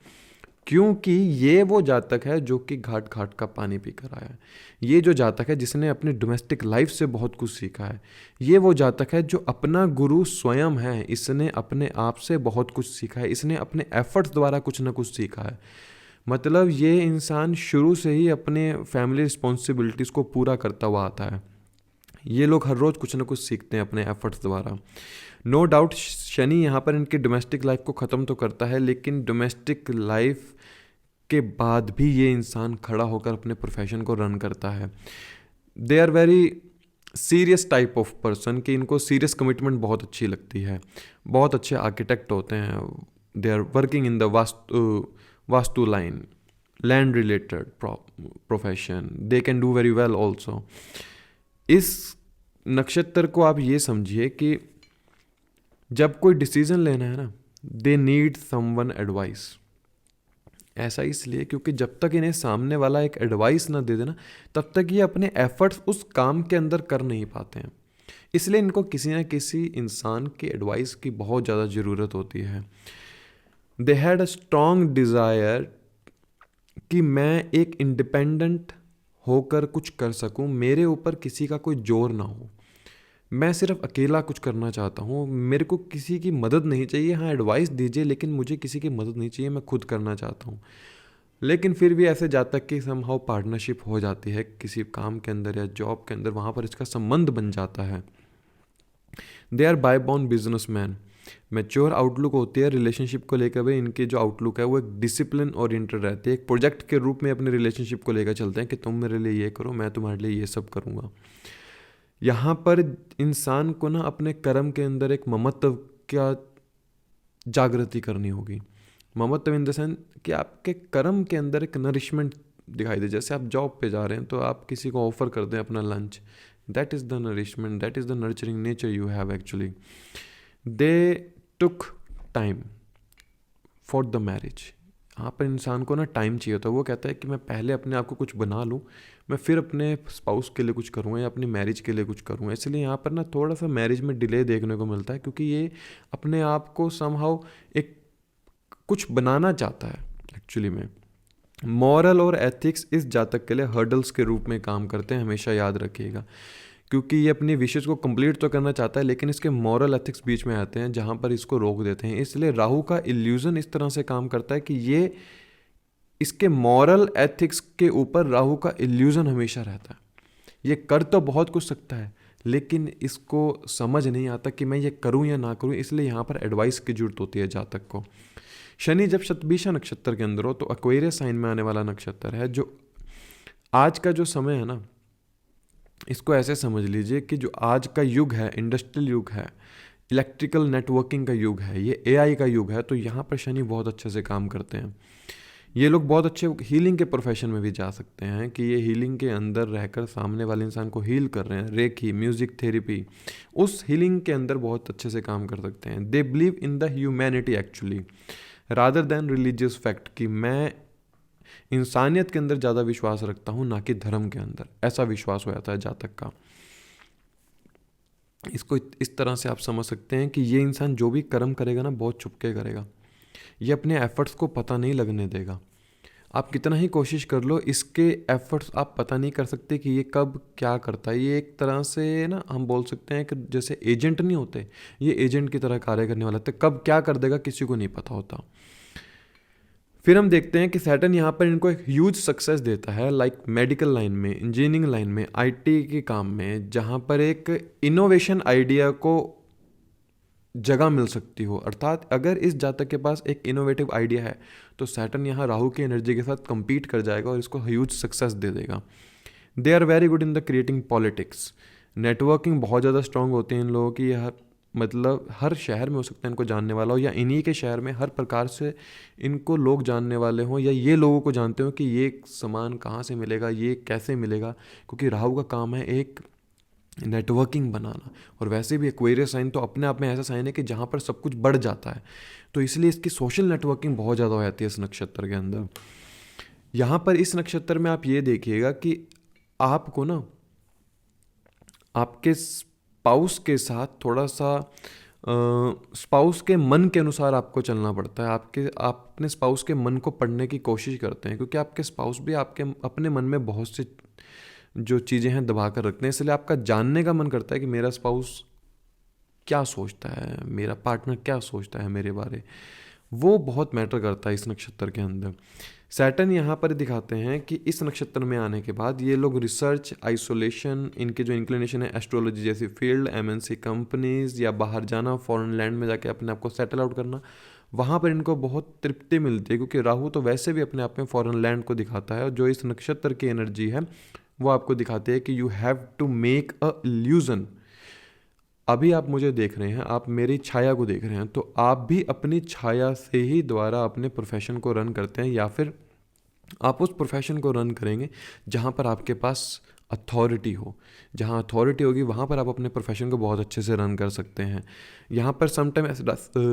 क्योंकि ये वो जातक है जो कि घाट घाट का पानी पी कर आया है। ये जो जातक है जिसने अपनी डोमेस्टिक लाइफ से बहुत कुछ सीखा है। ये वो जातक है जो अपना गुरु स्वयं है, इसने अपने आप से बहुत कुछ सीखा है, इसने अपने एफर्ट्स द्वारा कुछ ना कुछ सीखा है। मतलब ये इंसान शुरू से ही अपने फैमिली रिस्पॉन्सिबिलिटीज़ को पूरा करता हुआ आता है। ये लोग हर रोज़ कुछ ना कुछ सीखते हैं अपने एफर्ट्स द्वारा। नो डाउट शनि यहाँ पर इनकी डोमेस्टिक लाइफ को ख़त्म तो करता है, लेकिन डोमेस्टिक लाइफ के बाद भी ये इंसान खड़ा होकर अपने प्रोफेशन को रन करता है। They are very serious type of person कि इनको सीरियस कमिटमेंट बहुत अच्छी लगती है। बहुत अच्छे आर्किटेक्ट होते हैं। They are working in the vastu line, land related profession, they can do very well also. इस नक्षत्र को आप ये समझिए कि जब कोई डिसीजन लेना है ना, दे नीड समवन एडवाइस। ऐसा इसलिए क्योंकि जब तक इन्हें सामने वाला एक एडवाइस ना दे देना, तब तक ये अपने एफर्ट्स उस काम के अंदर कर नहीं पाते हैं। इसलिए इनको किसी न किसी इंसान की एडवाइस की बहुत ज़्यादा ज़रूरत होती है। They had a strong desire कि मैं एक इंडिपेंडेंट होकर कुछ कर सकूं, मेरे ऊपर किसी का कोई जोर ना हो, मैं सिर्फ अकेला कुछ करना चाहता हूँ, मेरे को किसी की मदद नहीं चाहिए। हाँ, एडवाइस दीजिए, लेकिन मुझे किसी की मदद नहीं चाहिए, मैं खुद करना चाहता हूँ। लेकिन फिर भी ऐसे जातक की समहाउ पार्टनरशिप हो जाती है किसी काम के अंदर या जॉब के अंदर, वहाँ पर इसका संबंध बन जाता है। They are by born business man. Mature outlook होती है रिलेशनशिप को लेकर भी। इनकी जो आउटलुक है वो एक डिसिप्लिन ओरिएंटेड रहती है, एक प्रोजेक्ट के रूप में अपने रिलेशनशिप को लेकर चलते हैं कि तुम मेरे लिए ये करो, मैं तुम्हारे लिए ये सब करूँगा। यहाँ पर इंसान को ना अपने कर्म के अंदर एक ममत्व का जागृति करनी होगी। ममत्व इन द सेंस कि आपके कर्म के अंदर एक नरिशमेंट दिखाई दे। जैसे आप जॉब पे जा रहे हैं तो आप किसी को ऑफर कर दें अपना lunch, that is the nourishment, that is the nurturing nature you have actually. They took time for the marriage. यहाँ पर इंसान को ना टाइम चाहिए होता है। वो कहता है कि मैं पहले अपने आप को कुछ बना लूँ, मैं फिर अपने स्पाउस के लिए कुछ करूँगा या अपनी मैरिज के लिए कुछ करूँगा। इसलिए यहाँ पर ना थोड़ा सा मैरिज में डिले देखने को मिलता है, क्योंकि ये अपने आप को समहाउ एक कुछ बनाना चाहता है एक्चुअली में। मॉरल और एथिक्स इस जातक के लिए हर्डल्स के रूप में काम करते हैं, हमेशा याद रखिएगा, क्योंकि ये अपनी विशेष को कंप्लीट तो करना चाहता है, लेकिन इसके मॉरल एथिक्स बीच में आते हैं जहाँ पर इसको रोक देते हैं। इसलिए राहु का इल्यूजन इस तरह से काम करता है कि ये इसके मॉरल एथिक्स के ऊपर राहु का इल्यूजन हमेशा रहता है। ये कर तो बहुत कुछ सकता है, लेकिन इसको समझ नहीं आता कि मैं ये करूं या ना करूं। इसलिए यहाँ पर एडवाइस की जरूरत होती है जातक को। शनि जब शतभिषा नक्षत्र के अंदर हो तो एक्वेरियस साइन में आने वाला नक्षत्र है। जो आज का जो समय है ना, इसको ऐसे समझ लीजिए कि जो आज का युग है, इंडस्ट्रियल युग है, इलेक्ट्रिकल नेटवर्किंग का युग है, ये एआई का युग है। तो यहाँ पर शनि बहुत अच्छे से काम करते हैं। ये लोग बहुत अच्छे हीलिंग के प्रोफेशन में भी जा सकते हैं कि ये हीलिंग के अंदर रहकर सामने वाले इंसान को हील कर रहे हैं। रेकी, म्यूजिक थेरेपी, उस हीलिंग के अंदर बहुत अच्छे से काम कर सकते हैं। दे believe in the humanity actually rather than religious fact, कि मैं इंसानियत के अंदर ज़्यादा विश्वास रखता हूँ ना कि धर्म के अंदर। ऐसा विश्वास हो जाता है जातक का। इसको इस तरह से आप समझ सकते हैं कि ये इंसान जो भी कर्म करेगा ना, बहुत छुपके करेगा। ये अपने एफर्ट्स को पता नहीं लगने देगा। आप कितना ही कोशिश कर लो, इसके एफर्ट्स आप पता नहीं कर सकते कि ये कब क्या करता है। ये एक तरह से ना हम बोल सकते हैं कि जैसे एजेंट नहीं होते, ये एजेंट की तरह कार्य करने वाला है। कब क्या कर देगा किसी को नहीं पता होता। फिर हम देखते हैं कि सैटर्न यहाँ पर इनको एक ह्यूज सक्सेस देता है, लाइक मेडिकल लाइन में, इंजीनियरिंग लाइन में, आईटी के काम में, जहाँ पर एक इनोवेशन आइडिया को जगह मिल सकती हो। अर्थात अगर इस जातक के पास एक इनोवेटिव आइडिया है तो सैटर्न यहाँ राहु की एनर्जी के साथ compete कर जाएगा और इसको ह्यूज सक्सेस दे देगा। They are very good in the creating politics. Networking बहुत ज़्यादा स्ट्रांग होती है इन लोगों की। हर मतलब हर शहर में हो सकता है इनको जानने वाला हो, या इन्हीं के शहर में हर प्रकार से इनको लोग जानने वाले हों, या ये लोगों को जानते हो कि ये सामान कहाँ से मिलेगा, ये कैसे मिलेगा, क्योंकि राहु का काम है एक नेटवर्किंग बनाना। और वैसे भी एक्वेरियस साइन तो अपने आप में ऐसा साइन है कि जहाँ पर सब कुछ बढ़ जाता है, तो इसलिए इसकी सोशल नेटवर्किंग बहुत ज़्यादा हो जाती है इस नक्षत्र के अंदर। यहाँ पर इस नक्षत्र में आप ये देखिएगा कि आपको ना आपके स्पाउस के साथ थोड़ा सा स्पाउस के मन के अनुसार आपको चलना पड़ता है। आप अपने स्पाउस के मन को पढ़ने की कोशिश करते हैं, क्योंकि आपके स्पाउस भी आपके अपने मन में बहुत से जो चीज़ें हैं दबा कर रखते हैं। इसलिए आपका जानने का मन करता है कि मेरा स्पाउस क्या सोचता है, मेरा पार्टनर क्या सोचता है मेरे बारे। वो बहुत मैटर करता है इस नक्षत्र के अंदर। सैटर्न यहाँ पर दिखाते हैं कि इस नक्षत्र में आने के बाद ये लोग रिसर्च, आइसोलेशन, इनके जो इंक्लिनेशन है एस्ट्रोलॉजी जैसी फील्ड, एमएनसी कंपनीज या बाहर जाना, फॉरेन लैंड में जाके अपने आप को सेटल आउट करना, वहाँ पर इनको बहुत तृप्ति मिलती है, क्योंकि राहु तो वैसे भी अपने आप में फॉरेन लैंड को दिखाता है, और जो इस नक्षत्र की एनर्जी है वो आपको दिखाती है कि you have to make a illusion. अभी आप मुझे देख रहे हैं, आप मेरी छाया को देख रहे हैं, तो आप भी अपनी छाया से ही द्वारा अपने प्रोफेशन को रन करते हैं, या फिर आप उस प्रोफेशन को रन करेंगे जहाँ पर आपके पास अथॉरिटी हो। जहाँ अथॉरिटी होगी वहाँ पर आप अपने प्रोफेशन को बहुत अच्छे से रन कर सकते हैं। यहाँ पर समटाइम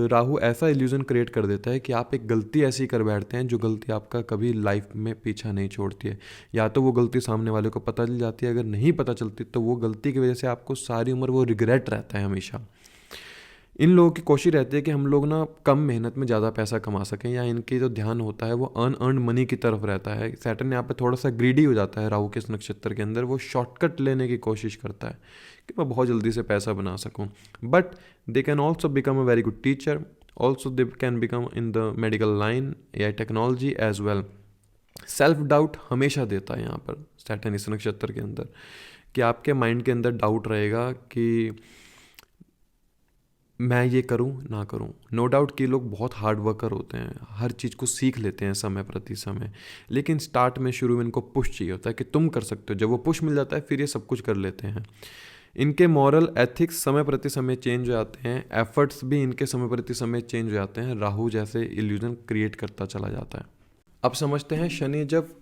राहु ऐसा इल्यूजन क्रिएट कर देता है कि आप एक गलती ऐसी कर बैठते हैं जो गलती आपका कभी लाइफ में पीछा नहीं छोड़ती है। या तो वो गलती सामने वाले को पता चल जाती है, अगर नहीं पता चलती तो वो गलती की वजह से आपको सारी उम्र वो रिग्रेट रहता है हमेशा। इन लोगों की कोशिश रहती है कि हम लोग ना कम मेहनत में ज़्यादा पैसा कमा सकें, या इनकी जो ध्यान होता है वो अर्न मनी की तरफ रहता है। सैटर्न यहाँ पे थोड़ा सा ग्रीडी हो जाता है राहु के इस नक्षत्र के अंदर, वो शॉर्टकट लेने की कोशिश करता है कि मैं बहुत जल्दी से पैसा बना सकूं। But they can also become a very good teacher, also they can become in the medical line या technology as well. Self doubt हमेशा देता है यहाँ पर सैटर्न इस नक्षत्र के अंदर, कि आपके माइंड के अंदर डाउट रहेगा कि मैं ये करूं ना करूं। नो डाउट कि लोग बहुत हार्ड वर्कर होते हैं, हर चीज़ को सीख लेते हैं समय प्रति समय, लेकिन स्टार्ट में शुरू में इनको पुश चाहिए होता है कि तुम कर सकते हो। जब वो पुश मिल जाता है फिर ये सब कुछ कर लेते हैं। इनके मॉरल एथिक्स समय प्रति समय चेंज हो जाते हैं, एफर्ट्स भी इनके समय प्रति समय चेंज हो जाते हैं। राहु जैसे इल्यूजन क्रिएट करता चला जाता है। अब समझते हैं शनि जब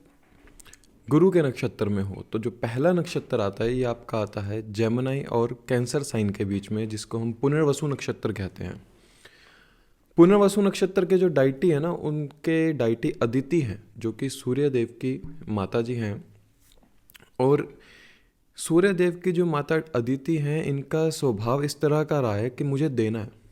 गुरु के नक्षत्र में हो तो जो पहला नक्षत्र आता है ये आपका आता है जेमिनी और कैंसर साइन के बीच में, जिसको हम पुनर्वसु नक्षत्र कहते हैं। पुनर्वसु नक्षत्र के जो डाइटी है ना, उनके डाइटी अदिति हैं, जो कि सूर्य देव की माता जी हैं। और सूर्य देव की जो माता अदिति हैं, इनका स्वभाव इस तरह का रहा है कि मुझे देना है,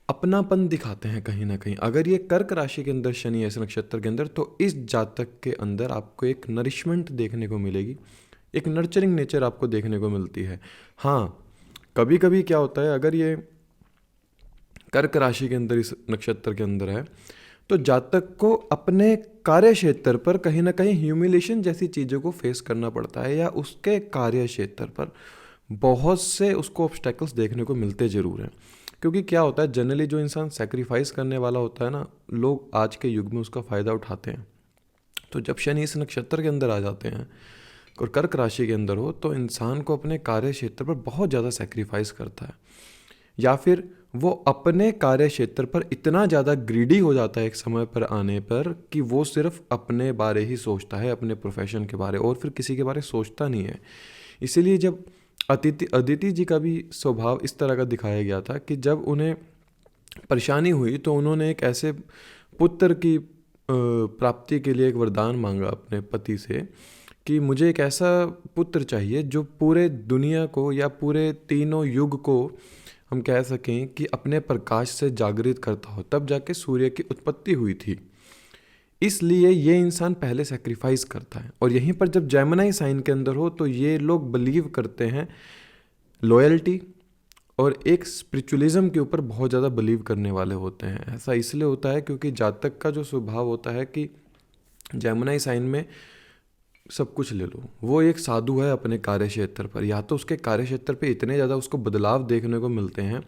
अपनापन दिखाते हैं कहीं ना कहीं। अगर ये कर्क राशि के अंदर शनि है इस नक्षत्र के अंदर, तो इस जातक के अंदर आपको एक नरिशमेंट देखने को मिलेगी, एक नर्चरिंग नेचर आपको देखने को मिलती है। हाँ, कभी कभी क्या होता है, अगर ये कर्क राशि के अंदर इस नक्षत्र के अंदर है तो जातक को अपने कार्य क्षेत्र पर कहीं ना कहीं ह्यूमिलेशन जैसी चीज़ों को फेस करना पड़ता है, या उसके कार्य क्षेत्र पर बहुत से उसको ऑब्स्टेकल्स देखने को मिलते ज़रूर हैं। क्योंकि क्या होता है, जनरली जो इंसान सेक्रीफाइस करने वाला होता है ना, लोग आज के युग में उसका फ़ायदा उठाते हैं। तो जब शनि इस नक्षत्र के अंदर आ जाते हैं और कर्क राशि के अंदर हो, तो इंसान को अपने कार्य क्षेत्र पर बहुत ज़्यादा सेक्रीफाइस करता है, या फिर वो अपने कार्य क्षेत्र पर इतना ज़्यादा ग्रीडी हो जाता है एक समय पर आने पर कि वो सिर्फ अपने बारे ही सोचता है, अपने प्रोफेशन के बारे, और फिर किसी के बारे सोचता नहीं है। इसीलिए जब अदिति जी का भी स्वभाव इस तरह का दिखाया गया था कि जब उन्हें परेशानी हुई तो उन्होंने एक ऐसे पुत्र की प्राप्ति के लिए एक वरदान मांगा अपने पति से कि मुझे एक ऐसा पुत्र चाहिए जो पूरे दुनिया को या पूरे तीनों युग को हम कह सकें कि अपने प्रकाश से जागृत करता हो। तब जाके सूर्य की उत्पत्ति हुई थी, इसलिए ये इंसान पहले सेक्रीफाइस करता है। और यहीं पर जब जेमिनी साइन के अंदर हो तो ये लोग बिलीव करते हैं लॉयल्टी और एक स्पिरिचुअलिज्म के ऊपर बहुत ज़्यादा बिलीव करने वाले होते हैं। ऐसा इसलिए होता है क्योंकि जातक का जो स्वभाव होता है कि जेमिनी साइन में सब कुछ ले लो, वो एक साधु है अपने कार्य क्षेत्र पर, या तो उसके कार्य क्षेत्र पर इतने ज़्यादा उसको बदलाव देखने को मिलते हैं,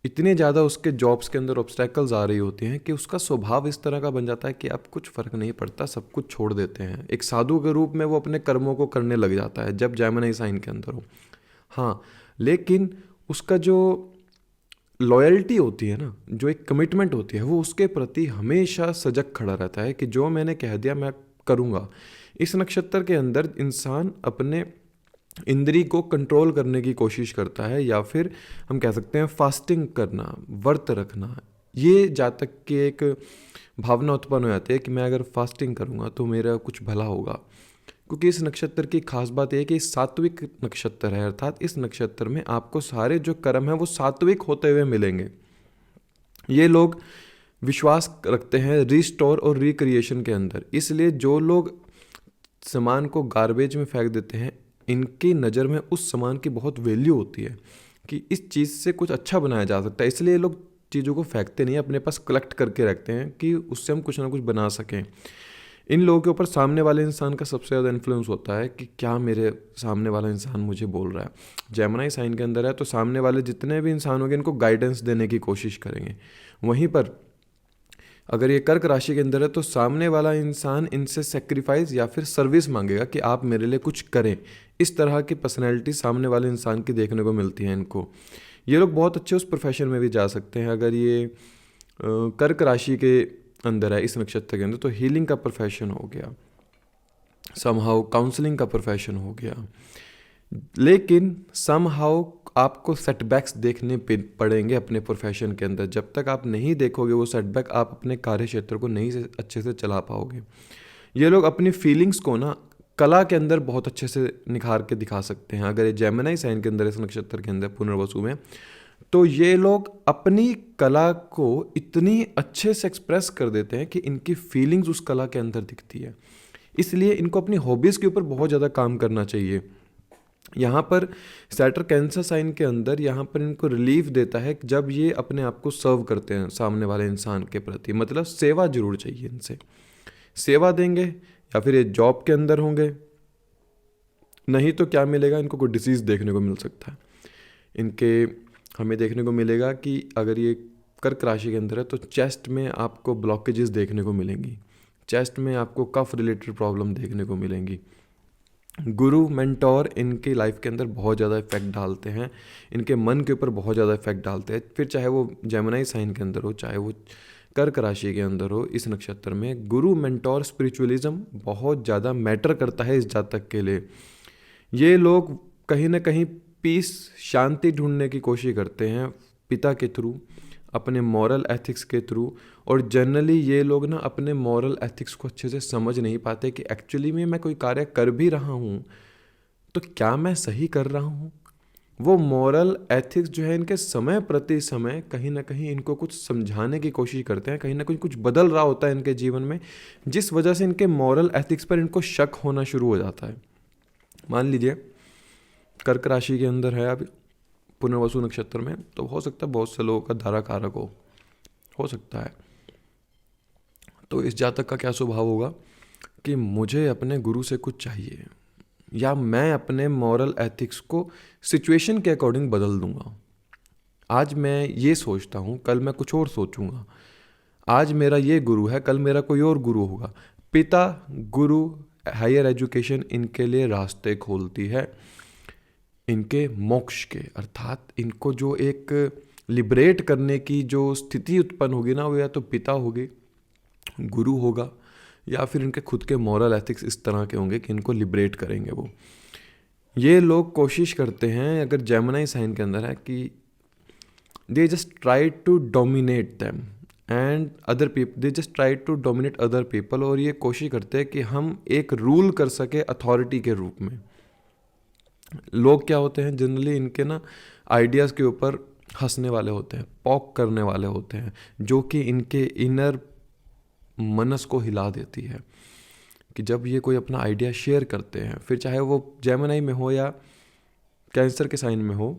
इतने ज़्यादा उसके जॉब्स के अंदर ऑब्स्टेकल्स आ रही होती हैं कि उसका स्वभाव इस तरह का बन जाता है कि अब कुछ फ़र्क नहीं पड़ता, सब कुछ छोड़ देते हैं। एक साधु के रूप में वो अपने कर्मों को करने लग जाता है जब जेमिनी साइन के अंदर हो। हाँ, लेकिन उसका जो लॉयल्टी होती है ना, जो एक कमिटमेंट होती है, वो उसके प्रति हमेशा सजग खड़ा रहता है कि जो मैंने कह दिया मैं करूँगा। इस नक्षत्र के अंदर इंसान अपने इंद्री को कंट्रोल करने की कोशिश करता है, या फिर हम कह सकते हैं फास्टिंग करना, व्रत रखना। ये जातक की एक भावना उत्पन्न हो जाती है कि मैं अगर फास्टिंग करूँगा तो मेरा कुछ भला होगा। क्योंकि इस नक्षत्र की खास बात यह है कि सात्विक नक्षत्र है, अर्थात इस नक्षत्र में आपको सारे जो कर्म हैं वो सात्विक होते हुए मिलेंगे। ये लोग विश्वास रखते हैं रिस्टोर और रिक्रिएशन के अंदर, इसलिए जो लोग सामान को गार्बेज में फेंक देते हैं, इनकी नज़र में उस सामान की बहुत वैल्यू होती है कि इस चीज़ से कुछ अच्छा बनाया जा सकता है, इसलिए लोग चीज़ों को फेंकते नहीं, अपने पास कलेक्ट करके रखते हैं कि उससे हम कुछ ना कुछ बना सकें। इन लोगों के ऊपर सामने वाले इंसान का सबसे ज़्यादा इन्फ्लुएंस होता है कि क्या मेरे सामने वाला इंसान मुझे बोल रहा है। जेमिनी साइन के अंदर है तो सामने वाले जितने भी इंसान होंगे इनको गाइडेंस देने की कोशिश करेंगे। वहीं पर अगर ये कर्क राशि के अंदर है तो सामने वाला इंसान इनसे सेक्रीफाइस या फिर सर्विस मांगेगा कि आप मेरे लिए कुछ करें। इस तरह की पर्सनैलिटी सामने वाले इंसान की देखने को मिलती है इनको। ये लोग बहुत अच्छे उस प्रोफेशन में भी जा सकते हैं। अगर ये कर्क राशि के अंदर है इस नक्षत्र के अंदर तो हीलिंग का प्रोफेशन हो गया, समहाउ काउंसलिंग का प्रोफेशन हो गया। लेकिन समहाउ आपको सेटबैक्स देखने पड़ेंगे अपने प्रोफेशन के अंदर। जब तक आप नहीं देखोगे वो सेटबैक, आप अपने कार्य क्षेत्र को नहीं से अच्छे से चला पाओगे। ये लोग अपनी फीलिंग्स को ना कला के अंदर बहुत अच्छे से निखार के दिखा सकते हैं। अगर ये जेमिनी साइन के अंदर इस नक्षत्र के अंदर पुनर्वसु में, तो ये लोग अपनी कला को इतनी अच्छे से एक्सप्रेस कर देते हैं कि इनकी फीलिंग्स उस कला के अंदर दिखती है। इसलिए इनको अपनी हॉबीज़ के ऊपर बहुत ज़्यादा काम करना चाहिए। यहाँ पर सैटर्न कैंसर साइन के अंदर यहाँ पर इनको रिलीफ देता है कि जब ये अपने आप को सर्व करते हैं सामने वाले इंसान के प्रति, मतलब सेवा जरूर चाहिए इनसे। सेवा देंगे या फिर ये जॉब के अंदर होंगे, नहीं तो क्या मिलेगा इनको, कोई डिसीज़ देखने को मिल सकता है इनके। हमें देखने को मिलेगा कि अगर ये कर्क राशि के अंदर है तो चेस्ट में आपको ब्लॉकेजेस देखने को मिलेंगी, चेस्ट में आपको कफ रिलेटेड प्रॉब्लम देखने को मिलेंगी। गुरु मेंटोर इनकी लाइफ के अंदर बहुत ज़्यादा इफेक्ट डालते हैं, इनके मन के ऊपर बहुत ज़्यादा इफेक्ट डालते हैं। फिर चाहे वो जेमिनी साइन के अंदर हो, चाहे वो कर्क राशि के अंदर हो, इस नक्षत्र में गुरु मेंटोर स्पिरिचुअलिज्म बहुत ज़्यादा मैटर करता है इस जातक के लिए। ये लोग कहीं ना कहीं पीस, शांति ढूंढने की कोशिश करते हैं पिता के थ्रू, अपने मॉरल एथिक्स के थ्रू। और जनरली ये लोग ना अपने मॉरल एथिक्स को अच्छे से समझ नहीं पाते कि एक्चुअली में मैं कोई कार्य कर भी रहा हूँ तो क्या मैं सही कर रहा हूँ। वो मॉरल एथिक्स जो है इनके समय प्रति समय कहीं ना कहीं इनको कुछ समझाने की कोशिश करते हैं, कहीं ना कहीं कुछ बदल रहा होता है इनके जीवन में, जिस वजह से इनके मॉरल एथिक्स पर इनको शक होना शुरू हो जाता है। मान लीजिए कर्क राशि के अंदर है अब पुनर्वसु नक्षत्र में, तो हो सकता है बहुत से लोगों का धारा कारक हो सकता है। तो इस जातक का क्या स्वभाव होगा कि मुझे अपने गुरु से कुछ चाहिए, या मैं अपने मॉरल एथिक्स को सिचुएशन के अकॉर्डिंग बदल दूंगा। आज मैं ये सोचता हूँ, कल मैं कुछ और सोचूंगा। आज मेरा ये गुरु है, कल मेरा कोई और गुरु होगा। पिता, गुरु, हायर एजुकेशन इनके लिए रास्ते खोलती है इनके मोक्ष के, अर्थात इनको जो एक लिबरेट करने की जो स्थिति उत्पन्न होगी ना, वो या तो पिता होगी, गुरु होगा, या फिर इनके खुद के मॉरल एथिक्स इस तरह के होंगे कि इनको लिबरेट करेंगे वो। ये लोग कोशिश करते हैं, अगर जेमिनी साइन के अंदर है, कि they just try to dominate them and other people, they just try to dominate other people. और ये कोशिश करते हैं कि हम एक रूल कर सके अथॉरिटी के रूप में। लोग क्या होते हैं जनरली, इनके ना आइडियाज़ के ऊपर हंसने वाले होते हैं, पॉक करने वाले होते हैं, जो कि इनके इनर मनस को हिला देती है। कि जब ये कोई अपना आइडिया शेयर करते हैं, फिर चाहे वो जेमिनी में हो या कैंसर के साइन में हो,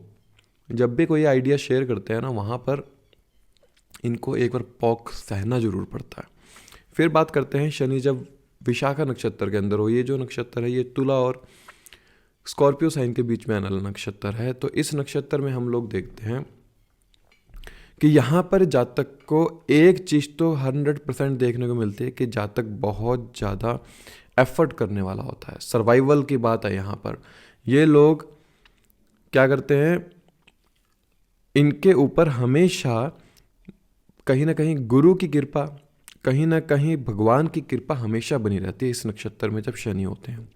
जब भी कोई आइडिया शेयर करते हैं ना, वहाँ पर इनको एक बार पॉक सहना जरूर पड़ता है। फिर बात करते हैं शनि जब विशाखा नक्षत्र के अंदर हो। ये जो नक्षत्र है ये तुला और स्कॉर्पियो साइन के बीच में आने वाला नक्षत्र है। तो इस नक्षत्र में हम लोग देखते हैं कि यहाँ पर जातक को एक चीज़ तो 100% देखने को मिलती है कि जातक बहुत ज़्यादा एफर्ट करने वाला होता है। सर्वाइवल की बात है यहाँ पर। ये लोग क्या करते हैं, इनके ऊपर हमेशा कहीं ना कहीं गुरु की कृपा, कहीं ना कहीं भगवान की कृपा हमेशा बनी रहती है इस नक्षत्र में जब शनि होते हैं।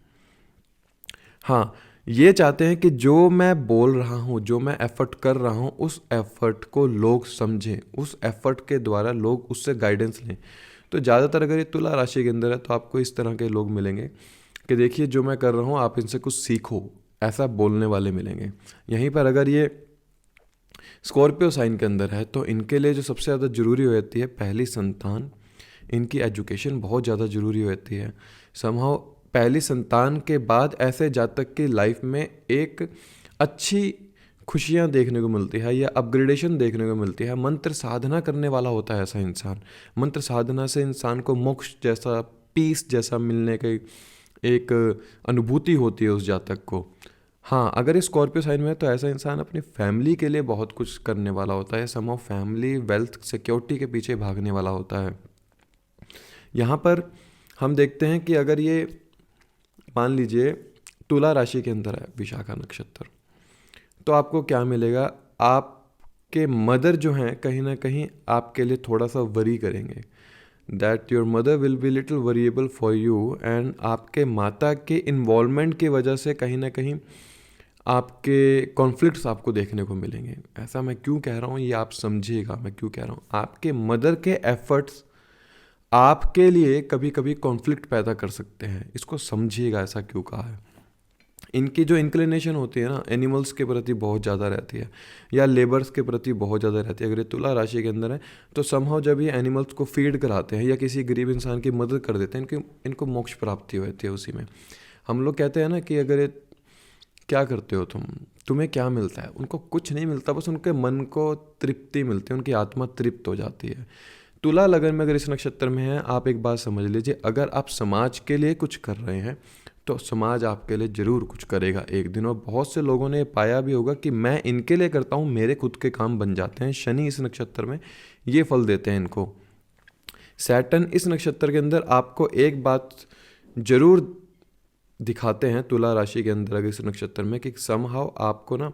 हाँ, ये चाहते हैं कि जो मैं बोल रहा हूँ, जो मैं एफर्ट कर रहा हूँ, उस एफर्ट को लोग समझें, उस एफर्ट के द्वारा लोग उससे गाइडेंस लें। तो ज़्यादातर अगर ये तुला राशि के अंदर है तो आपको इस तरह के लोग मिलेंगे कि देखिए जो मैं कर रहा हूँ आप इनसे कुछ सीखो, ऐसा बोलने वाले मिलेंगे। यहीं पर अगर ये स्कॉर्पियो साइन के अंदर है तो इनके लिए जो सबसे ज़्यादा ज़रूरी हो जाती है पहली संतान, इनकी एजुकेशन बहुत ज़्यादा ज़रूरी होती है। समहाउ पहली संतान के बाद ऐसे जातक की लाइफ में एक अच्छी खुशियाँ देखने को मिलती है या अपग्रेडेशन देखने को मिलती है। मंत्र साधना करने वाला होता है ऐसा इंसान। मंत्र साधना से इंसान को मोक्ष जैसा, पीस जैसा मिलने की एक अनुभूति होती है उस जातक को। हाँ, अगर ये स्कॉर्पियो साइन में है तो ऐसा इंसान अपनी फैमिली के लिए बहुत कुछ करने वाला होता है। समहाउ फैमिली वेल्थ सिक्योरिटी के पीछे भागने वाला होता है। यहाँ पर हम देखते हैं कि अगर ये मान लीजिए तुला राशि के अंदर है विशाखा नक्षत्र, तो आपको क्या मिलेगा? आपके मदर जो हैं कहीं ना कहीं आपके लिए थोड़ा सा वरी करेंगे। That your mother will be little variable for you, and आपके माता के इन्वॉल्वमेंट की वजह से कहीं ना कहीं आपके कॉन्फ्लिक्ट्स आपको देखने को मिलेंगे। ऐसा मैं क्यों कह रहा हूँ ये आप समझिएगा मैं क्यों कह रहा हूँ। आपके मदर के एफर्ट्स आपके लिए कभी कभी कॉन्फ्लिक्ट पैदा कर सकते हैं, इसको समझिएगा ऐसा क्यों कहा है। इनकी जो इंक्लिनेशन होती है ना एनिमल्स के प्रति बहुत ज़्यादा रहती है या लेबर्स के प्रति बहुत ज़्यादा रहती है। अगर ये तुला राशि के अंदर है तो समहाउ जब ये एनिमल्स को फीड कराते हैं या किसी गरीब इंसान की मदद कर देते हैं, इनको मोक्ष प्राप्ति होती है उसी में। हम लोग कहते हैं ना कि अगर ये क्या करते हो तुम्हें क्या मिलता है? उनको कुछ नहीं मिलता, बस उनके मन को तृप्ति मिलती है, उनकी आत्मा तृप्त हो जाती है। तुला लगन में अगर इस नक्षत्र में है, आप एक बात समझ लीजिए, अगर आप समाज के लिए कुछ कर रहे हैं तो समाज आपके लिए ज़रूर कुछ करेगा एक दिन। और बहुत से लोगों ने पाया भी होगा कि मैं इनके लिए करता हूँ, मेरे खुद के काम बन जाते हैं। शनि इस नक्षत्र में ये फल देते हैं इनको। सैटर्न इस नक्षत्र के अंदर आपको एक बात जरूर दिखाते हैं तुला राशि के अंदर अगर इस नक्षत्र में, कि समहाउ आपको ना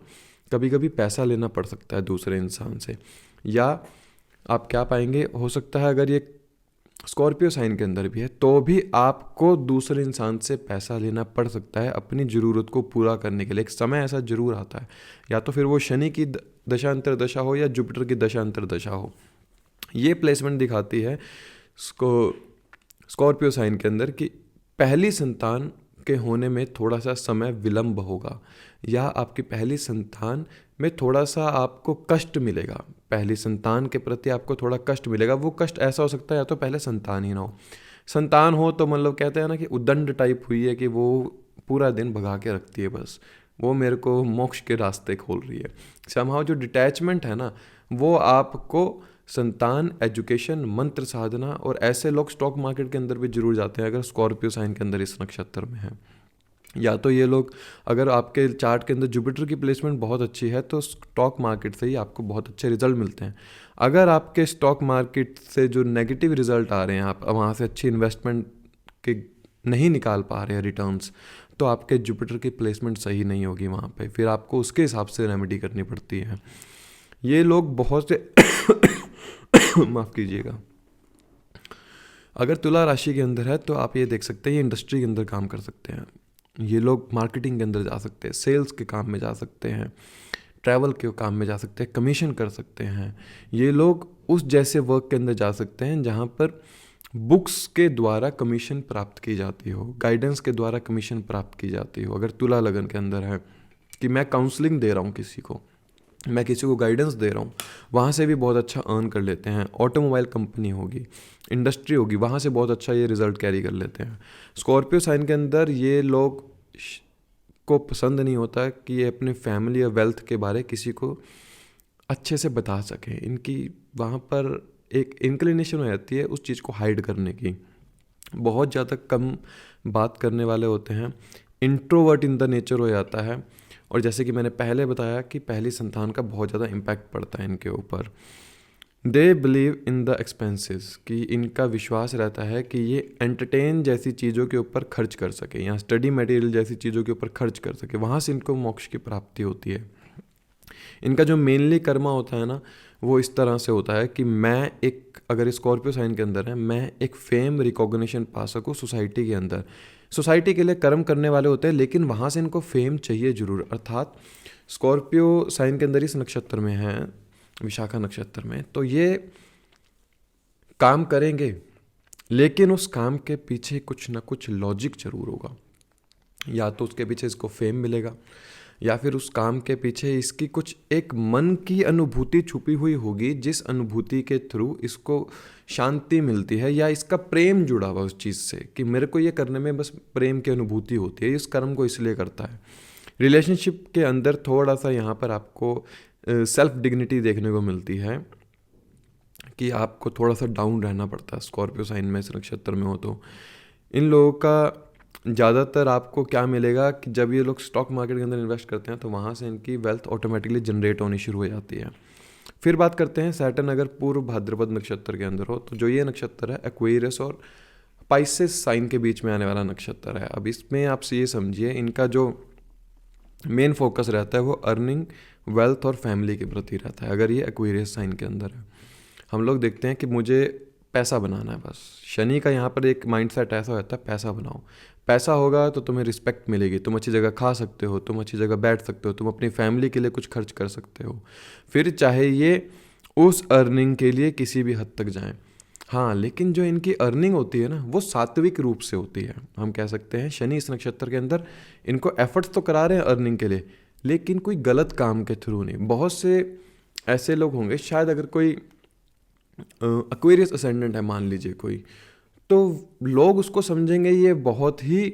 कभी कभी पैसा लेना पड़ सकता है दूसरे इंसान से। या आप क्या पाएंगे, हो सकता है अगर ये स्कॉर्पियो साइन के अंदर भी है तो भी आपको दूसरे इंसान से पैसा लेना पड़ सकता है अपनी ज़रूरत को पूरा करने के लिए। एक समय ऐसा जरूर आता है, या तो फिर वो शनि की दशांतर दशा हो या जुपिटर की दशांतर दशा हो। ये प्लेसमेंट दिखाती है स्कॉर्पियो साइन के अंदर कि पहली संतान के होने में थोड़ा सा समय विलंब होगा, या आपकी पहली संतान में थोड़ा सा आपको कष्ट मिलेगा। पहली संतान के प्रति आपको थोड़ा कष्ट मिलेगा। वो कष्ट ऐसा हो सकता है या तो पहले संतान ही ना हो, संतान हो तो मतलब कहते हैं ना कि उद्दंड टाइप हुई है कि वो पूरा दिन भगा के रखती है, बस वो मेरे को मोक्ष के रास्ते खोल रही है। समहाउ जो डिटैचमेंट है ना वो आपको संतान, एजुकेशन, मंत्र साधना, और ऐसे लोग स्टॉक मार्केट के अंदर भी जरूर जाते हैं अगर स्कॉर्पियो साइन के अंदर इस नक्षत्र में है। या तो ये लोग, अगर आपके चार्ट के अंदर जुपिटर की प्लेसमेंट बहुत अच्छी है तो स्टॉक मार्केट से ही आपको बहुत अच्छे रिजल्ट मिलते हैं। अगर आपके स्टॉक मार्केट से जो नेगेटिव रिजल्ट आ रहे हैं, आप वहाँ से अच्छी इन्वेस्टमेंट के नहीं निकाल पा रहे हैं रिटर्न्स, तो आपके जुपिटर की प्लेसमेंट सही नहीं होगी वहाँ पे, फिर आपको उसके हिसाब से रेमेडी करनी पड़ती है। ये लोग बहुत से माफ़ कीजिएगा, अगर तुला राशि के अंदर है तो आप ये देख सकते हैं ये इंडस्ट्री के अंदर काम कर सकते हैं, ये लोग मार्केटिंग के अंदर जा सकते हैं, सेल्स के काम में जा सकते हैं, ट्रैवल के काम में जा सकते हैं, कमीशन कर सकते हैं। ये लोग उस जैसे वर्क के अंदर जा सकते हैं जहाँ पर बुक्स के द्वारा कमीशन प्राप्त की जाती हो, गाइडेंस के द्वारा कमीशन प्राप्त की जाती हो। अगर तुला लगन के अंदर है कि मैं काउंसलिंग दे रहा हूँ किसी को, मैं किसी को गाइडेंस दे रहा हूँ, वहाँ से भी बहुत अच्छा अर्न कर लेते हैं। ऑटोमोबाइल कंपनी होगी, इंडस्ट्री होगी, वहाँ से बहुत अच्छा ये रिजल्ट कैरी कर लेते हैं। स्कॉर्पियो साइन के अंदर ये लोग को पसंद नहीं होता कि ये अपने फैमिली या वेल्थ के बारे किसी को अच्छे से बता सकें। इनकी वहाँ पर एक इंक्लिनेशन हो जाती है उस चीज़ को हाइड करने की। बहुत ज़्यादा कम बात करने वाले होते हैं, इंट्रोवर्ट इन द नेचर हो जाता है। और जैसे कि मैंने पहले बताया कि पहली संतान का बहुत ज़्यादा इम्पैक्ट पड़ता है इनके ऊपर। दे बिलीव इन द एक्सपेंसेस, कि इनका विश्वास रहता है कि ये एंटरटेन जैसी चीज़ों के ऊपर खर्च कर सके या स्टडी मटेरियल जैसी चीज़ों के ऊपर खर्च कर सके, वहाँ से इनको मोक्ष की प्राप्ति होती है। इनका जो मेनली कर्मा होता है ना वो इस तरह से होता है कि मैं एक, अगर स्कॉर्पियो साइन के अंदर है, मैं एक फेम रिकॉग्निशन पा सकूँ सोसाइटी के अंदर। सोसाइटी के लिए कर्म करने वाले होते हैं लेकिन वहाँ से इनको फेम चाहिए जरूर। अर्थात स्कॉर्पियो साइन के अंदर इस नक्षत्र में है, विशाखा नक्षत्र में, तो ये काम करेंगे लेकिन उस काम के पीछे कुछ ना कुछ लॉजिक जरूर होगा। या तो उसके पीछे इसको फेम मिलेगा, या फिर उस काम के पीछे इसकी कुछ एक मन की अनुभूति छुपी हुई होगी, जिस अनुभूति के थ्रू इसको शांति मिलती है, या इसका प्रेम जुड़ा हुआ उस चीज़ से कि मेरे को ये करने में बस प्रेम की अनुभूति होती है, इस कर्म को इसलिए करता है। रिलेशनशिप के अंदर थोड़ा सा यहाँ पर आपको सेल्फ डिग्निटी देखने को मिलती है कि आपको थोड़ा सा डाउन रहना पड़ता है। स्कॉर्पियो साइन में इस नक्षत्र में हो तो इन लोगों का ज़्यादातर आपको क्या मिलेगा कि जब ये लोग स्टॉक मार्केट के अंदर इन्वेस्ट करते हैं तो वहाँ से इनकी वेल्थ ऑटोमेटिकली जनरेट होनी शुरू हो जाती है। फिर बात करते हैं सैटर्न अगर पूर्व भाद्रपद नक्षत्र के अंदर हो तो जो ये नक्षत्र है एक्वेरियस और पाइसेस साइन के बीच में आने वाला नक्षत्र है। अब इसमें आप ये समझिए इनका जो मेन फोकस रहता है वो अर्निंग, वेल्थ और फैमिली के प्रति रहता है। अगर ये एक्वेरियस साइन के अंदर है, हम लोग देखते हैं कि मुझे पैसा बनाना है बस। शनि का यहाँ पर एक माइंडसेट ऐसा होता है, पैसा बनाओ, पैसा होगा तो तुम्हें रिस्पेक्ट मिलेगी, तुम अच्छी जगह खा सकते हो, तुम अच्छी जगह बैठ सकते हो, तुम अपनी फैमिली के लिए कुछ खर्च कर सकते हो, फिर चाहे ये उस अर्निंग के लिए किसी भी हद तक जाएं। हाँ, लेकिन जो इनकी अर्निंग होती है ना वो सात्विक रूप से होती है। हम कह सकते हैं शनि इस नक्षत्र के अंदर इनको एफर्ट्स तो करा रहे हैं अर्निंग के लिए, लेकिन कोई गलत काम के थ्रू नहीं। बहुत से ऐसे लोग होंगे, शायद अगर कोई एक्वेरियस असेंडेंट है मान लीजिए कोई, तो लोग उसको समझेंगे ये बहुत ही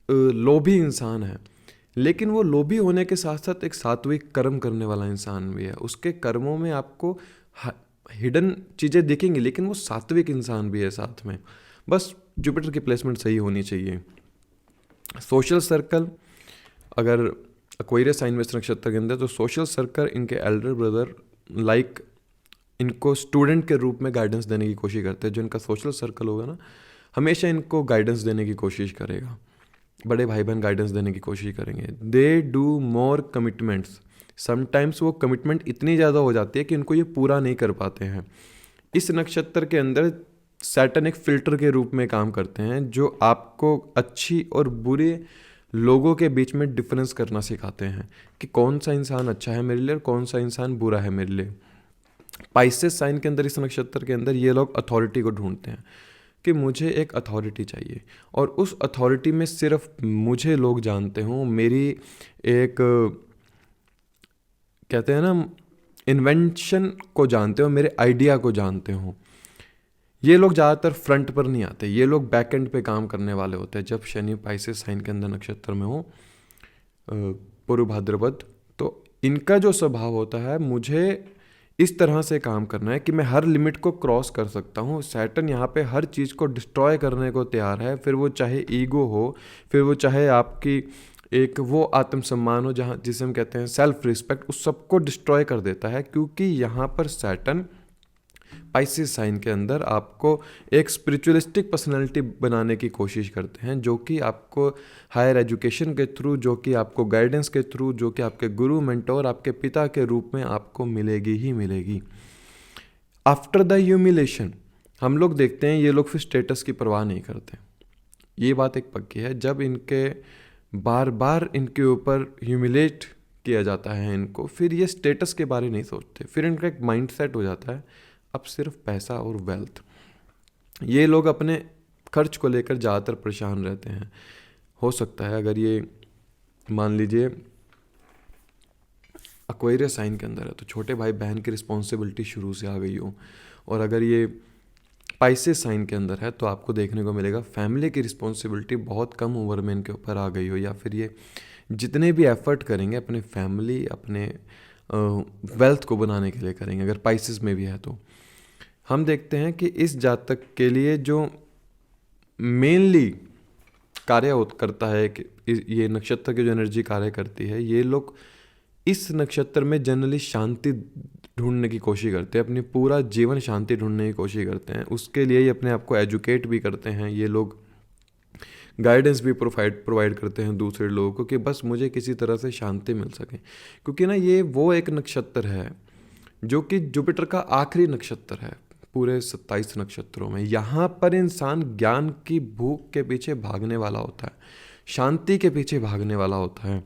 लोभी इंसान है, लेकिन वो लोभी होने के साथ साथ एक सात्विक कर्म करने वाला इंसान भी है। उसके कर्मों में आपको हिडन चीज़ें दिखेंगी, लेकिन वो सात्विक इंसान भी है साथ में। बस जुपिटर की प्लेसमेंट सही होनी चाहिए। सोशल सर्कल अगर एक्वेरियस साइन में नक्षत्र के अंदर, तो सोशल सर्कल इनके एल्डर ब्रदर लाइक इनको स्टूडेंट के रूप में गाइडेंस देने की कोशिश करते हैं। जो इनका सोशल सर्कल होगा ना, हमेशा इनको गाइडेंस देने की कोशिश करेगा, बड़े भाई बहन गाइडेंस देने की कोशिश करेंगे। They do more commitments, sometimes वो कमिटमेंट इतनी ज़्यादा हो जाती है कि उनको ये पूरा नहीं कर पाते हैं। इस नक्षत्र के अंदर सैटर्न एक फिल्टर के रूप में काम करते हैं जो आपको अच्छी और बुरे लोगों के बीच में डिफरेंस करना सिखाते हैं कि कौन सा इंसान अच्छा है मेरे लिए और कौन सा इंसान बुरा है मेरे लिए। पाइसेस साइन के अंदर इस नक्षत्र के अंदर ये लोग अथॉरिटी को ढूंढते हैं कि मुझे एक अथॉरिटी चाहिए और उस अथॉरिटी में सिर्फ मुझे लोग जानते हों, मेरी एक कहते हैं ना इन्वेंशन को जानते हो, मेरे आइडिया को जानते हो। ये लोग ज़्यादातर फ्रंट पर नहीं आते, ये लोग बैक एंड पे काम करने वाले होते हैं। जब शनि पाइसेस साइन के अंदर नक्षत्र में हो पूर्व भाद्रपद, तो इनका जो स्वभाव होता है मुझे इस तरह से काम करना है कि मैं हर लिमिट को क्रॉस कर सकता हूँ। सैटर्न यहाँ पे हर चीज़ को डिस्ट्रॉय करने को तैयार है, फिर वो चाहे ईगो हो, फिर वो चाहे आपकी एक वो आत्मसम्मान हो जहाँ जिसे हम कहते हैं सेल्फ रिस्पेक्ट, उस सबको डिस्ट्रॉय कर देता है। क्योंकि यहाँ पर सैटर्न पाइसेस साइन के अंदर आपको एक स्पिरिचुअलिस्टिक पर्सनालिटी बनाने की कोशिश करते हैं, जो कि आपको हायर एजुकेशन के थ्रू, जो कि आपको गाइडेंस के थ्रू, जो कि आपके गुरु मेंटोर आपके पिता के रूप में आपको मिलेगी ही मिलेगी। आफ्टर द ह्यूमिलेशन हम लोग देखते हैं ये लोग फिर स्टेटस की परवाह नहीं करते। ये बात एक पक्की है, जब इनके बार बार इनके ऊपर ह्यूमिलेट किया जाता है इनको, फिर ये स्टेटस के बारे नहीं सोचते। फिर इनका एक माइंडसेट हो जाता है अब सिर्फ पैसा और वेल्थ। ये लोग अपने खर्च को लेकर ज़्यादातर परेशान रहते हैं। हो सकता है अगर ये मान लीजिए एक्वेरियस साइन के अंदर है तो छोटे भाई बहन की रिस्पॉन्सिबिलिटी शुरू से आ गई हो, और अगर ये पाइसेस साइन के अंदर है तो आपको देखने को मिलेगा फैमिली की रिस्पॉन्सिबिलिटी बहुत कम उम्र में इनके ऊपर आ गई हो, या फिर ये जितने भी एफर्ट करेंगे अपने फैमिली अपने वेल्थ को बनाने के लिए करेंगे। अगर पाइसेस में भी है तो हम देखते हैं कि इस जातक के लिए जो मेनली कार्य करता है कि ये नक्षत्र की जो एनर्जी कार्य करती है, ये लोग इस नक्षत्र में जनरली शांति ढूंढने की कोशिश करते हैं, अपनी पूरा जीवन शांति ढूंढने की कोशिश करते हैं। उसके लिए ये अपने आप को एजुकेट भी करते हैं, ये लोग गाइडेंस भी प्रोवाइड करते हैं दूसरे लोगों को कि बस मुझे किसी तरह से शांति मिल सके। क्योंकि ना ये वो एक नक्षत्र है जो कि जुपिटर का आखिरी नक्षत्र है पूरे 27 नक्षत्रों में। यहाँ पर इंसान ज्ञान की भूख के पीछे भागने वाला होता है, शांति के पीछे भागने वाला होता है।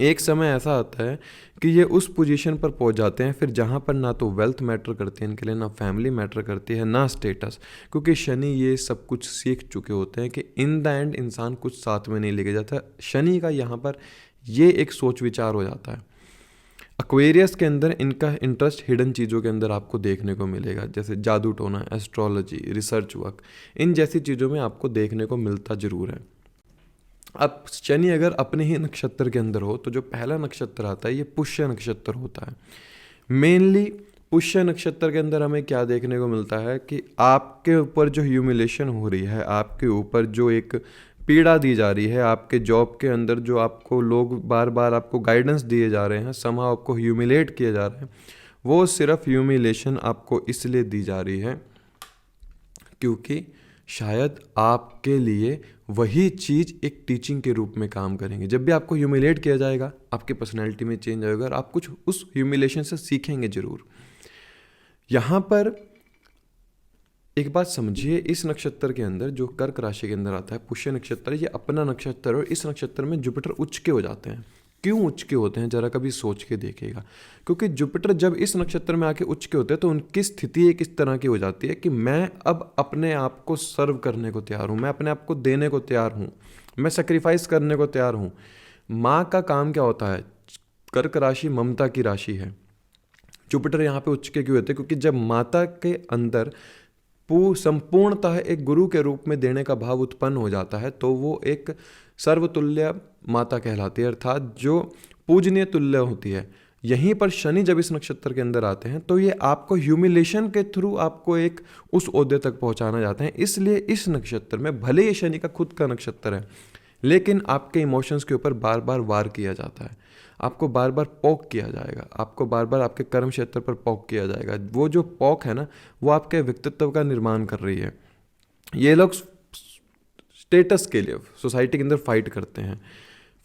एक समय ऐसा आता है कि ये उस पोजीशन पर पहुंच जाते हैं फिर जहाँ पर ना तो वेल्थ मैटर करती है इनके लिए, ना फैमिली मैटर करती है, ना स्टेटस। क्योंकि शनि ये सब कुछ सीख चुके होते हैं कि इन द एंड इंसान कुछ साथ में नहीं लेके जाता। शनि का यहाँ पर ये एक सोच विचार हो जाता है। एक्वेरियस के अंदर इनका इंटरेस्ट हिडन चीज़ों के अंदर आपको देखने को मिलेगा, जैसे जादू टोना, एस्ट्रोलॉजी, रिसर्च वर्क, इन जैसी चीज़ों में आपको देखने को मिलता ज़रूर है। अब शनि अगर अपने ही नक्षत्र के अंदर हो तो जो पहला नक्षत्र आता है ये पुष्य नक्षत्र होता है। मेनली पुष्य नक्षत्र के अंदर हमें क्या देखने को मिलता है कि आपके ऊपर जो ह्यूमिलेशन हो रही है, आपके ऊपर जो एक पीड़ा दी जा रही है, आपके जॉब के अंदर जो आपको लोग बार बार आपको गाइडेंस दिए जा रहे हैं, समां आपको ह्यूमिलेट किए जा रहे हैं, वो सिर्फ ह्यूमिलेशन आपको इसलिए दी जा रही है क्योंकि शायद आपके लिए वही चीज़ एक टीचिंग के रूप में काम करेंगे। जब भी आपको ह्यूमिलेट किया जाएगा आपकी पर्सनैलिटी में चेंज आएगा और आप कुछ उस ह्यूमिलेशन से सीखेंगे ज़रूर। यहाँ पर एक बात समझिए, इस नक्षत्र के अंदर जो कर्क राशि के अंदर आता है पुष्य नक्षत्र, ये अपना नक्षत्र, और इस नक्षत्र में जुपिटर उच्च के हो जाते हैं। क्यों उच्च के होते हैं जरा कभी सोच के देखिएगा, क्योंकि जुपिटर जब इस नक्षत्र में आके उच्च के होते हैं तो उनकी स्थिति एक इस तरह की हो जाती है कि मैं अब अपने आप को सर्व करने को तैयार हूँ, मैं अपने आप को देने को तैयार हूँ, मैं सेक्रीफाइस करने को तैयार हूँ। माँ का काम क्या होता है? कर्क राशि ममता की राशि है। जुपिटर यहाँ पे उच्च के क्यों होते हैं? क्योंकि जब माता के अंदर संपूर्णतः एक गुरु के रूप में देने का भाव उत्पन्न हो जाता है तो वो एक सर्वतुल्य माता कहलाती है, अर्थात जो पूजनीय तुल्य होती है। यहीं पर शनि जब इस नक्षत्र के अंदर आते हैं तो ये आपको ह्यूमिलेशन के थ्रू आपको एक उस ओहदे तक पहुंचाना चाहते हैं। इसलिए इस नक्षत्र में भले ये शनि का खुद का नक्षत्र है लेकिन आपके इमोशंस के ऊपर बार बार वार किया जाता है, आपको बार बार पॉक किया जाएगा, आपको बार बार आपके कर्म क्षेत्र पर पॉक किया जाएगा। वो जो पॉक है ना वो आपके व्यक्तित्व का निर्माण कर रही है। ये लोग स्टेटस के लिए सोसाइटी के अंदर फाइट करते हैं,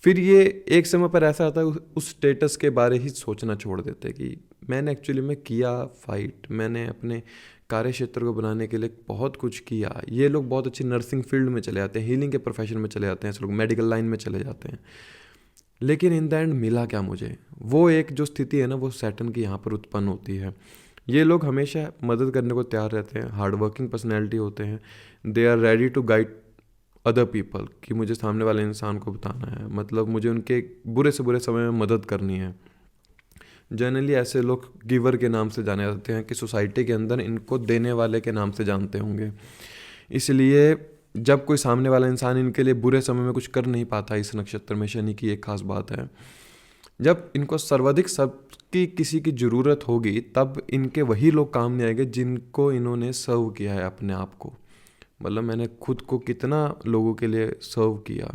फिर ये एक समय पर ऐसा आता है उस स्टेटस के बारे ही सोचना छोड़ देते हैं कि मैंने एक्चुअली में किया फाइट, मैंने अपने कार्य क्षेत्र को बनाने के लिए बहुत कुछ किया। ये लोग बहुत अच्छी नर्सिंग फील्ड में चले जाते हैं, हीलिंग के प्रोफेशन में चले जाते हैं, ऐसे लोग मेडिकल लाइन में चले जाते हैं, लेकिन इन द एंड मिला क्या मुझे? वो एक जो स्थिति है ना वो सैटर्न की यहाँ पर उत्पन्न होती है। ये लोग हमेशा मदद करने को तैयार रहते हैं, हार्ड वर्किंग पर्सनैलिटी होते हैं, they are ready to guide other people कि मुझे सामने वाले इंसान को बताना है, मतलब मुझे उनके बुरे से बुरे समय में मदद करनी है। जनरली ऐसे लोग गिवर के नाम से जाने जाते हैं कि सोसाइटी के अंदर इनको देने वाले के नाम से जानते होंगे। इसलिए जब कोई सामने वाला इंसान इनके लिए बुरे समय में कुछ कर नहीं पाता, इस नक्षत्र में शनि की एक खास बात है, जब इनको सर्वाधिक सबकी किसी की ज़रूरत होगी तब इनके वही लोग काम नहीं आएंगे जिनको इन्होंने सर्व किया है अपने आप को। मतलब मैंने खुद को कितना लोगों के लिए सर्व किया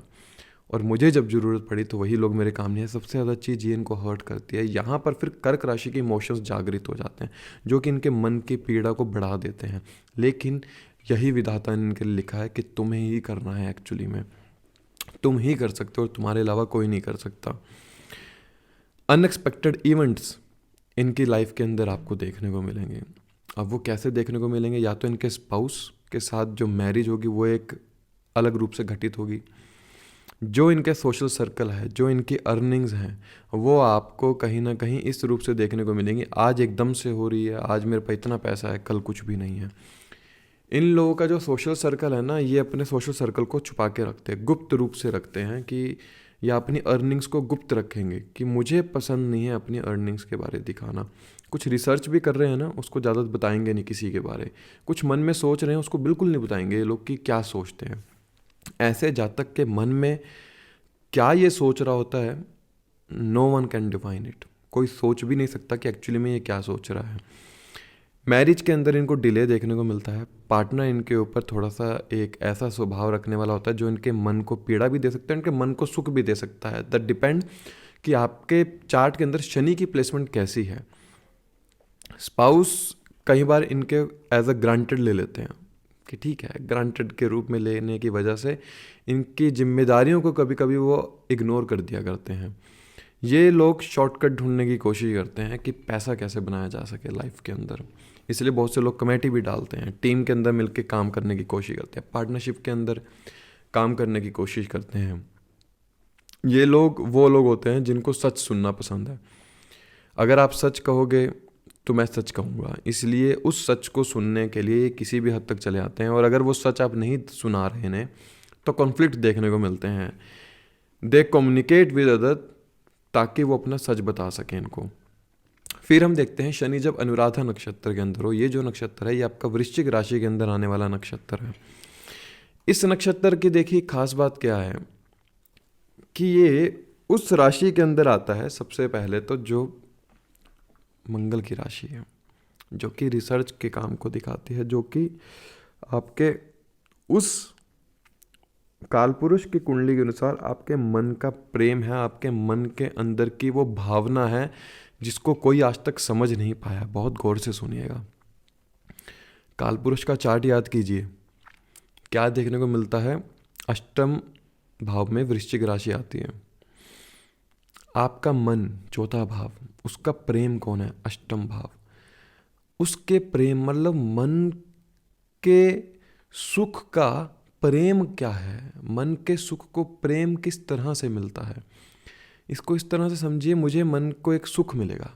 और मुझे जब ज़रूरत पड़ी तो वही लोग मेरे काम नहीं है। सबसे ज़्यादा चीज़ ये इनको हर्ट करती है। यहाँ पर फिर कर्क राशि के इमोशंस जागृत हो जाते हैं जो कि इनके मन की पीड़ा को बढ़ा देते हैं, लेकिन यही विधाता ने इनके लिए लिखा है कि तुम्हें ही करना है, एक्चुअली में तुम ही कर सकते हो और तुम्हारे अलावा कोई नहीं कर सकता। अनएक्सपेक्टेड इवेंट्स इनकी लाइफ के अंदर आपको देखने को मिलेंगे। अब वो कैसे देखने को मिलेंगे? या तो इनके स्पाउस के साथ जो मैरिज होगी वो एक अलग रूप से घटित होगी, जो इनके सोशल सर्कल है, जो इनकी अर्निंग्स हैं वो आपको कहीं ना कहीं इस रूप से देखने को मिलेंगी। आज एकदम से हो रही है, आज मेरे पास इतना पैसा है, कल कुछ भी नहीं है। इन लोगों का जो सोशल सर्कल है ना, ये अपने सोशल सर्कल को छुपा के रखते हैं, गुप्त रूप से रखते हैं कि या अपनी अर्निंग्स को गुप्त रखेंगे कि मुझे पसंद नहीं है अपनी अर्निंग्स के बारे दिखाना। कुछ रिसर्च भी कर रहे हैं ना उसको ज़्यादा बताएंगे नहीं किसी के बारे, कुछ मन में सोच रहे हैं उसको बिल्कुल नहीं बताएंगे ये लोग कि क्या सोचते हैं। ऐसे जातक के मन में क्या ये सोच रहा होता है, no one can define it. कोई सोच भी नहीं सकता कि एक्चुअली में ये क्या सोच रहा है। मैरिज के अंदर इनको डिले देखने को मिलता है। पार्टनर इनके ऊपर थोड़ा सा एक ऐसा स्वभाव रखने वाला होता है जो इनके मन को पीड़ा भी दे सकता है, इनके मन को सुख भी दे सकता है। दैट डिपेंड कि आपके चार्ट के अंदर शनि की प्लेसमेंट कैसी है। स्पाउस कई बार इनके एज अ ग्रांटेड ले लेते हैं कि ठीक है, ग्रांटेड के रूप में लेने की वजह से इनकी जिम्मेदारियों को कभी कभी वो इग्नोर कर दिया करते हैं। ये लोग शॉर्टकट ढूंढने की कोशिश करते हैं कि पैसा कैसे बनाया जा सके लाइफ के अंदर, इसलिए बहुत से लोग कमेटी भी डालते हैं, टीम के अंदर मिलकर काम करने की कोशिश करते हैं, पार्टनरशिप के अंदर काम करने की कोशिश करते हैं। ये लोग वो लोग होते हैं जिनको सच सुनना पसंद है। अगर आप सच कहोगे तो मैं सच कहूँगा, इसलिए उस सच को सुनने के लिए किसी भी हद तक चले आते हैं। और अगर वो सच आप नहीं सुना रहे हैं तो कॉन्फ्लिक्ट देखने को मिलते हैं। दे कम्युनिकेट विद अदर ताकि वो अपना सच बता सकें इनको। फिर हम देखते हैं शनि जब अनुराधा नक्षत्र के अंदर हो, ये जो नक्षत्र है ये आपका वृश्चिक राशि के अंदर आने वाला नक्षत्र है। इस नक्षत्र की देखिए खास बात क्या है, कि ये उस राशि के अंदर आता है सबसे पहले तो जो मंगल की राशि है, जो कि रिसर्च के काम को दिखाती है, जो कि आपके उस कालपुरुष की कुंडली के अनुसार आपके मन का प्रेम है, आपके मन के अंदर की वो भावना है जिसको कोई आज तक समझ नहीं पाया। बहुत गौर से सुनिएगा। कालपुरुष का चार्ट याद कीजिए, क्या देखने को मिलता है? अष्टम भाव में वृश्चिक राशि आती है। आपका मन चौथा भाव, उसका प्रेम कौन है? अष्टम भाव। उसके प्रेम मतलब मन के सुख का प्रेम क्या है? मन के सुख को प्रेम किस तरह से मिलता है? इसको इस तरह से समझिए, मुझे मन को एक सुख मिलेगा,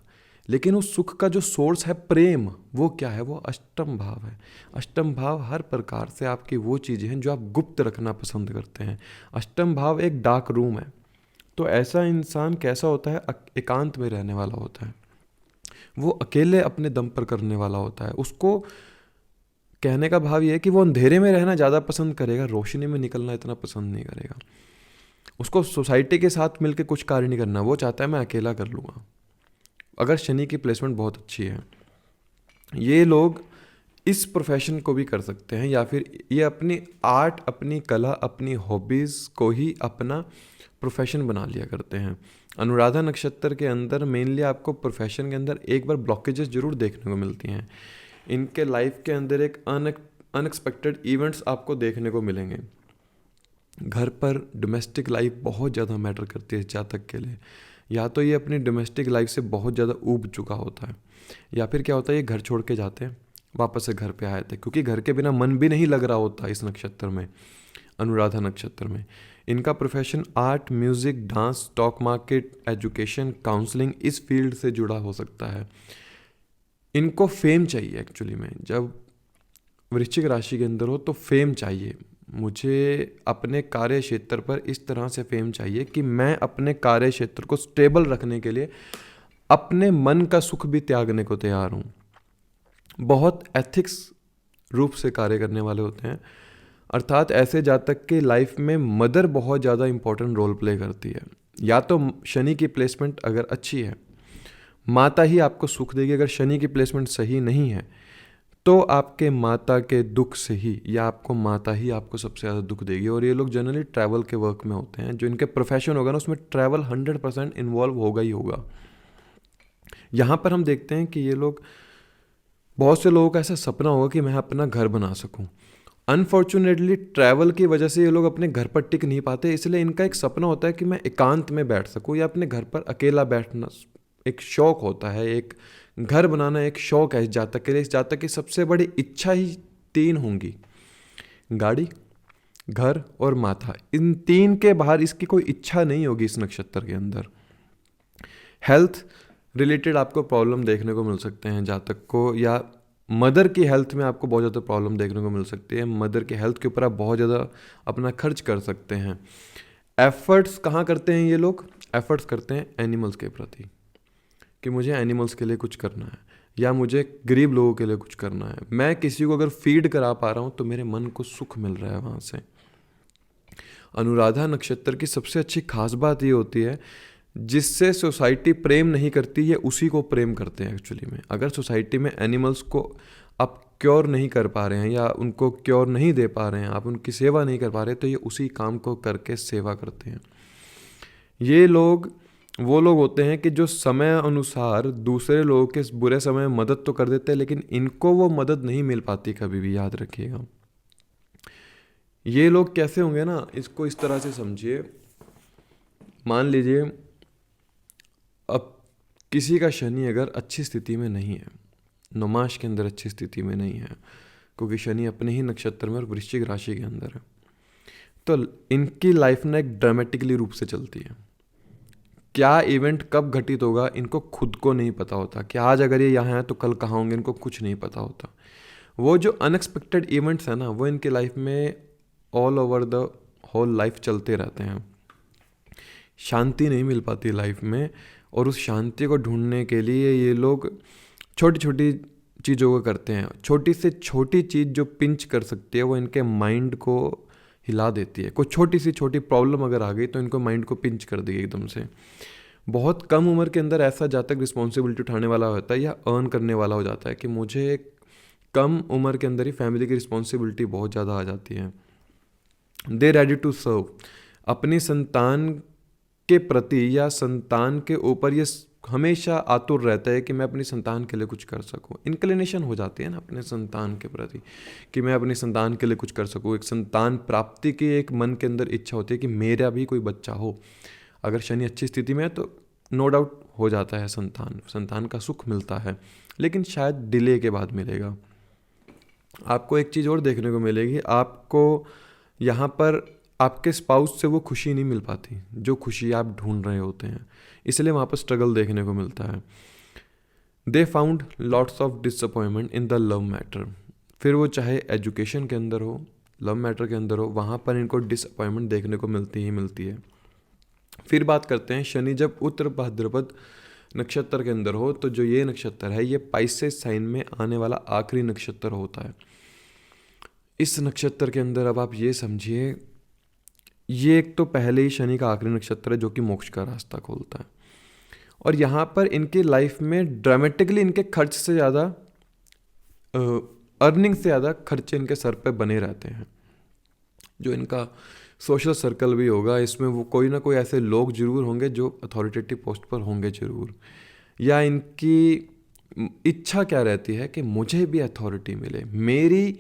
लेकिन उस सुख का जो सोर्स है प्रेम, वो क्या है? वो अष्टम भाव है। अष्टम भाव हर प्रकार से आपकी वो चीज़ें हैं जो आप गुप्त रखना पसंद करते हैं। अष्टम भाव एक डार्क रूम है। तो ऐसा इंसान कैसा होता है? एकांत में रहने वाला होता है, वो अकेले अपने दम पर करने वाला होता है। उसको कहने का भाव ये है कि वो अंधेरे में रहना ज़्यादा पसंद करेगा, रोशनी में निकलना इतना पसंद नहीं करेगा। उसको सोसाइटी के साथ मिलकर कुछ कार्य नहीं करना, वो चाहता है मैं अकेला कर लूँगा। अगर शनि की प्लेसमेंट बहुत अच्छी है, ये लोग इस प्रोफेशन को भी कर सकते हैं, या फिर ये अपनी आर्ट, अपनी कला, अपनी हॉबीज़ को ही अपना प्रोफेशन बना लिया करते हैं। अनुराधा नक्षत्र के अंदर मेनली आपको प्रोफेशन के अंदर एक बार ब्लॉकेजेस जरूर देखने को मिलती हैं। इनके लाइफ के अंदर एक अनएक्सपेक्टेड इवेंट्स आपको देखने को मिलेंगे। घर पर डोमेस्टिक लाइफ बहुत ज़्यादा मैटर करती है जातक के लिए। या तो ये अपनी डोमेस्टिक लाइफ से बहुत ज़्यादा ऊब चुका होता है, या फिर क्या होता है, ये घर छोड़ के जाते हैं, वापस से घर पे आए थे, क्योंकि घर के बिना मन भी नहीं लग रहा होता इस नक्षत्र में, अनुराधा नक्षत्र में। इनका profession art, music, dance, stock market, education, counselling, इस फील्ड से जुड़ा हो सकता है। इनको फेम चाहिए एक्चुअली में। जब वृश्चिक राशि के अंदर हो तो फेम चाहिए। मुझे अपने कार्य क्षेत्र पर इस तरह से फेम चाहिए कि मैं अपने कार्य क्षेत्र को स्टेबल रखने के लिए अपने मन का सुख भी त्यागने को तैयार हूँ। बहुत एथिक्स रूप से कार्य करने वाले होते हैं, अर्थात ऐसे जातक के लाइफ में मदर बहुत ज़्यादा इंपॉर्टेंट रोल प्ले करती है। या तो शनि की प्लेसमेंट अगर अच्छी है, माता ही आपको सुख देगी। अगर शनि की प्लेसमेंट सही नहीं है तो आपके माता के दुख से ही, या आपको माता ही आपको सबसे ज़्यादा दुख देगी। और ये लोग जनरली ट्रैवल के वर्क में होते हैं, जो इनके प्रोफेशन होगा ना, उसमें ट्रैवल 100% इन्वॉल्व होगा ही होगा। यहाँ पर हम देखते हैं कि ये लोग, बहुत से लोगों का ऐसा सपना होगा कि मैं अपना घर बना सकूँ। अनफॉर्चुनेटली ट्रैवल की वजह से ये लोग अपने घर पर टिक नहीं पाते, इसलिए इनका एक सपना होता है कि मैं एकांत में बैठ सकूँ, या अपने घर पर अकेला बैठना एक शौक होता है। एक घर बनाना एक शौक है इस जातक के लिए। इस जातक की सबसे बड़ी इच्छा ही 3 होंगी: गाड़ी, घर और माता। इन 3 के बाहर इसकी कोई इच्छा नहीं होगी इस नक्षत्र के अंदर। हेल्थ रिलेटेड आपको प्रॉब्लम देखने को मिल सकते हैं जातक को, या मदर की हेल्थ में आपको बहुत ज़्यादा प्रॉब्लम देखने को मिल सकती है। मदर की हेल्थ के ऊपर आप बहुत ज़्यादा अपना खर्च कर सकते हैं। एफर्ट्स कहाँ करते हैं ये लोग? एफर्ट्स करते हैं एनिमल्स के प्रति, कि मुझे एनिमल्स के लिए कुछ करना है, या मुझे गरीब लोगों के लिए कुछ करना है। मैं किसी को अगर फीड करा पा रहा हूँ तो मेरे मन को सुख मिल रहा है वहाँ से। अनुराधा नक्षत्र की सबसे अच्छी खास बात ये होती है, जिससे सोसाइटी प्रेम नहीं करती, ये उसी को प्रेम करते हैं एक्चुअली में। अगर सोसाइटी में एनिमल्स को आप क्योर नहीं कर पा रहे हैं, या उनको क्योर नहीं दे पा रहे हैं, आप उनकी सेवा नहीं कर पा रहे, तो ये उसी काम को करके सेवा करते हैं। ये लोग वो लोग होते हैं कि जो समय अनुसार दूसरे लोगों के बुरे समय में मदद तो कर देते हैं, लेकिन इनको वो मदद नहीं मिल पाती कभी भी, याद रखिएगा। ये लोग कैसे होंगे ना, इसको इस तरह से समझिए। मान लीजिए अब किसी का शनि अगर अच्छी स्थिति में नहीं है, नौमाश के अंदर अच्छी स्थिति में नहीं है, क्योंकि शनि अपने ही नक्षत्र में और वृश्चिक राशि के अंदर है, तो इनकी लाइफ ना एक ड्रामेटिकली रूप से चलती है। क्या इवेंट कब घटित होगा इनको खुद को नहीं पता होता, कि आज अगर ये यहाँ है तो कल कहाँ होंगे, इनको कुछ नहीं पता होता। वो जो अनएक्सपेक्टेड इवेंट्स हैं ना, वो इनके लाइफ में all over the whole life चलते रहते हैं। शांति नहीं मिल पाती लाइफ में, और उस शांति को ढूंढने के लिए ये लोग छोटी छोटी चीज़ों को करते हैं। छोटी से छोटी चीज़ जो पिंच कर सकती है वो इनके माइंड को हिला देती है। कोई छोटी सी छोटी प्रॉब्लम अगर आ गई तो इनको माइंड को पिंच कर देगी एकदम से। बहुत कम उम्र के अंदर ऐसा जातक रिस्पॉन्सिबिलिटी उठाने वाला होता है या अर्न करने वाला हो जाता है कि मुझे कम उम्र के अंदर ही फैमिली की रिस्पॉन्सिबिलिटी बहुत ज़्यादा आ जाती है। दे रेडी टू सर्व, अपनी संतान के प्रति या संतान के ऊपर ये हमेशा आतुर रहता है कि मैं अपनी संतान के लिए कुछ कर सकूं। इंक्लिनेशन हो जाती है ना अपने संतान के प्रति कि मैं अपनी संतान के लिए कुछ कर सकूं। एक संतान प्राप्ति की एक मन के अंदर इच्छा होती है कि मेरा भी कोई बच्चा हो। अगर शनि अच्छी स्थिति में है तो नो डाउट हो जाता है, संतान का सुख मिलता है, लेकिन शायद डिले के बाद मिलेगा। आपको एक चीज़ और देखने को मिलेगी, आपको यहाँ पर आपके स्पाउस से वो खुशी नहीं मिल पाती जो खुशी आप ढूंढ रहे होते हैं, इसलिए वहाँ पर स्ट्रगल देखने को मिलता है। They found lots of disappointment in the love matter, फिर वो चाहे एजुकेशन के अंदर हो, लव मैटर के अंदर हो, वहाँ पर इनको डिसअपॉइंटमेंट देखने को मिलती ही मिलती है। फिर बात करते हैं शनि जब उत्तर भाद्रपद नक्षत्र के अंदर हो, तो जो ये नक्षत्र है ये पाइसेस साइन में आने वाला आखिरी नक्षत्र होता है। इस नक्षत्र के अंदर अब आप ये समझिए, ये एक तो पहले ही शनि का आखिरी नक्षत्र है जो कि मोक्ष का रास्ता खोलता है, और यहाँ पर इनकी लाइफ में ड्रामेटिकली इनके खर्च से ज़्यादा अर्निंग से ज़्यादा खर्चे इनके सर पे बने रहते हैं। जो इनका सोशल सर्कल भी होगा, इसमें वो कोई ना कोई ऐसे लोग जरूर होंगे जो अथॉरिटेटिव पोस्ट पर होंगे जरूर, या इनकी इच्छा क्या रहती है कि मुझे भी अथॉरिटी मिले, मेरी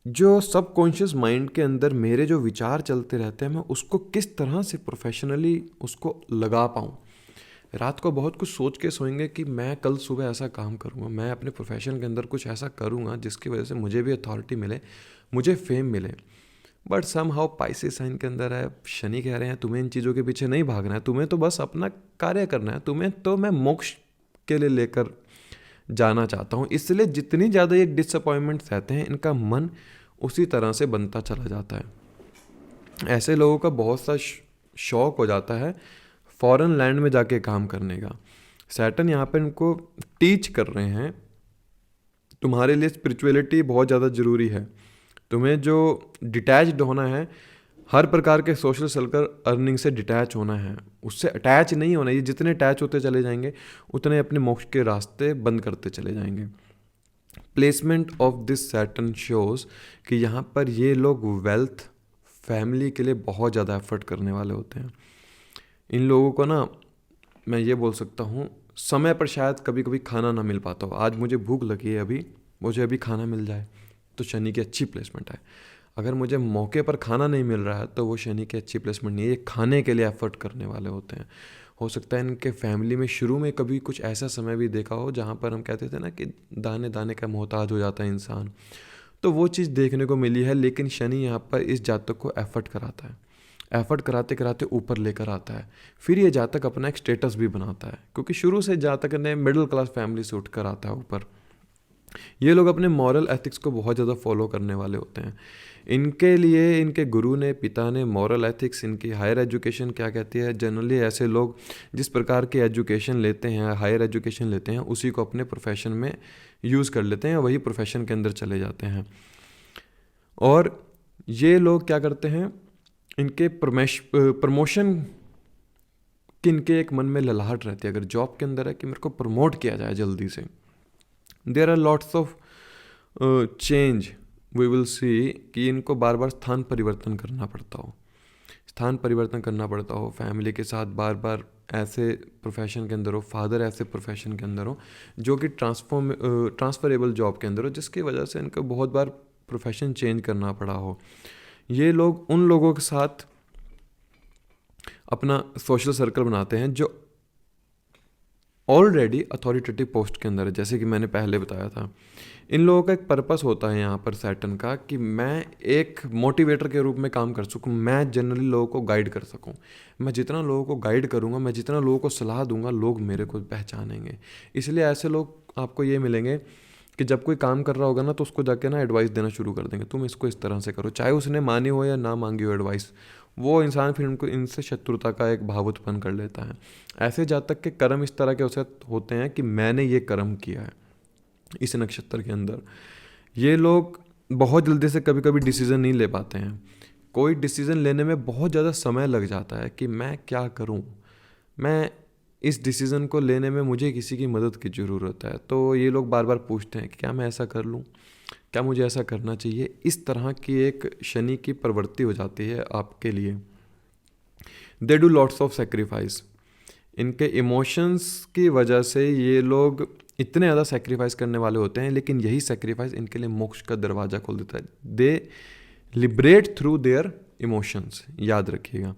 जो सबकॉन्शियस माइंड के अंदर मेरे जो विचार चलते रहते हैं मैं उसको किस तरह से प्रोफेशनली उसको लगा पाऊँ। रात को बहुत कुछ सोच के सोएंगे कि मैं कल सुबह ऐसा काम करूँगा, मैं अपने प्रोफेशन के अंदर कुछ ऐसा करूँगा जिसकी वजह से मुझे भी अथॉरिटी मिले, मुझे फेम मिले। But somehow Pisces sign के अंदर है, शनि कह रहे हैं तुम्हें इन चीज़ों के पीछे नहीं भागना है, तुम्हें तो बस अपना कार्य करना है, तुम्हें तो मैं मोक्ष के लिए लेकर जाना चाहता हूँ। इसलिए जितनी ज़्यादा ये डिसअपॉइंटमेंट्स रहते हैं इनका मन उसी तरह से बनता चला जाता है। ऐसे लोगों का बहुत सा शौक हो जाता है फॉरेन लैंड में जाके काम करने का। सैटर्न यहाँ पर इनको टीच कर रहे हैं तुम्हारे लिए स्पिरिचुअलिटी बहुत ज़्यादा ज़रूरी है, तुम्हें जो डिटैच्ड होना है, हर प्रकार के सोशल सर्कल अर्निंग से डिटैच होना है, उससे अटैच नहीं होना। ये जितने अटैच होते चले जाएंगे उतने अपने मोक्ष के रास्ते बंद करते चले जाएंगे। Placement of this Saturn shows कि यहाँ पर ये लोग वेल्थ फैमिली के लिए बहुत ज़्यादा एफर्ट करने वाले होते हैं। इन लोगों को ना मैं ये बोल सकता हूँ समय पर शायद कभी कभी खाना ना मिल पाता हो। आज मुझे भूख लगी है, अभी मुझे अभी खाना मिल जाए तो शनि की अच्छी प्लेसमेंट है। अगर मुझे मौके पर खाना नहीं मिल रहा है तो वो शनि की अच्छी प्लेसमेंट नहीं है। ये खाने के लिए एफर्ट करने वाले होते हैं। हो सकता है इनके फैमिली में शुरू में कभी कुछ ऐसा समय भी देखा हो जहाँ पर हम कहते थे ना कि दाने दाने का मोहताज हो जाता है इंसान, तो वो चीज़ देखने को मिली है। लेकिन शनि यहाँ पर इस जातक को एफर्ट कराता है, एफर्ट कराते कराते ऊपर लेकर आता है। फिर ये जातक अपना एक स्टेटस भी बनाता है, क्योंकि शुरू से जातक ने मिडिल क्लास फैमिली से उठकर आता है ऊपर। ये लोग अपने मॉरल एथिक्स को बहुत ज़्यादा फॉलो करने वाले होते हैं। इनके लिए इनके गुरु ने, पिता ने मॉरल एथिक्स, इनकी हायर एजुकेशन क्या कहती है। जनरली ऐसे लोग जिस प्रकार की एजुकेशन लेते हैं, हायर एजुकेशन लेते हैं, उसी को अपने प्रोफेशन में यूज़ कर लेते हैं, वही प्रोफेशन के अंदर चले जाते हैं। और ये लोग क्या करते हैं, इनके प्रमोशन की इनके एक मन में ललाहट रहती है। अगर जॉब के अंदर है कि मेरे को प्रमोट किया जाए जल्दी से, there are lots of change we will see कि इनको बार बार स्थान परिवर्तन करना पड़ता हो, स्थान परिवर्तन करना पड़ता हो, फैमिली के साथ बार बार ऐसे प्रोफेशन के अंदर हो, फादर ऐसे प्रोफेशन के अंदर हो जो कि ट्रांसफरेबल जॉब के अंदर हो, जिसकी वजह से इनको बहुत बार प्रोफेशन चेंज करना पड़ा हो। ये लोग उन लोगों के साथ अपना सोशल सर्कल बनाते हैं जो ऑलरेडी अथॉरिटेटिव पोस्ट के अंदर है। जैसे कि मैंने पहले बताया था, इन लोगों का एक पर्पस होता है यहाँ पर सैटर्न का कि मैं एक मोटिवेटर के रूप में काम कर सकूँ, मैं जनरली लोगों को गाइड कर सकूँ। मैं जितना लोगों को गाइड करूँगा, मैं जितना लोगों को सलाह दूंगा, लोग मेरे को पहचानेंगे। इसलिए ऐसे लोग आपको ये मिलेंगे कि जब कोई काम कर रहा होगा ना तो उसको जाके ना एडवाइस देना शुरू कर देंगे, तुम इसको इस तरह से करो, चाहे उसने मानी हो या ना मांगी हो एडवाइस। वो इंसान फिर उनको इनसे शत्रुता का एक भाव उत्पन्न कर लेता है। ऐसे जातक के कर्म इस तरह के होते हैं कि मैंने ये कर्म किया है इस नक्षत्र के अंदर। ये लोग बहुत जल्दी से कभी कभी डिसीजन नहीं ले पाते हैं, कोई डिसीज़न लेने में बहुत ज़्यादा समय लग जाता है कि मैं क्या करूं, मैं इस डिसीज़न को लेने में मुझे किसी की मदद की ज़रूरत है। तो ये लोग बार बार पूछते हैं कि क्या मैं ऐसा कर लूं, क्या मुझे ऐसा करना चाहिए। इस तरह की एक शनि की प्रवृत्ति हो जाती है आपके लिए। They do lots of sacrifice. इनके इमोशंस की वजह से ये लोग इतने ज़्यादा सेक्रीफाइस करने वाले होते हैं, लेकिन यही सेक्रीफाइस इनके लिए मोक्ष का दरवाज़ा खोल देता है। दे लिबरेट थ्रू देयर इमोशंस, याद रखिएगा।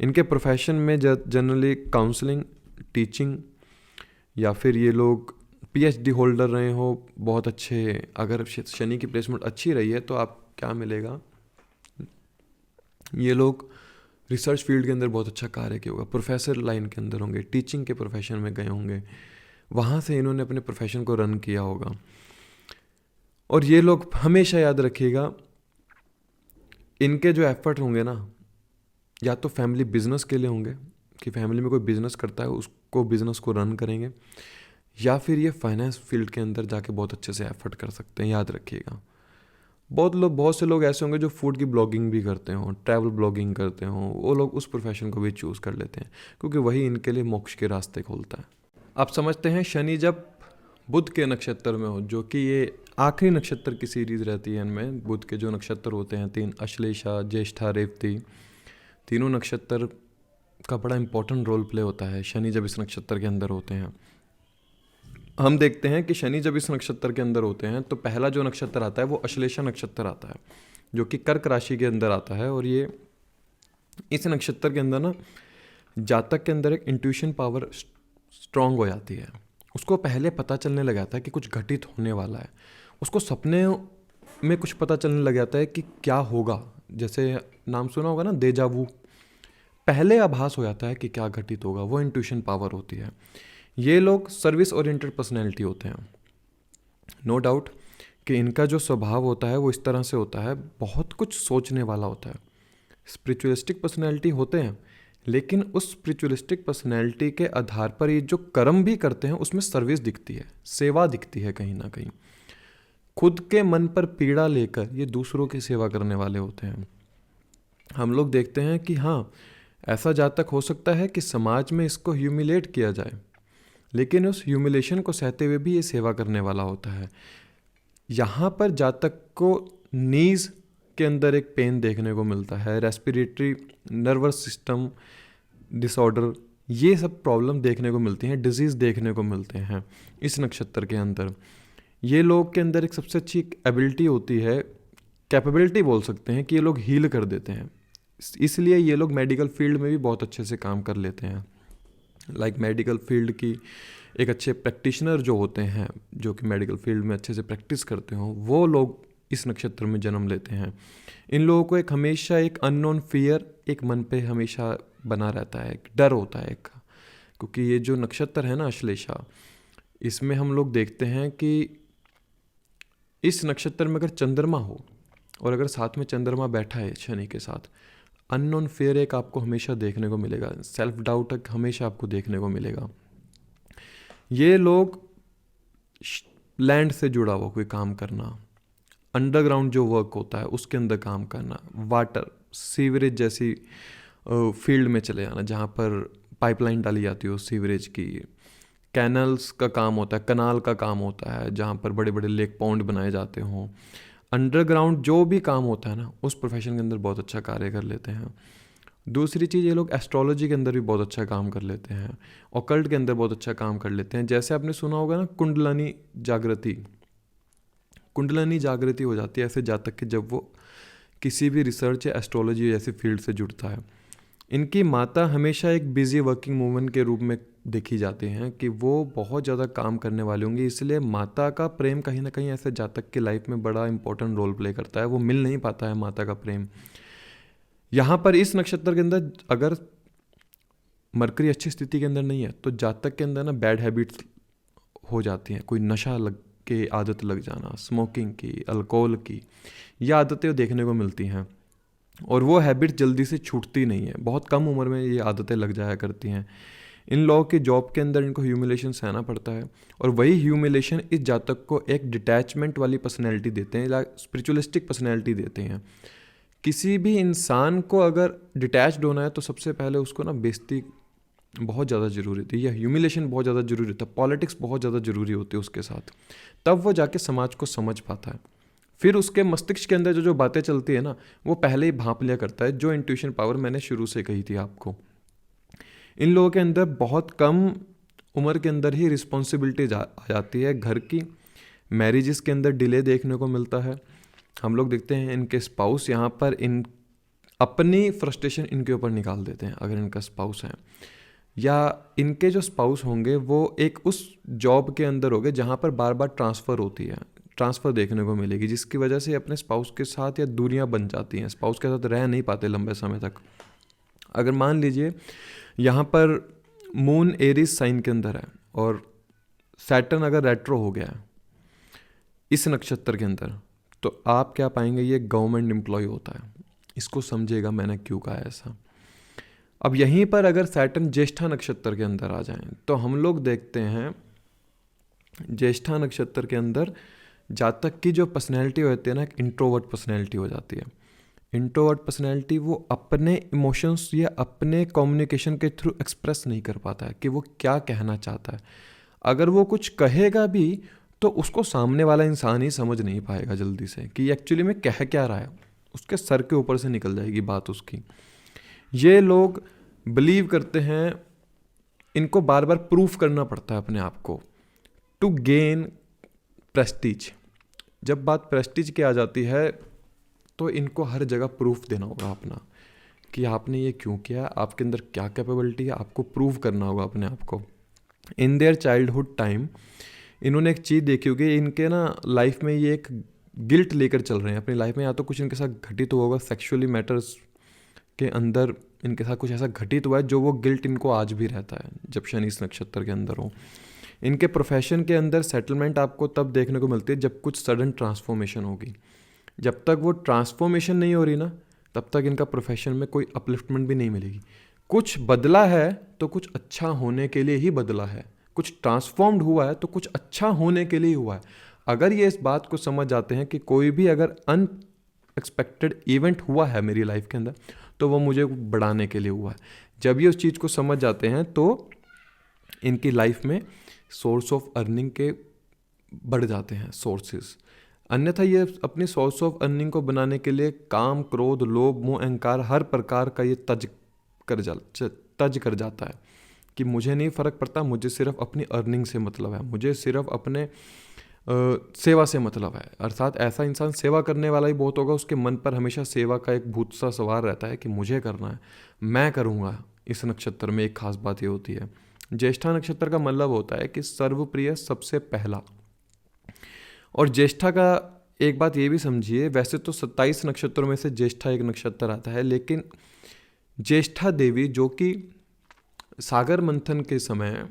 इनके प्रोफेशन में जनरली काउंसलिंग, टीचिंग, या फिर ये लोग पीएचडी होल्डर रहे हो बहुत अच्छे। अगर शनि की प्लेसमेंट अच्छी रही है तो आप क्या मिलेगा, ये लोग रिसर्च फील्ड के अंदर बहुत अच्छा कार्य किया होगा, प्रोफेसर लाइन के अंदर होंगे, टीचिंग के प्रोफेशन में गए होंगे, वहाँ से इन्होंने अपने प्रोफेशन को रन किया होगा। और ये लोग हमेशा याद रखिएगा, इनके जो एफर्ट होंगे ना, या तो फैमिली बिजनेस के लिए होंगे कि फैमिली में कोई बिजनेस करता है उसको बिजनेस को रन करेंगे, या फिर ये फाइनेंस फील्ड के अंदर जाके बहुत अच्छे से एफर्ट कर सकते हैं। याद रखिएगा, बहुत से लोग ऐसे होंगे जो फूड की ब्लॉगिंग भी करते हों, ट्रैवल ब्लॉगिंग करते हों, वो लोग उस प्रोफेशन को भी चूज़ कर लेते हैं क्योंकि वही इनके लिए मोक्ष के रास्ते खोलता है। आप समझते हैं शनि जब बुध के नक्षत्र में हो, जो कि ये आखिरी नक्षत्र की सीरीज रहती है, इनमें बुध के जो नक्षत्र होते हैं 3, अश्लेषा, ज्येष्ठा, रेवती, तीनों नक्षत्र का बड़ा इंपॉर्टेंट रोल प्ले होता है शनि जब इस नक्षत्र के अंदर होते हैं। हम देखते हैं कि शनि जब इस नक्षत्र के अंदर होते हैं तो पहला जो नक्षत्र आता है वो अश्लेषा नक्षत्र आता है, जो कि कर्क राशि के अंदर आता है। और ये इस नक्षत्र के अंदर ना जातक के अंदर एक इंट्यूशन पावर स्ट्रांग हो जाती है। उसको पहले पता चलने लग जाता है कि कुछ घटित होने वाला है, उसको सपने में कुछ पता चलने लग जाता है कि क्या होगा। जैसे नाम सुना होगा ना, देजावू, पहले आभास हो जाता है कि क्या घटित होगा, वो इंट्यूशन पावर होती है। ये लोग सर्विस ओरिएंटेड पर्सनैलिटी होते हैं, नो डाउट कि इनका जो स्वभाव होता है वो इस तरह से होता है, बहुत कुछ सोचने वाला होता है। स्पिरिचुअलिस्टिक पर्सनैलिटी होते हैं, लेकिन उस स्पिरिचुअलिस्टिक पर्सनैलिटी के आधार पर ये जो कर्म भी करते हैं उसमें सर्विस दिखती है, सेवा दिखती है कहीं ना कहीं। खुद के मन पर पीड़ा लेकर ये दूसरों की सेवा करने वाले होते हैं। हम लोग देखते हैं कि हाँ, ऐसा जातक हो सकता है कि समाज में इसको ह्यूमिलेट किया जाए, लेकिन उस ह्यूमिलेशन को सहते हुए भी ये सेवा करने वाला होता है। यहाँ पर जातक को नीज के अंदर एक पेन देखने को मिलता है, रेस्पिरेटरी नर्वस सिस्टम डिसऑर्डर, ये सब प्रॉब्लम देखने को मिलती हैं, डिजीज़ देखने को मिलते हैं इस नक्षत्र के अंदर। ये लोग के अंदर एक सबसे अच्छी एबिलिटी होती है, कैपेबिलिटी बोल सकते हैं, कि ये लोग हील कर देते हैं। इसलिए ये लोग मेडिकल फील्ड में भी बहुत अच्छे से काम कर लेते हैं। मेडिकल फील्ड की एक अच्छे प्रैक्टिशनर जो होते हैं, जो कि मेडिकल फील्ड में अच्छे से प्रैक्टिस करते हों, वो लोग इस नक्षत्र में जन्म लेते हैं। इन लोगों को एक हमेशा एक अननोन फियर एक मन पे हमेशा बना रहता है, एक डर होता है एक, क्योंकि ये जो नक्षत्र है ना अश्लेषा, इसमें हम लोग देखते हैं कि इस नक्षत्र में अगर चंद्रमा हो और अगर साथ में चंद्रमा बैठा है शनि के साथ, अननोन फेयर एक आपको हमेशा देखने को मिलेगा, सेल्फ डाउट एक हमेशा आपको देखने को मिलेगा। ये लोग लैंड से जुड़ा हुआ कोई काम करना, अंडरग्राउंड जो वर्क होता है उसके अंदर काम करना, वाटर सीवरेज जैसी फील्ड में चले जाना जहाँ पर पाइपलाइन डाली जाती हो सीवरेज की, कैनल्स का काम होता है, कनाल का काम होता है जहाँ पर बड़े बड़े लेक पॉन्ड बनाए जाते हों। अंडरग्राउंड जो भी काम होता है ना, उस प्रोफेशन के अंदर बहुत अच्छा कार्य कर लेते हैं। दूसरी चीज़, ये लोग एस्ट्रोलॉजी के अंदर भी बहुत अच्छा काम कर लेते हैं, ऑकल्ट के अंदर बहुत अच्छा काम कर लेते हैं। जैसे आपने सुना होगा ना, कुंडलानी जागृति हो जाती है ऐसे जातक के जब वो किसी भी रिसर्च या एस्ट्रोलॉजी जैसी फील्ड से जुड़ता है। इनकी माता हमेशा एक बिजी वर्किंग वूमन के रूप में देखी जाती हैं कि वो बहुत ज़्यादा काम करने वाली होंगी, इसलिए माता का प्रेम कहीं ना कहीं ऐसे जातक की लाइफ में बड़ा इंपॉर्टेंट रोल प्ले करता है। वो मिल नहीं पाता है माता का प्रेम। यहाँ पर इस नक्षत्र के अंदर अगर मरकरी अच्छी स्थिति के अंदर नहीं है तो जातक के अंदर ना बैड हैबिट्स हो जाती हैं, कोई नशा लग के आदत लग जाना, स्मोकिंग की, अल्कोहल की, ये आदतें देखने को मिलती हैं और वो हैबिट जल्दी से छूटती नहीं है, बहुत कम उम्र में ये आदतें लग जाया करती हैं। इन लोगों की जॉब के अंदर इनको ह्यूमिलेशन सहना पड़ता है और वही ह्यूमिलेशन इस जातक को एक डिटैचमेंट वाली पर्सनैलिटी देते हैं, स्पिरिचुअलिस्टिक पर्सनैलिटी देते हैं किसी भी इंसान को अगर डिटैच्ड होना है तो सबसे पहले उसको ना बेइज्जती बहुत ज़्यादा ज़रूरी थी, या ह्यूमिलेशन बहुत ज़्यादा ज़रूरी था, पॉलिटिक्स बहुत ज़्यादा ज़रूरी होती है उसके साथ, तब वो जाके समाज को समझ पाता है। फिर उसके मस्तिष्क के अंदर जो जो बातें चलती है ना, वो पहले ही भांप लिया करता है, जो इंट्यूशन पावर मैंने शुरू से कही थी आपको। इन लोगों के अंदर बहुत कम उम्र के अंदर ही रिस्पॉन्सिबिलिटी आ जाती है घर की। मैरिजेस के अंदर डिले देखने को मिलता है। हम लोग देखते हैं इनके स्पाउस यहाँ पर इन अपनी फ्रस्ट्रेशन इनके ऊपर निकाल देते हैं, अगर इनका स्पाउस है, या इनके जो स्पाउस होंगे वो एक उस जॉब के अंदर होंगे जहाँ पर बार बार ट्रांसफ़र देखने को मिलेगी, जिसकी वजह से अपने स्पाउस के साथ या दूरियाँ बन जाती हैं, स्पाउस के साथ रह नहीं पाते लंबे समय तक। अगर मान लीजिए यहाँ पर मून एरीज साइन के अंदर है और सैटर्न अगर रेट्रो हो गया है इस नक्षत्र के अंदर, तो आप क्या पाएंगे, ये गवर्नमेंट एम्प्लॉय होता है। इसको समझिएगा मैंने क्यों कहा ऐसा। अब यहीं पर अगर सैटर्न ज्येष्ठा नक्षत्र के अंदर आ जाएं तो हम लोग देखते हैं ज्येष्ठा नक्षत्र के अंदर जातक की जो पर्सनैलिटी होती है ना, एक इंट्रोवर्ट पर्सनैलिटी हो जाती है। इंट्रोवर्ट पर्सनैलिटी वो अपने इमोशंस या अपने कम्युनिकेशन के थ्रू एक्सप्रेस नहीं कर पाता है कि वो क्या कहना चाहता है। अगर वो कुछ कहेगा भी तो उसको सामने वाला इंसान ही समझ नहीं पाएगा जल्दी से कि एक्चुअली में कह क्या रहा है, उसके सर के ऊपर से निकल जाएगी बात उसकी। ये लोग बिलीव करते हैं, इनको बार बार प्रूफ करना पड़ता है अपने आप को टू गेन प्रेस्टीज। जब बात प्रेस्टीज की आ जाती है तो इनको हर जगह प्रूफ देना होगा अपना कि आपने ये क्यों किया, आपके अंदर क्या कैपेबिलिटी है, आपको प्रूव करना होगा अपने आप को। इन देयर चाइल्डहुड टाइम इन्होंने एक चीज़ देखी होगी, इनके ना लाइफ में ये एक गिल्ट लेकर चल रहे हैं अपनी लाइफ में, या तो कुछ इनके साथ घटित हुआ होगा सेक्सुअली मैटर्स के अंदर, इनके साथ कुछ ऐसा घटित हुआ है जो वो गिल्ट इनको आज भी रहता है जब शनि इस नक्षत्र के अंदर हो। इनके प्रोफेशन के अंदर सेटलमेंट आपको तब देखने को मिलती है जब कुछ सडन ट्रांसफॉर्मेशन होगी। जब तक वो ट्रांसफॉर्मेशन नहीं हो रही ना, तब तक इनका प्रोफेशन में कोई अपलिफ्टमेंट भी नहीं मिलेगी। कुछ बदला है तो कुछ अच्छा होने के लिए ही बदला है, कुछ ट्रांसफॉर्म्ड हुआ है तो कुछ अच्छा होने के लिए हुआ है। अगर ये इस बात को समझ जाते हैं कि कोई भी अगर अनएक्सपेक्टेड इवेंट हुआ है मेरी लाइफ के अंदर तो वो मुझे बढ़ाने के लिए हुआ है, जब ये उस चीज़ को समझ जाते हैं तो इनकी लाइफ में सोर्स ऑफ अर्निंग के बढ़ जाते हैं सोर्सेज। अन्यथा ये अपनी सोर्स ऑफ अर्निंग को बनाने के लिए काम, क्रोध, लोभ, मोह, अहंकार हर प्रकार का ये तज कर जाता है कि मुझे नहीं फ़र्क पड़ता, मुझे सिर्फ अपनी अर्निंग से मतलब है, मुझे सिर्फ अपने सेवा से मतलब है। अर्थात ऐसा इंसान सेवा करने वाला ही बहुत होगा, उसके मन पर हमेशा सेवा का एक भूत सा सवार रहता है कि मुझे करना है, मैं करूँगा। इस नक्षत्र में एक खास बात ये होती है, ज्येष्ठा नक्षत्र का मतलब होता है कि सर्वप्रिय, सबसे पहला। और ज्येष्ठा का एक बात ये भी समझिए, वैसे तो 27 नक्षत्रों में से ज्येष्ठा एक नक्षत्र आता है, लेकिन ज्येष्ठा देवी जो कि सागर मंथन के समय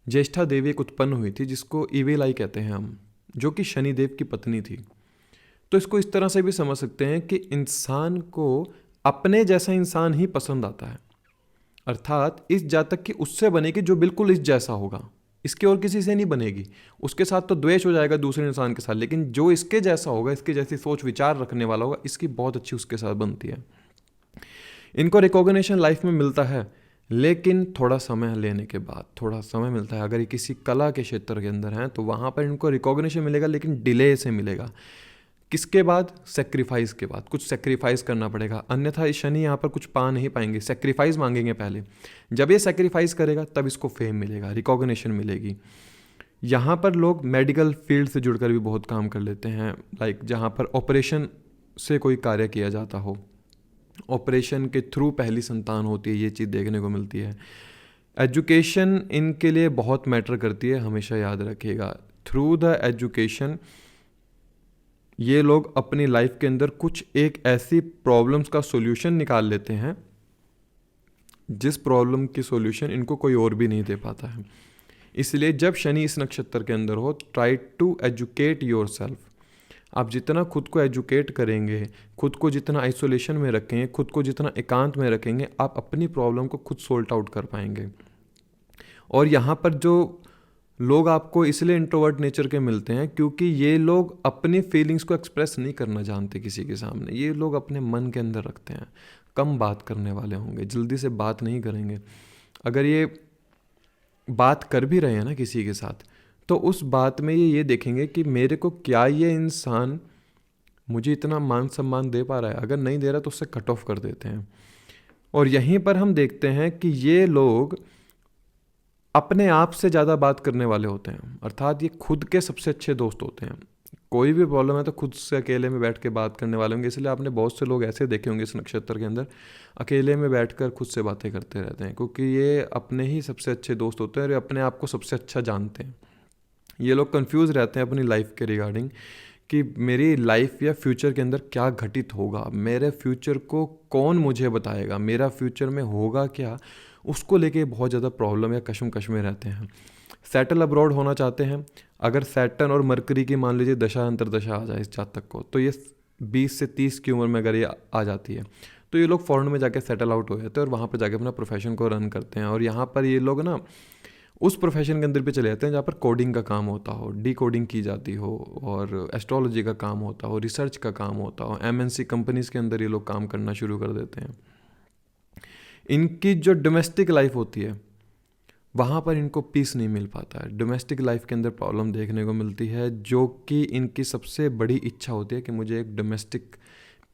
ज्येष्ठा देवी एक उत्पन्न हुई थी जिसको ईवेलाई कहते हैं हम, जो कि शनिदेव की पत्नी थी। तो इसको इस तरह से भी समझ सकते हैं कि इंसान को अपने जैसा इंसान ही पसंद आता है, अर्थात इस जातक की उससे बनेगी जो बिल्कुल इस जैसा होगा, इसके और किसी से नहीं बनेगी। उसके साथ तो द्वेष हो जाएगा दूसरे इंसान के साथ, लेकिन जो इसके जैसा होगा, इसके जैसी सोच विचार रखने वाला होगा, इसकी बहुत अच्छी उसके साथ बनती है। इनको रिकॉग्निशन लाइफ में मिलता है, लेकिन थोड़ा समय लेने के बाद, थोड़ा समय मिलता है। अगर ये किसी कला के क्षेत्र के अंदर हैं तो वहाँ पर इनको रिकॉग्निशन मिलेगा, लेकिन डिले से मिलेगा। किसके बाद? सेक्रीफाइस के बाद। कुछ सेक्रीफाइस करना पड़ेगा, अन्यथा शनि यहाँ पर कुछ पा नहीं पाएंगे। सेक्रीफाइस मांगेंगे पहले, जब ये सेक्रीफाइस करेगा तब इसको फेम मिलेगा, रिकॉग्निशन मिलेगी। यहाँ पर लोग मेडिकल फील्ड से जुड़कर भी बहुत काम कर लेते हैं, लाइक जहाँ पर ऑपरेशन से कोई कार्य किया जाता हो, ऑपरेशन के थ्रू पहली संतान होती है, ये चीज़ देखने को मिलती है। एजुकेशन इनके लिए बहुत मैटर करती है, हमेशा याद रखिएगा। थ्रू द एजुकेशन ये लोग अपनी लाइफ के अंदर कुछ एक ऐसी प्रॉब्लम्स का सॉल्यूशन निकाल लेते हैं जिस प्रॉब्लम की सॉल्यूशन इनको कोई और भी नहीं दे पाता है। इसलिए जब शनि इस नक्षत्र के अंदर हो, ट्राई टू एजुकेट योरसेल्फ। आप जितना खुद को एजुकेट करेंगे, खुद को जितना आइसोलेशन में रखेंगे, खुद को जितना एकांत में रखेंगे, आप अपनी प्रॉब्लम को खुद सोल्ट आउट कर पाएंगे। और यहाँ पर जो लोग आपको इसलिए इंट्रोवर्ट नेचर के मिलते हैं क्योंकि ये लोग अपनी फीलिंग्स को एक्सप्रेस नहीं करना जानते किसी के सामने। ये लोग अपने मन के अंदर रखते हैं, कम बात करने वाले होंगे, जल्दी से बात नहीं करेंगे। अगर ये बात कर भी रहे हैं ना किसी के साथ, तो उस बात में ये देखेंगे कि मेरे को क्या ये इंसान मुझे इतना मान सम्मान दे पा रहा है। अगर नहीं दे रहा तो उससे कट ऑफ कर देते हैं। और यहीं पर हम देखते हैं कि ये लोग अपने आप से ज़्यादा बात करने वाले होते हैं, अर्थात ये खुद के सबसे अच्छे दोस्त होते हैं। कोई भी प्रॉब्लम है तो खुद से अकेले में बैठ के बात करने वाले होंगे। इसलिए आपने बहुत से लोग ऐसे देखे होंगे इस नक्षत्र के अंदर, अकेले में बैठकर खुद से बातें करते रहते हैं, क्योंकि ये अपने ही सबसे अच्छे दोस्त होते हैं और ये अपने आप को सबसे अच्छा जानते हैं। ये लोग कंफ्यूज रहते हैं अपनी लाइफ के रिगार्डिंग कि मेरी लाइफ या फ्यूचर के अंदर क्या घटित होगा, मेरे फ्यूचर को कौन मुझे बताएगा, मेरा फ्यूचर में होगा क्या, उसको लेके बहुत ज़्यादा प्रॉब्लम या कश्मकश में रहते हैं। सेटल अब्रॉड होना चाहते हैं। अगर सैटर्न और मरकरी की मान लीजिए दशा अंतरदशा आ जाए इस जातक को, तो ये 20 से 30 की उम्र में अगर ये आ जाती है तो ये लोग फॉरेन में जाके सेटल आउट हो जाते हैं और वहाँ पर जाके अपना प्रोफेशन को रन करते हैं। और यहाँ पर ये लोग ना उस प्रोफेशन के अंदर भी चले जाते हैं जहाँ पर कोडिंग का काम होता हो, डी कोडिंग की जाती हो, और एस्ट्रोलॉजी का काम होता हो, रिसर्च का काम होता हो। MNC कंपनीज के अंदर ये लोग काम करना शुरू कर देते हैं। इनकी जो डोमेस्टिक लाइफ होती है वहाँ पर इनको पीस नहीं मिल पाता है। डोमेस्टिक लाइफ के अंदर प्रॉब्लम देखने को मिलती है, जो कि इनकी सबसे बड़ी इच्छा होती है कि मुझे एक डोमेस्टिक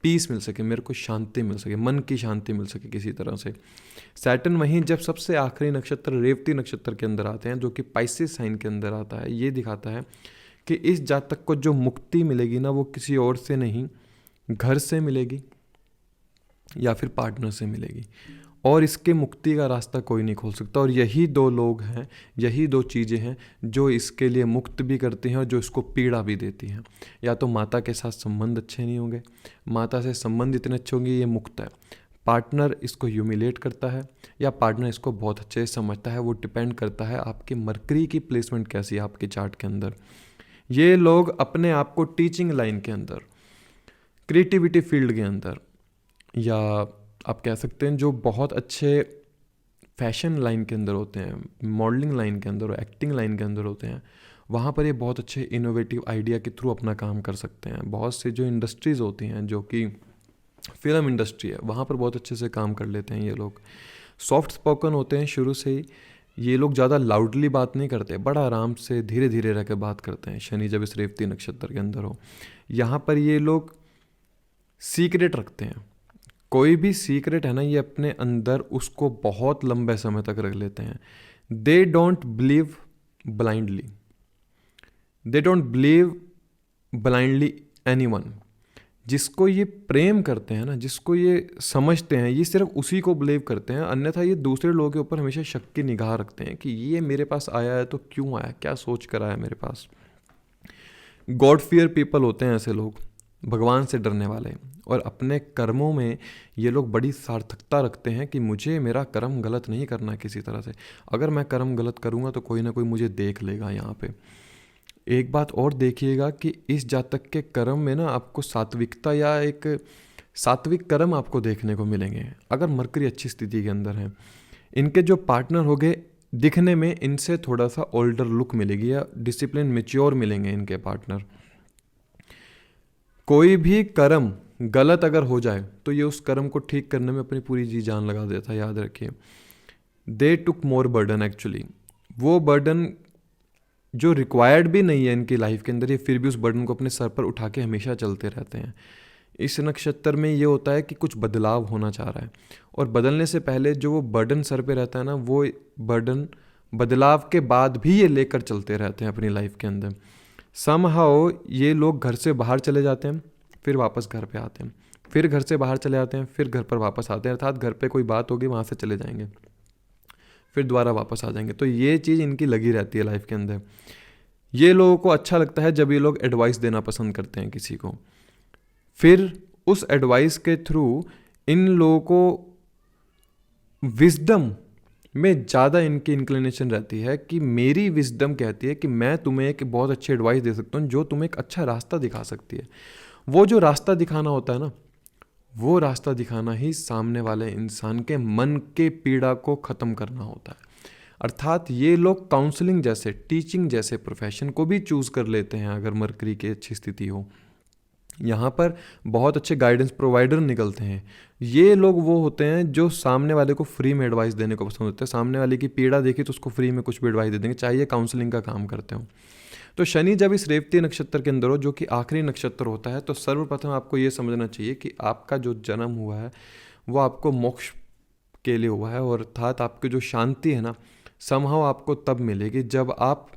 पीस मिल सके, मेरे को शांति मिल सके, मन की शांति मिल सके किसी तरह से। सैटर्न वहीं जब सबसे आखिरी नक्षत्र रेवती नक्षत्र के अंदर आते हैं, जो कि पाइसेस साइन के अंदर आता है, ये दिखाता है कि इस जातक को जो मुक्ति मिलेगी ना वो किसी और से नहीं, घर से मिलेगी या फिर पार्टनर से मिलेगी, और इसके मुक्ति का रास्ता कोई नहीं खोल सकता। और यही दो लोग हैं, यही दो चीज़ें हैं जो इसके लिए मुक्त भी करती हैं और जो इसको पीड़ा भी देती हैं। या तो माता के साथ संबंध अच्छे नहीं होंगे, माता से संबंध इतने अच्छे होंगे ये मुक्त है, पार्टनर इसको ह्यूमिलेट करता है या पार्टनर इसको बहुत अच्छे से समझता है। वो डिपेंड करता है आपकी मरकरी की प्लेसमेंट कैसी है आपके चार्ट के अंदर। ये लोग अपने आप को टीचिंग लाइन के अंदर, क्रिएटिविटी फील्ड के अंदर, या आप कह सकते हैं जो बहुत अच्छे फैशन लाइन के अंदर होते हैं, मॉडलिंग लाइन के अंदर और एक्टिंग लाइन के अंदर होते हैं, वहाँ पर ये बहुत अच्छे इनोवेटिव आइडिया के थ्रू अपना काम कर सकते हैं। बहुत से जो इंडस्ट्रीज़ होती हैं, जो कि फिल्म इंडस्ट्री है, वहाँ पर बहुत अच्छे से काम कर लेते हैं ये लोग। सॉफ्ट स्पोकन होते हैं शुरू से ही। ये लोग ज़्यादा लाउडली बात नहीं करते, बड़ा आराम से धीरे धीरे रह कर बात करते हैं। शनि जब इस रेवती नक्षत्र के अंदर हो, यहाँ पर ये लोग सीक्रेट रखते हैं। कोई भी सीक्रेट है ना, ये अपने अंदर उसको बहुत लंबे समय तक रख लेते हैं। They don't believe blindly, they don't believe blindly anyone. जिसको ये प्रेम करते हैं ना, जिसको ये समझते हैं, ये सिर्फ उसी को बिलीव करते हैं। अन्यथा ये दूसरे लोगों के ऊपर हमेशा शक की निगाह रखते हैं कि ये मेरे पास आया है तो क्यों आया, क्या सोच कर आया मेरे पास। गॉड फियर पीपल होते हैं ऐसे लोग, भगवान से डरने वाले। और अपने कर्मों में ये लोग बड़ी सार्थकता रखते हैं कि मुझे मेरा कर्म गलत नहीं करना है किसी तरह से। अगर मैं कर्म गलत करूँगा तो कोई ना कोई मुझे देख लेगा। यहाँ पे एक बात और देखिएगा कि इस जातक के कर्म में ना आपको सात्विकता या एक सात्विक कर्म आपको देखने को मिलेंगे अगर मरकरी अच्छी स्थिति के अंदर है। इनके जो पार्टनर होंगे दिखने में इनसे थोड़ा सा ओल्डर लुक मिलेगी या डिसिप्लिन मैच्योर मिलेंगे इनके पार्टनर। कोई भी कर्म गलत अगर हो जाए तो ये उस कर्म को ठीक करने में अपनी पूरी जी जान लगा देता है, याद रखिए। दे टुक मोर बर्डन, एक्चुअली वो बर्डन जो रिक्वायर्ड भी नहीं है इनकी लाइफ के अंदर, ये फिर भी उस बर्डन को अपने सर पर उठा के हमेशा चलते रहते हैं। इस नक्षत्र में ये होता है कि कुछ बदलाव होना चाह रहा है, और बदलने से पहले जो वो बर्डन सर पे रहता है ना, वो बर्डन बदलाव के बाद भी ये लेकर चलते रहते हैं अपनी लाइफ के अंदर। समहाउ ये लोग घर से बाहर चले जाते हैं, फिर वापस घर पे आते हैं, फिर घर से बाहर चले जाते हैं, फिर घर पर वापस आते हैं। अर्थात घर पे कोई बात होगी वहाँ से चले जाएंगे, फिर दोबारा वापस आ जाएंगे। तो ये चीज़ इनकी लगी रहती है लाइफ के अंदर। ये लोगों को अच्छा लगता है जब ये लोग एडवाइस देना पसंद करते हैं किसी को। फिर उस एडवाइस के थ्रू इन लोगों को विजडम में ज़्यादा इनकी इंक्लिनेशन रहती है कि मेरी विजडम कहती है कि मैं तुम्हें एक बहुत अच्छी एडवाइस दे सकता हूँ जो तुम्हें एक अच्छा रास्ता दिखा सकती है। वो जो रास्ता दिखाना होता है ना, वो रास्ता दिखाना ही सामने वाले इंसान के मन के पीड़ा को ख़त्म करना होता है। अर्थात ये लोग काउंसलिंग जैसे, टीचिंग जैसे प्रोफेशन को भी चूज़ कर लेते हैं अगर मरकरी की अच्छी स्थिति हो। यहाँ पर बहुत अच्छे गाइडेंस प्रोवाइडर निकलते हैं। ये लोग वो होते हैं जो सामने वाले को फ्री में एडवाइस देने को पसंद होते हैं। सामने वाले की पीड़ा देखी तो उसको फ्री में कुछ भी एडवाइस दे देंगे, चाहे ये काउंसलिंग का काम करते हो। तो शनि जब इस रेवती नक्षत्र के अंदर हो, जो कि आखिरी नक्षत्र होता है, तो सर्वप्रथम आपको ये समझना चाहिए कि आपका जो जन्म हुआ है वो आपको मोक्ष के लिए हुआ है, और अर्थात आपकी जो शांति है ना, समहाउ आपको तब मिलेगी जब आप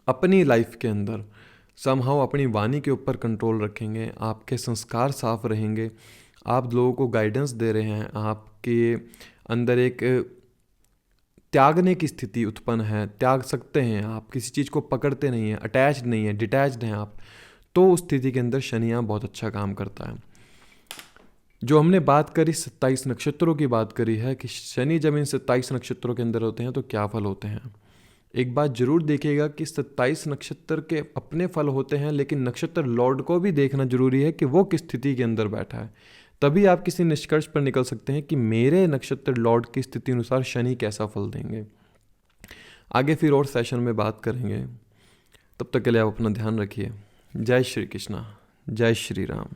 अपनी लाइफ के अंदर समहाउ अपनी वाणी के ऊपर कंट्रोल रखेंगे, आपके संस्कार साफ रहेंगे, आप लोगों को गाइडेंस दे रहे हैं, आपके अंदर एक त्यागने की स्थिति उत्पन्न है, त्याग सकते हैं आप, किसी चीज़ को पकड़ते नहीं हैं, अटैच्ड नहीं है, डिटैच्ड हैं आप, तो उस स्थिति के अंदर शनि यहाँ बहुत अच्छा काम करता है। जो हमने बात करी 27 नक्षत्रों की बात करी है कि शनि जब इन 27 नक्षत्रों के अंदर होते हैं तो क्या फल होते हैं। एक बात जरूर देखिएगा कि 27 नक्षत्र के अपने फल होते हैं, लेकिन नक्षत्र लॉर्ड को भी देखना जरूरी है कि वो किस स्थिति के अंदर बैठा है। तभी आप किसी निष्कर्ष पर निकल सकते हैं कि मेरे नक्षत्र लॉर्ड की स्थिति अनुसार शनि कैसा फल देंगे। आगे फिर और सेशन में बात करेंगे। तब तक के लिए आप अपना ध्यान रखिए। जय श्री कृष्णा, जय श्री राम।